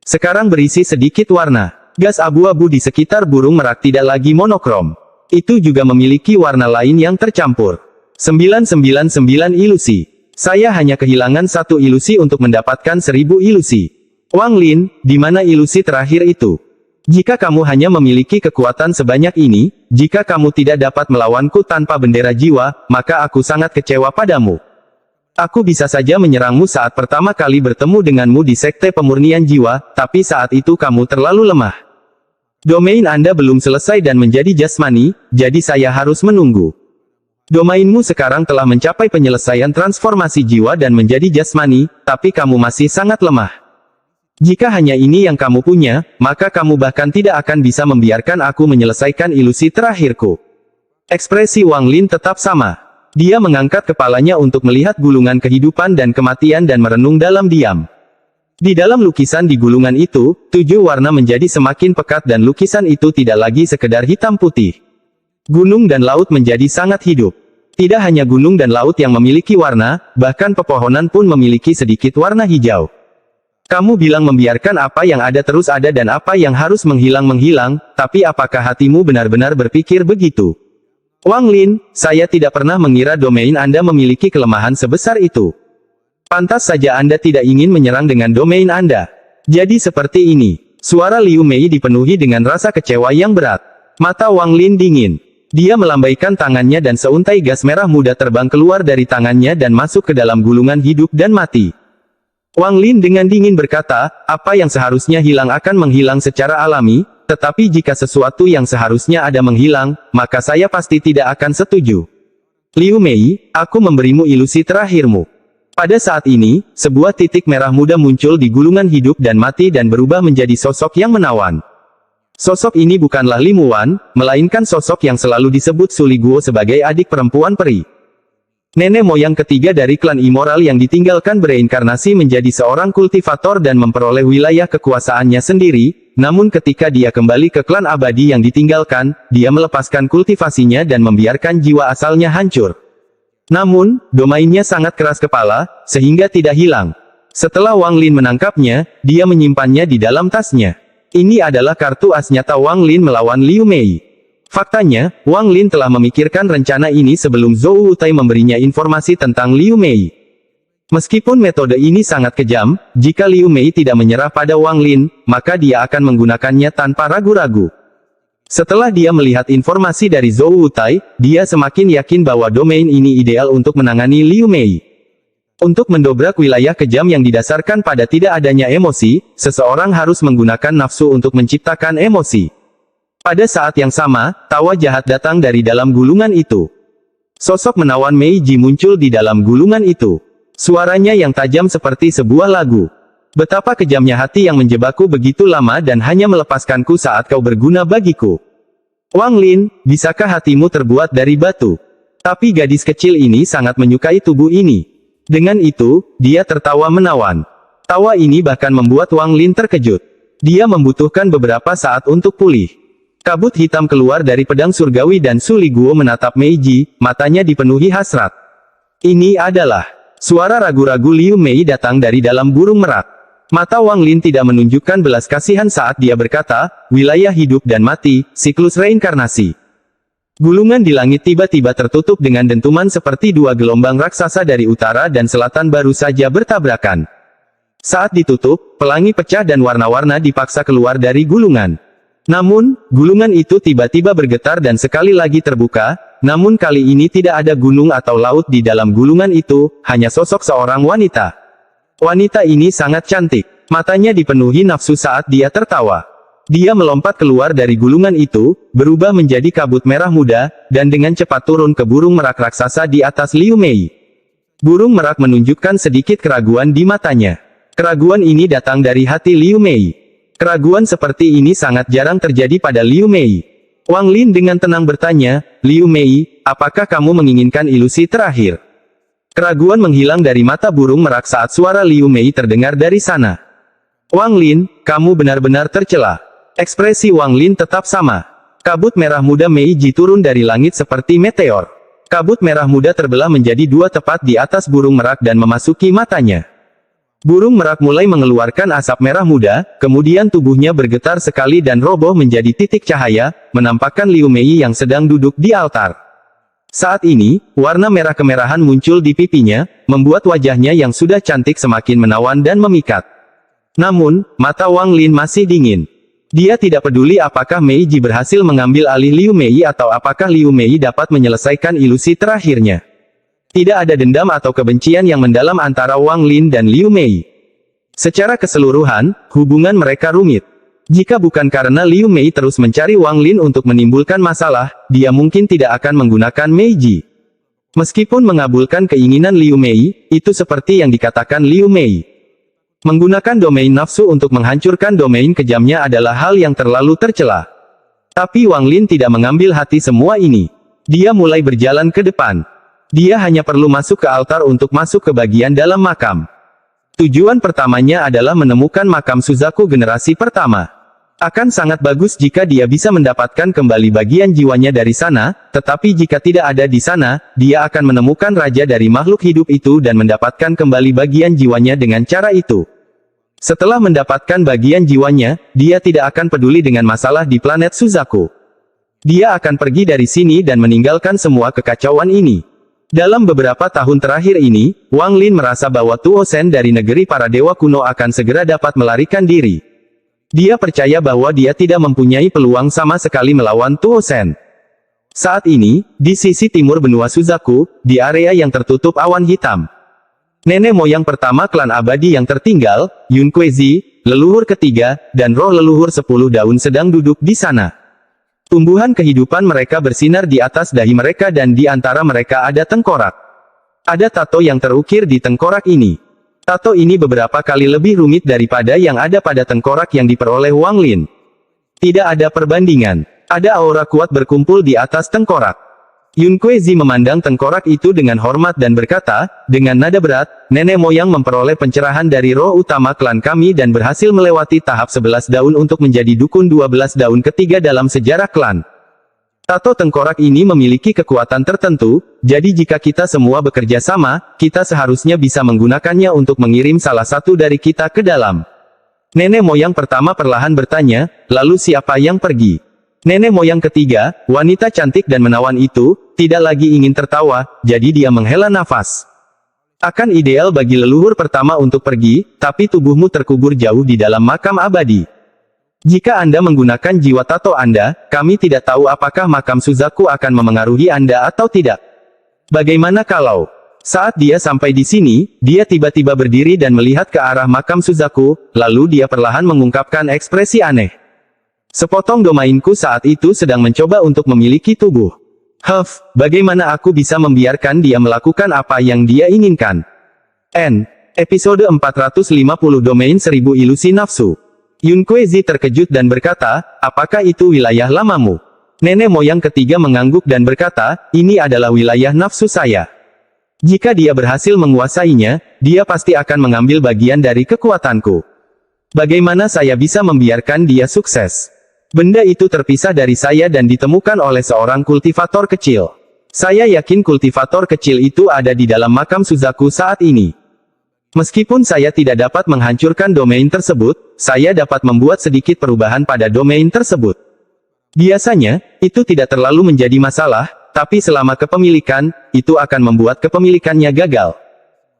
Sekarang berisi sedikit warna. Gas abu-abu di sekitar burung merak tidak lagi monokrom. Itu juga memiliki warna lain yang tercampur. 999 ilusi. Saya hanya kehilangan 1 ilusi untuk mendapatkan 1000 ilusi. Wang Lin, di mana ilusi terakhir itu? Jika kamu hanya memiliki kekuatan sebanyak ini, jika kamu tidak dapat melawanku tanpa bendera jiwa, maka aku sangat kecewa padamu. Aku bisa saja menyerangmu saat pertama kali bertemu denganmu di Sekte Pemurnian Jiwa, tapi saat itu kamu terlalu lemah. Domain Anda belum selesai dan menjadi jasmani, jadi saya harus menunggu. Domainmu sekarang telah mencapai penyelesaian transformasi jiwa dan menjadi jasmani, tapi kamu masih sangat lemah. Jika hanya ini yang kamu punya, maka kamu bahkan tidak akan bisa membiarkan aku menyelesaikan ilusi terakhirku. Ekspresi Wang Lin tetap sama. Dia mengangkat kepalanya untuk melihat gulungan kehidupan dan kematian dan merenung dalam diam. Di dalam lukisan di gulungan itu, 7 warna menjadi semakin pekat dan lukisan itu tidak lagi sekedar hitam putih. Gunung dan laut menjadi sangat hidup. Tidak hanya gunung dan laut yang memiliki warna, bahkan pepohonan pun memiliki sedikit warna hijau. Kamu bilang membiarkan apa yang ada terus ada dan apa yang harus menghilang, tapi apakah hatimu benar-benar berpikir begitu? Wang Lin, saya tidak pernah mengira domain Anda memiliki kelemahan sebesar itu. Pantas saja Anda tidak ingin menyerang dengan domain Anda. Jadi seperti ini. Suara Liu Mei dipenuhi dengan rasa kecewa yang berat. Mata Wang Lin dingin. Dia melambaikan tangannya dan seuntai gas merah muda terbang keluar dari tangannya dan masuk ke dalam gulungan hidup dan mati. Wang Lin dengan dingin berkata, apa yang seharusnya hilang akan menghilang secara alami, tetapi jika sesuatu yang seharusnya ada menghilang, maka saya pasti tidak akan setuju. Liu Mei, aku memberimu ilusi terakhirmu. Pada saat ini, sebuah titik merah muda muncul di gulungan hidup dan mati dan berubah menjadi sosok yang menawan. Sosok ini bukanlah Li Muwan, melainkan sosok yang selalu disebut Su Li Guo sebagai adik perempuan peri. Nenek moyang ketiga dari klan immoral yang ditinggalkan bereinkarnasi menjadi seorang kultivator dan memperoleh wilayah kekuasaannya sendiri, namun ketika dia kembali ke klan abadi yang ditinggalkan, dia melepaskan kultivasinya dan membiarkan jiwa asalnya hancur. Namun, domainnya sangat keras kepala, sehingga tidak hilang. Setelah Wang Lin menangkapnya, dia menyimpannya di dalam tasnya. Ini adalah kartu as nyata Wang Lin melawan Liu Mei. Faktanya, Wang Lin telah memikirkan rencana ini sebelum Zhou Wutai memberinya informasi tentang Liu Mei. Meskipun metode ini sangat kejam, jika Liu Mei tidak menyerah pada Wang Lin, maka dia akan menggunakannya tanpa ragu-ragu. Setelah dia melihat informasi dari Zhou Wutai, dia semakin yakin bahwa domain ini ideal untuk menangani Liu Mei. Untuk mendobrak wilayah kejam yang didasarkan pada tidak adanya emosi, seseorang harus menggunakan nafsu untuk menciptakan emosi. Pada saat yang sama, tawa jahat datang dari dalam gulungan itu. Sosok menawan Meiji muncul di dalam gulungan itu. Suaranya yang tajam seperti sebuah lagu. Betapa kejamnya hati yang menjebakku begitu lama dan hanya melepaskanku saat kau berguna bagiku. Wang Lin, bisakah hatimu terbuat dari batu? Tapi gadis kecil ini sangat menyukai tubuh ini. Dengan itu, dia tertawa menawan. Tawa ini bahkan membuat Wang Lin terkejut. Dia membutuhkan beberapa saat untuk pulih. Kabut hitam keluar dari pedang surgawi dan Su Liguo menatap Meiji, matanya dipenuhi hasrat. Ini adalah suara ragu-ragu Liu Mei datang dari dalam burung merak. Mata Wang Lin tidak menunjukkan belas kasihan saat dia berkata, wilayah hidup dan mati, siklus reinkarnasi. Gulungan di langit tiba-tiba tertutup dengan dentuman seperti dua gelombang raksasa dari utara dan selatan baru saja bertabrakan. Saat ditutup, pelangi pecah dan warna-warna dipaksa keluar dari gulungan. Namun, gulungan itu tiba-tiba bergetar dan sekali lagi terbuka, namun kali ini tidak ada gunung atau laut di dalam gulungan itu, hanya sosok seorang wanita. Wanita ini sangat cantik. Matanya dipenuhi nafsu saat dia tertawa. Dia melompat keluar dari gulungan itu, berubah menjadi kabut merah muda, dan dengan cepat turun ke burung merak raksasa di atas Liu Mei. Burung merak menunjukkan sedikit keraguan di matanya. Keraguan ini datang dari hati Liu Mei. Keraguan seperti ini sangat jarang terjadi pada Liu Mei. Wang Lin dengan tenang bertanya, Liu Mei, apakah kamu menginginkan ilusi terakhir? Keraguan menghilang dari mata burung merak saat suara Liu Mei terdengar dari sana. Wang Lin, kamu benar-benar tercela. Ekspresi Wang Lin tetap sama. Kabut merah muda Meiji turun dari langit seperti meteor. Kabut merah muda terbelah menjadi dua tepat di atas burung merak dan memasuki matanya. Burung merak mulai mengeluarkan asap merah muda, kemudian tubuhnya bergetar sekali dan roboh menjadi titik cahaya, menampakkan Liu Mei yang sedang duduk di altar. Saat ini, warna merah kemerahan muncul di pipinya, membuat wajahnya yang sudah cantik semakin menawan dan memikat. Namun, mata Wang Lin masih dingin. Dia tidak peduli apakah Meiji berhasil mengambil alih Liu Mei atau apakah Liu Mei dapat menyelesaikan ilusi terakhirnya. Tidak ada dendam atau kebencian yang mendalam antara Wang Lin dan Liu Mei. Secara keseluruhan, hubungan mereka rumit. Jika bukan karena Liu Mei terus mencari Wang Lin untuk menimbulkan masalah, dia mungkin tidak akan menggunakan Meiji. Meskipun mengabulkan keinginan Liu Mei, itu seperti yang dikatakan Liu Mei. Menggunakan domain nafsu untuk menghancurkan domain kejamnya adalah hal yang terlalu tercela. Tapi Wang Lin tidak mengambil hati semua ini. Dia mulai berjalan ke depan. Dia hanya perlu masuk ke altar untuk masuk ke bagian dalam makam. Tujuan pertamanya adalah menemukan makam Suzaku generasi pertama. Akan sangat bagus jika dia bisa mendapatkan kembali bagian jiwanya dari sana, tetapi jika tidak ada di sana, dia akan menemukan raja dari makhluk hidup itu dan mendapatkan kembali bagian jiwanya dengan cara itu. Setelah mendapatkan bagian jiwanya, dia tidak akan peduli dengan masalah di planet Suzaku. Dia akan pergi dari sini dan meninggalkan semua kekacauan ini. Dalam beberapa tahun terakhir ini, Wang Lin merasa bahwa Tuo Shen dari negeri para dewa kuno akan segera dapat melarikan diri. Dia percaya bahwa dia tidak mempunyai peluang sama sekali melawan Tuo Shen. Saat ini, di sisi timur benua Suzaku, di area yang tertutup awan hitam, nenek moyang pertama klan abadi yang tertinggal, Yun Kuezi, leluhur ketiga, dan roh leluhur 10 daun sedang duduk di sana. Tumbuhan kehidupan mereka bersinar di atas dahi mereka dan di antara mereka ada tengkorak. Ada tato yang terukir di tengkorak ini. Tato ini beberapa kali lebih rumit daripada yang ada pada tengkorak yang diperoleh Wang Lin. Tidak ada perbandingan. Ada aura kuat berkumpul di atas tengkorak. Yun Kuezi memandang tengkorak itu dengan hormat dan berkata, dengan nada berat, nenek moyang memperoleh pencerahan dari roh utama klan kami dan berhasil melewati tahap 11 daun untuk menjadi dukun 12 daun ketiga dalam sejarah klan. Tato tengkorak ini memiliki kekuatan tertentu, jadi jika kita semua bekerja sama, kita seharusnya bisa menggunakannya untuk mengirim salah satu dari kita ke dalam. Nenek moyang pertama perlahan bertanya, lalu siapa yang pergi? Nenek moyang ketiga, wanita cantik dan menawan itu, tidak lagi ingin tertawa, jadi dia menghela nafas. Akan ideal bagi leluhur pertama untuk pergi, tapi tubuhmu terkubur jauh di dalam makam abadi. Jika Anda menggunakan jiwa tato Anda, kami tidak tahu apakah makam Suzaku akan memengaruhi Anda atau tidak. Bagaimana kalau... Saat dia sampai di sini, dia tiba-tiba berdiri dan melihat ke arah makam Suzaku, lalu dia perlahan mengungkapkan ekspresi aneh. Sepotong domainku saat itu sedang mencoba untuk memiliki tubuh. Bagaimana aku bisa membiarkan dia melakukan apa yang dia inginkan? Episode 450 Domain 1000 Ilusi Nafsu. Yun Kuezi terkejut dan berkata, apakah itu wilayah lamamu? Nenek moyang ketiga mengangguk dan berkata, ini adalah wilayah nafsu saya. Jika dia berhasil menguasainya, dia pasti akan mengambil bagian dari kekuatanku. Bagaimana saya bisa membiarkan dia sukses? Benda itu terpisah dari saya dan ditemukan oleh seorang kultivator kecil. Saya yakin kultivator kecil itu ada di dalam makam Suzaku saat ini. Meskipun saya tidak dapat menghancurkan domain tersebut, saya dapat membuat sedikit perubahan pada domain tersebut. Biasanya, itu tidak terlalu menjadi masalah, tapi selama kepemilikan, itu akan membuat kepemilikannya gagal.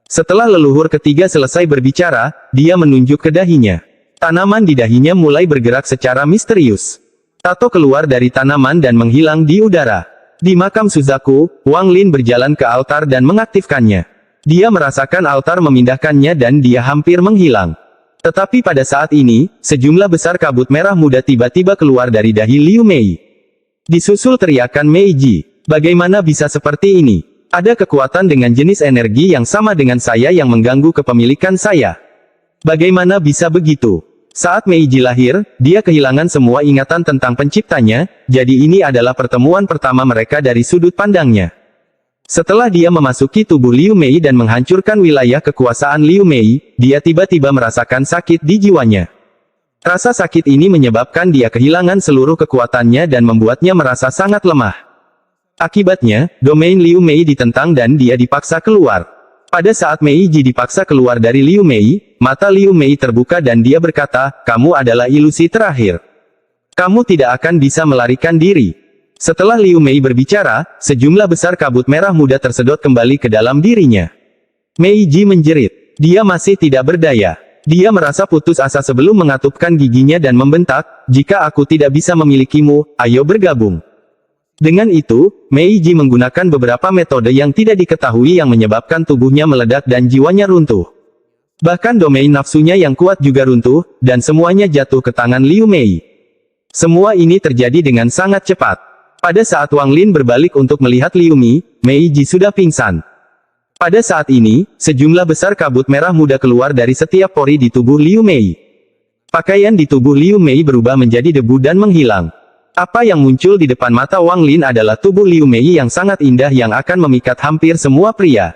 Setelah leluhur ketiga selesai berbicara, dia menunjuk ke dahinya. Tanaman di dahinya mulai bergerak secara misterius. Tato keluar dari tanaman dan menghilang di udara. Di makam Suzaku, Wang Lin berjalan ke altar dan mengaktifkannya. Dia merasakan altar memindahkannya dan dia hampir menghilang. Tetapi pada saat ini, sejumlah besar kabut merah muda tiba-tiba keluar dari dahi Liu Mei. Disusul teriakan Meiji. Bagaimana bisa seperti ini? Ada kekuatan dengan jenis energi yang sama dengan saya yang mengganggu kepemilikan saya. Bagaimana bisa begitu? Saat Meiji lahir, dia kehilangan semua ingatan tentang penciptanya, jadi ini adalah pertemuan pertama mereka dari sudut pandangnya. Setelah dia memasuki tubuh Liu Mei dan menghancurkan wilayah kekuasaan Liu Mei, dia tiba-tiba merasakan sakit di jiwanya. Rasa sakit ini menyebabkan dia kehilangan seluruh kekuatannya dan membuatnya merasa sangat lemah. Akibatnya, domain Liu Mei ditentang dan dia dipaksa keluar. Pada saat Meiji dipaksa keluar dari Liu Mei, mata Liu Mei terbuka dan dia berkata, kamu adalah ilusi terakhir. Kamu tidak akan bisa melarikan diri. Setelah Liu Mei berbicara, sejumlah besar kabut merah muda tersedot kembali ke dalam dirinya. Meiji menjerit. Dia masih tidak berdaya. Dia merasa putus asa sebelum mengatupkan giginya dan membentak, jika aku tidak bisa memilikimu, ayo bergabung. Dengan itu, Meiji menggunakan beberapa metode yang tidak diketahui yang menyebabkan tubuhnya meledak dan jiwanya runtuh. Bahkan domain nafsunya yang kuat juga runtuh, dan semuanya jatuh ke tangan Liu Mei. Semua ini terjadi dengan sangat cepat. Pada saat Wang Lin berbalik untuk melihat Liu Mei, Meiji sudah pingsan. Pada saat ini, sejumlah besar kabut merah muda keluar dari setiap pori di tubuh Liu Mei. Pakaian di tubuh Liu Mei berubah menjadi debu dan menghilang. Apa yang muncul di depan mata Wang Lin adalah tubuh Liu Mei yang sangat indah yang akan memikat hampir semua pria.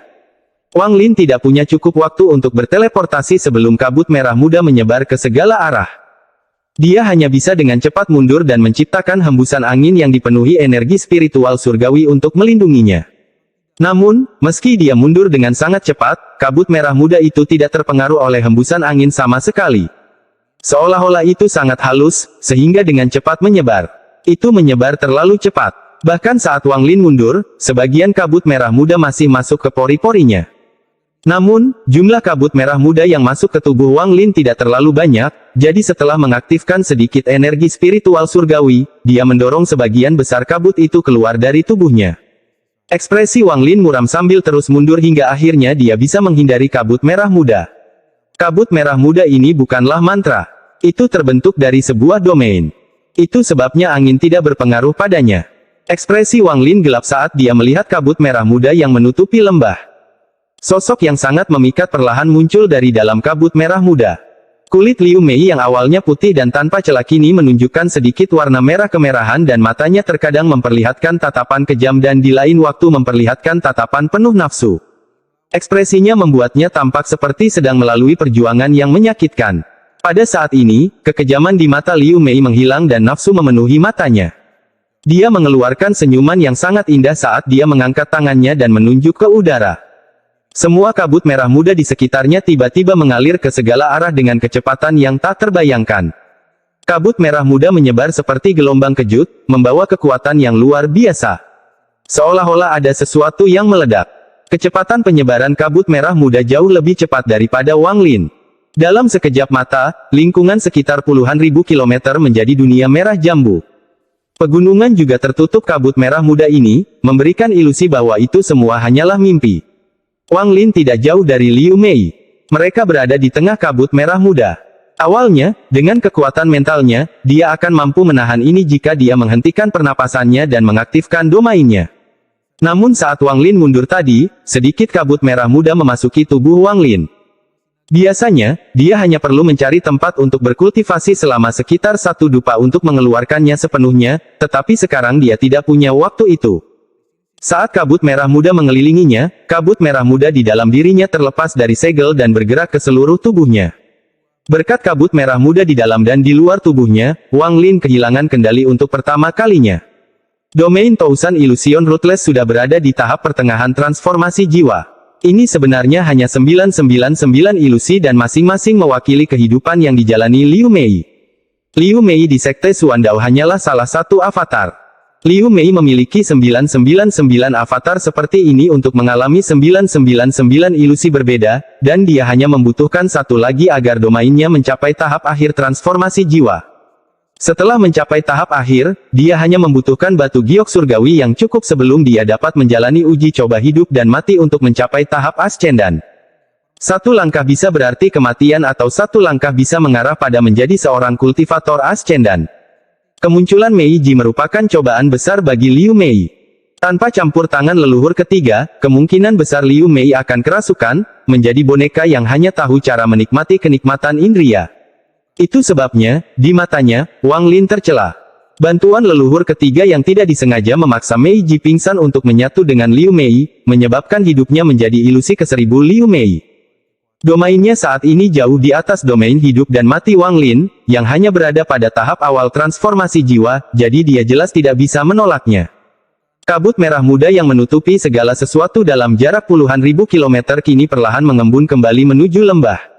Wang Lin tidak punya cukup waktu untuk berteleportasi sebelum kabut merah muda menyebar ke segala arah. Dia hanya bisa dengan cepat mundur dan menciptakan hembusan angin yang dipenuhi energi spiritual surgawi untuk melindunginya. Namun, meski dia mundur dengan sangat cepat, kabut merah muda itu tidak terpengaruh oleh hembusan angin sama sekali. Seolah-olah itu sangat halus, sehingga dengan cepat menyebar. Itu menyebar terlalu cepat. Bahkan saat Wang Lin mundur, sebagian kabut merah muda masih masuk ke pori-porinya. Namun, jumlah kabut merah muda yang masuk ke tubuh Wang Lin tidak terlalu banyak, jadi setelah mengaktifkan sedikit energi spiritual surgawi, dia mendorong sebagian besar kabut itu keluar dari tubuhnya. Ekspresi Wang Lin muram sambil terus mundur hingga akhirnya dia bisa menghindari kabut merah muda. Kabut merah muda ini bukanlah mantra. Itu terbentuk dari sebuah domain. Itu sebabnya angin tidak berpengaruh padanya. Ekspresi Wang Lin gelap saat dia melihat kabut merah muda yang menutupi lembah. Sosok yang sangat memikat perlahan muncul dari dalam kabut merah muda. Kulit Liu Mei yang awalnya putih dan tanpa celah kini menunjukkan sedikit warna merah kemerahan dan matanya terkadang memperlihatkan tatapan kejam dan di lain waktu memperlihatkan tatapan penuh nafsu. Ekspresinya membuatnya tampak seperti sedang melalui perjuangan yang menyakitkan. Pada saat ini, kekejaman di mata Liu Mei menghilang dan nafsu memenuhi matanya. Dia mengeluarkan senyuman yang sangat indah saat dia mengangkat tangannya dan menunjuk ke udara. Semua kabut merah muda di sekitarnya tiba-tiba mengalir ke segala arah dengan kecepatan yang tak terbayangkan. Kabut merah muda menyebar seperti gelombang kejut, membawa kekuatan yang luar biasa. Seolah-olah ada sesuatu yang meledak. Kecepatan penyebaran kabut merah muda jauh lebih cepat daripada Wang Lin. Dalam sekejap mata, lingkungan sekitar puluhan ribu kilometer menjadi dunia merah jambu. Pegunungan juga tertutup kabut merah muda ini, memberikan ilusi bahwa itu semua hanyalah mimpi. Wang Lin tidak jauh dari Liu Mei. Mereka berada di tengah kabut merah muda. Awalnya, dengan kekuatan mentalnya, dia akan mampu menahan ini jika dia menghentikan pernapasannya dan mengaktifkan domainnya. Namun saat Wang Lin mundur tadi, sedikit kabut merah muda memasuki tubuh Wang Lin. Biasanya, dia hanya perlu mencari tempat untuk berkultivasi selama sekitar 1 dupa untuk mengeluarkannya sepenuhnya, tetapi sekarang dia tidak punya waktu itu. Saat kabut merah muda mengelilinginya, kabut merah muda di dalam dirinya terlepas dari segel dan bergerak ke seluruh tubuhnya. Berkat kabut merah muda di dalam dan di luar tubuhnya, Wang Lin kehilangan kendali untuk pertama kalinya. Domain Thousand Illusion Ruthless sudah berada di tahap pertengahan transformasi jiwa. Ini sebenarnya hanya 999 ilusi dan masing-masing mewakili kehidupan yang dijalani Liu Mei. Liu Mei di Sekte Xuandao hanyalah salah satu avatar. Liu Mei memiliki 999 avatar seperti ini untuk mengalami 999 ilusi berbeda, dan dia hanya membutuhkan satu lagi agar domainnya mencapai tahap akhir transformasi jiwa. Setelah mencapai tahap akhir, dia hanya membutuhkan batu giok surgawi yang cukup sebelum dia dapat menjalani uji coba hidup dan mati untuk mencapai tahap ascendan. Satu langkah bisa berarti kematian atau satu langkah bisa mengarah pada menjadi seorang kultivator ascendan. Kemunculan Meiji merupakan cobaan besar bagi Liu Mei. Tanpa campur tangan leluhur ketiga, kemungkinan besar Liu Mei akan kerasukan, menjadi boneka yang hanya tahu cara menikmati kenikmatan indria. Itu sebabnya, di matanya, Wang Lin tercela. Bantuan leluhur ketiga yang tidak disengaja memaksa Meiji pingsan untuk menyatu dengan Liu Mei, menyebabkan hidupnya menjadi ilusi ke-1000 Liu Mei. Domainnya saat ini jauh di atas domain hidup dan mati Wang Lin, yang hanya berada pada tahap awal transformasi jiwa, jadi dia jelas tidak bisa menolaknya. Kabut merah muda yang menutupi segala sesuatu dalam jarak puluhan ribu kilometer kini perlahan mengembun kembali menuju lembah.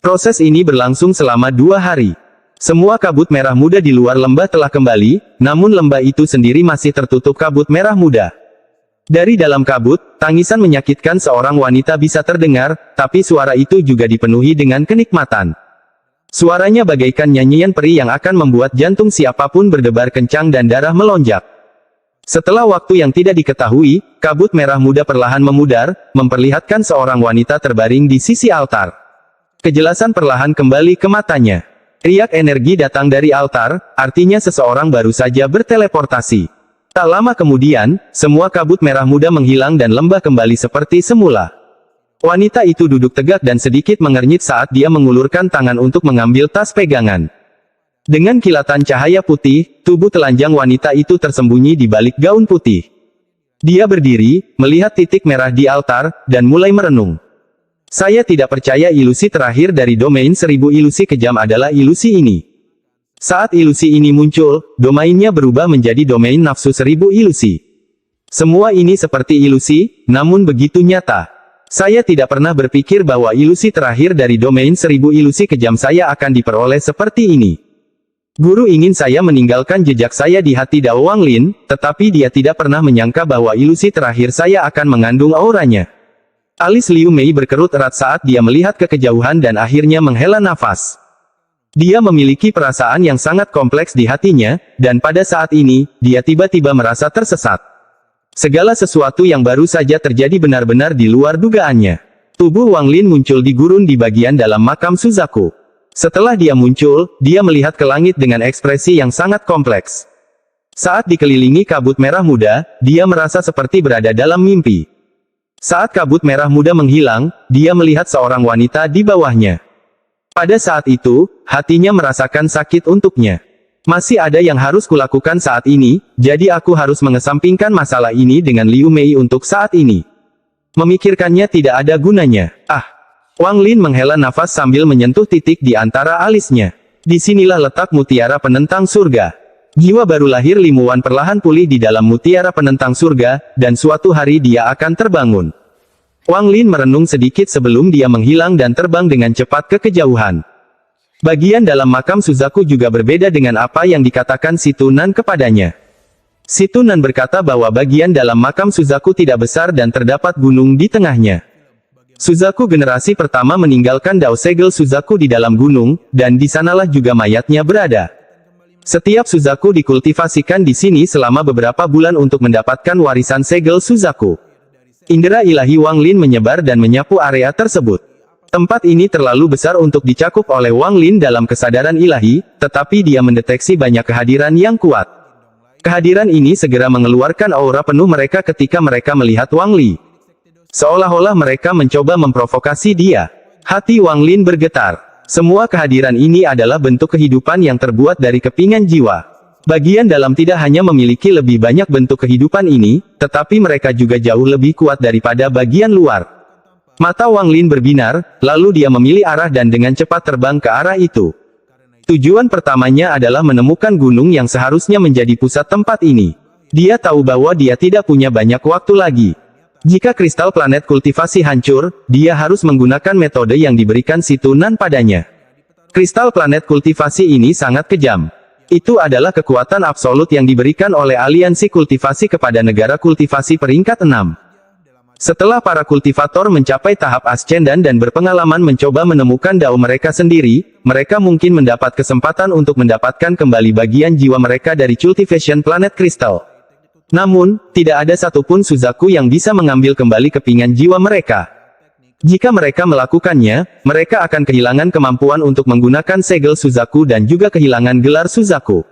Proses ini berlangsung selama 2 hari. Semua kabut merah muda di luar lembah telah kembali, namun lembah itu sendiri masih tertutup kabut merah muda. Dari dalam kabut, tangisan menyakitkan seorang wanita bisa terdengar, tapi suara itu juga dipenuhi dengan kenikmatan. Suaranya bagaikan nyanyian peri yang akan membuat jantung siapapun berdebar kencang dan darah melonjak. Setelah waktu yang tidak diketahui, kabut merah muda perlahan memudar, memperlihatkan seorang wanita terbaring di sisi altar. Kejelasan perlahan kembali ke matanya. Riak energi datang dari altar, artinya seseorang baru saja berteleportasi. Tak lama kemudian, semua kabut merah muda menghilang dan lembah kembali seperti semula. Wanita itu duduk tegak dan sedikit mengernyit saat dia mengulurkan tangan untuk mengambil tas pegangan. Dengan kilatan cahaya putih, tubuh telanjang wanita itu tersembunyi di balik gaun putih. Dia berdiri, melihat titik merah di altar, dan mulai merenung. Saya tidak percaya ilusi terakhir dari domain 1000 ilusi kejam adalah ilusi ini. Saat ilusi ini muncul, domainnya berubah menjadi domain nafsu 1000 ilusi. Semua ini seperti ilusi, namun begitu nyata. Saya tidak pernah berpikir bahwa ilusi terakhir dari domain 1000 ilusi kejam saya akan diperoleh seperti ini. Guru ingin saya meninggalkan jejak saya di hati Dao Wang Lin, tetapi dia tidak pernah menyangka bahwa ilusi terakhir saya akan mengandung auranya. Alis Liu Mei berkerut erat saat dia melihat ke kejauhan dan akhirnya menghela nafas. Dia memiliki perasaan yang sangat kompleks di hatinya, dan pada saat ini, dia tiba-tiba merasa tersesat. Segala sesuatu yang baru saja terjadi benar-benar di luar dugaannya. Tubuh Wang Lin muncul di gurun di bagian dalam makam Suzaku. Setelah dia muncul, dia melihat ke langit dengan ekspresi yang sangat kompleks. Saat dikelilingi kabut merah muda, dia merasa seperti berada dalam mimpi. Saat kabut merah muda menghilang, dia melihat seorang wanita di bawahnya. Pada saat itu, hatinya merasakan sakit untuknya. Masih ada yang harus kulakukan saat ini, jadi aku harus mengesampingkan masalah ini dengan Liu Mei untuk saat ini. Memikirkannya tidak ada gunanya. Wang Lin menghela nafas sambil menyentuh titik di antara alisnya. Disinilah letak mutiara penentang surga. Jiwa baru lahir Limu Wan perlahan pulih di dalam mutiara penentang surga, dan suatu hari dia akan terbangun. Wang Lin merenung sedikit sebelum dia menghilang dan terbang dengan cepat ke kejauhan. Bagian dalam makam Suzaku juga berbeda dengan apa yang dikatakan si Tunan kepadanya. Si Tunan berkata bahwa bagian dalam makam Suzaku tidak besar dan terdapat gunung di tengahnya. Suzaku generasi pertama meninggalkan Dao Segel Suzaku di dalam gunung, dan di sanalah juga mayatnya berada. Setiap Suzaku dikultivasikan di sini selama beberapa bulan untuk mendapatkan warisan segel Suzaku. Indera ilahi Wang Lin menyebar dan menyapu area tersebut. Tempat ini terlalu besar untuk dicakup oleh Wang Lin dalam kesadaran ilahi, tetapi dia mendeteksi banyak kehadiran yang kuat. Kehadiran ini segera mengeluarkan aura penuh mereka ketika mereka melihat Wang Li. Seolah-olah mereka mencoba memprovokasi dia. Hati Wang Lin bergetar. Semua kehadiran ini adalah bentuk kehidupan yang terbuat dari kepingan jiwa. Bagian dalam tidak hanya memiliki lebih banyak bentuk kehidupan ini, tetapi mereka juga jauh lebih kuat daripada bagian luar. Mata Wang Lin berbinar, lalu dia memilih arah dan dengan cepat terbang ke arah itu. Tujuan pertamanya adalah menemukan gunung yang seharusnya menjadi pusat tempat ini. Dia tahu bahwa dia tidak punya banyak waktu lagi. Jika kristal planet kultivasi hancur, dia harus menggunakan metode yang diberikan si Tunan padanya. Kristal planet kultivasi ini sangat kejam. Itu adalah kekuatan absolut yang diberikan oleh aliansi kultivasi kepada negara kultivasi peringkat 6. Setelah para kultivator mencapai tahap ascendan dan berpengalaman mencoba menemukan dao mereka sendiri, mereka mungkin mendapat kesempatan untuk mendapatkan kembali bagian jiwa mereka dari cultivation planet kristal. Namun, tidak ada satupun Suzaku yang bisa mengambil kembali kepingan jiwa mereka. Jika mereka melakukannya, mereka akan kehilangan kemampuan untuk menggunakan segel Suzaku dan juga kehilangan gelar Suzaku.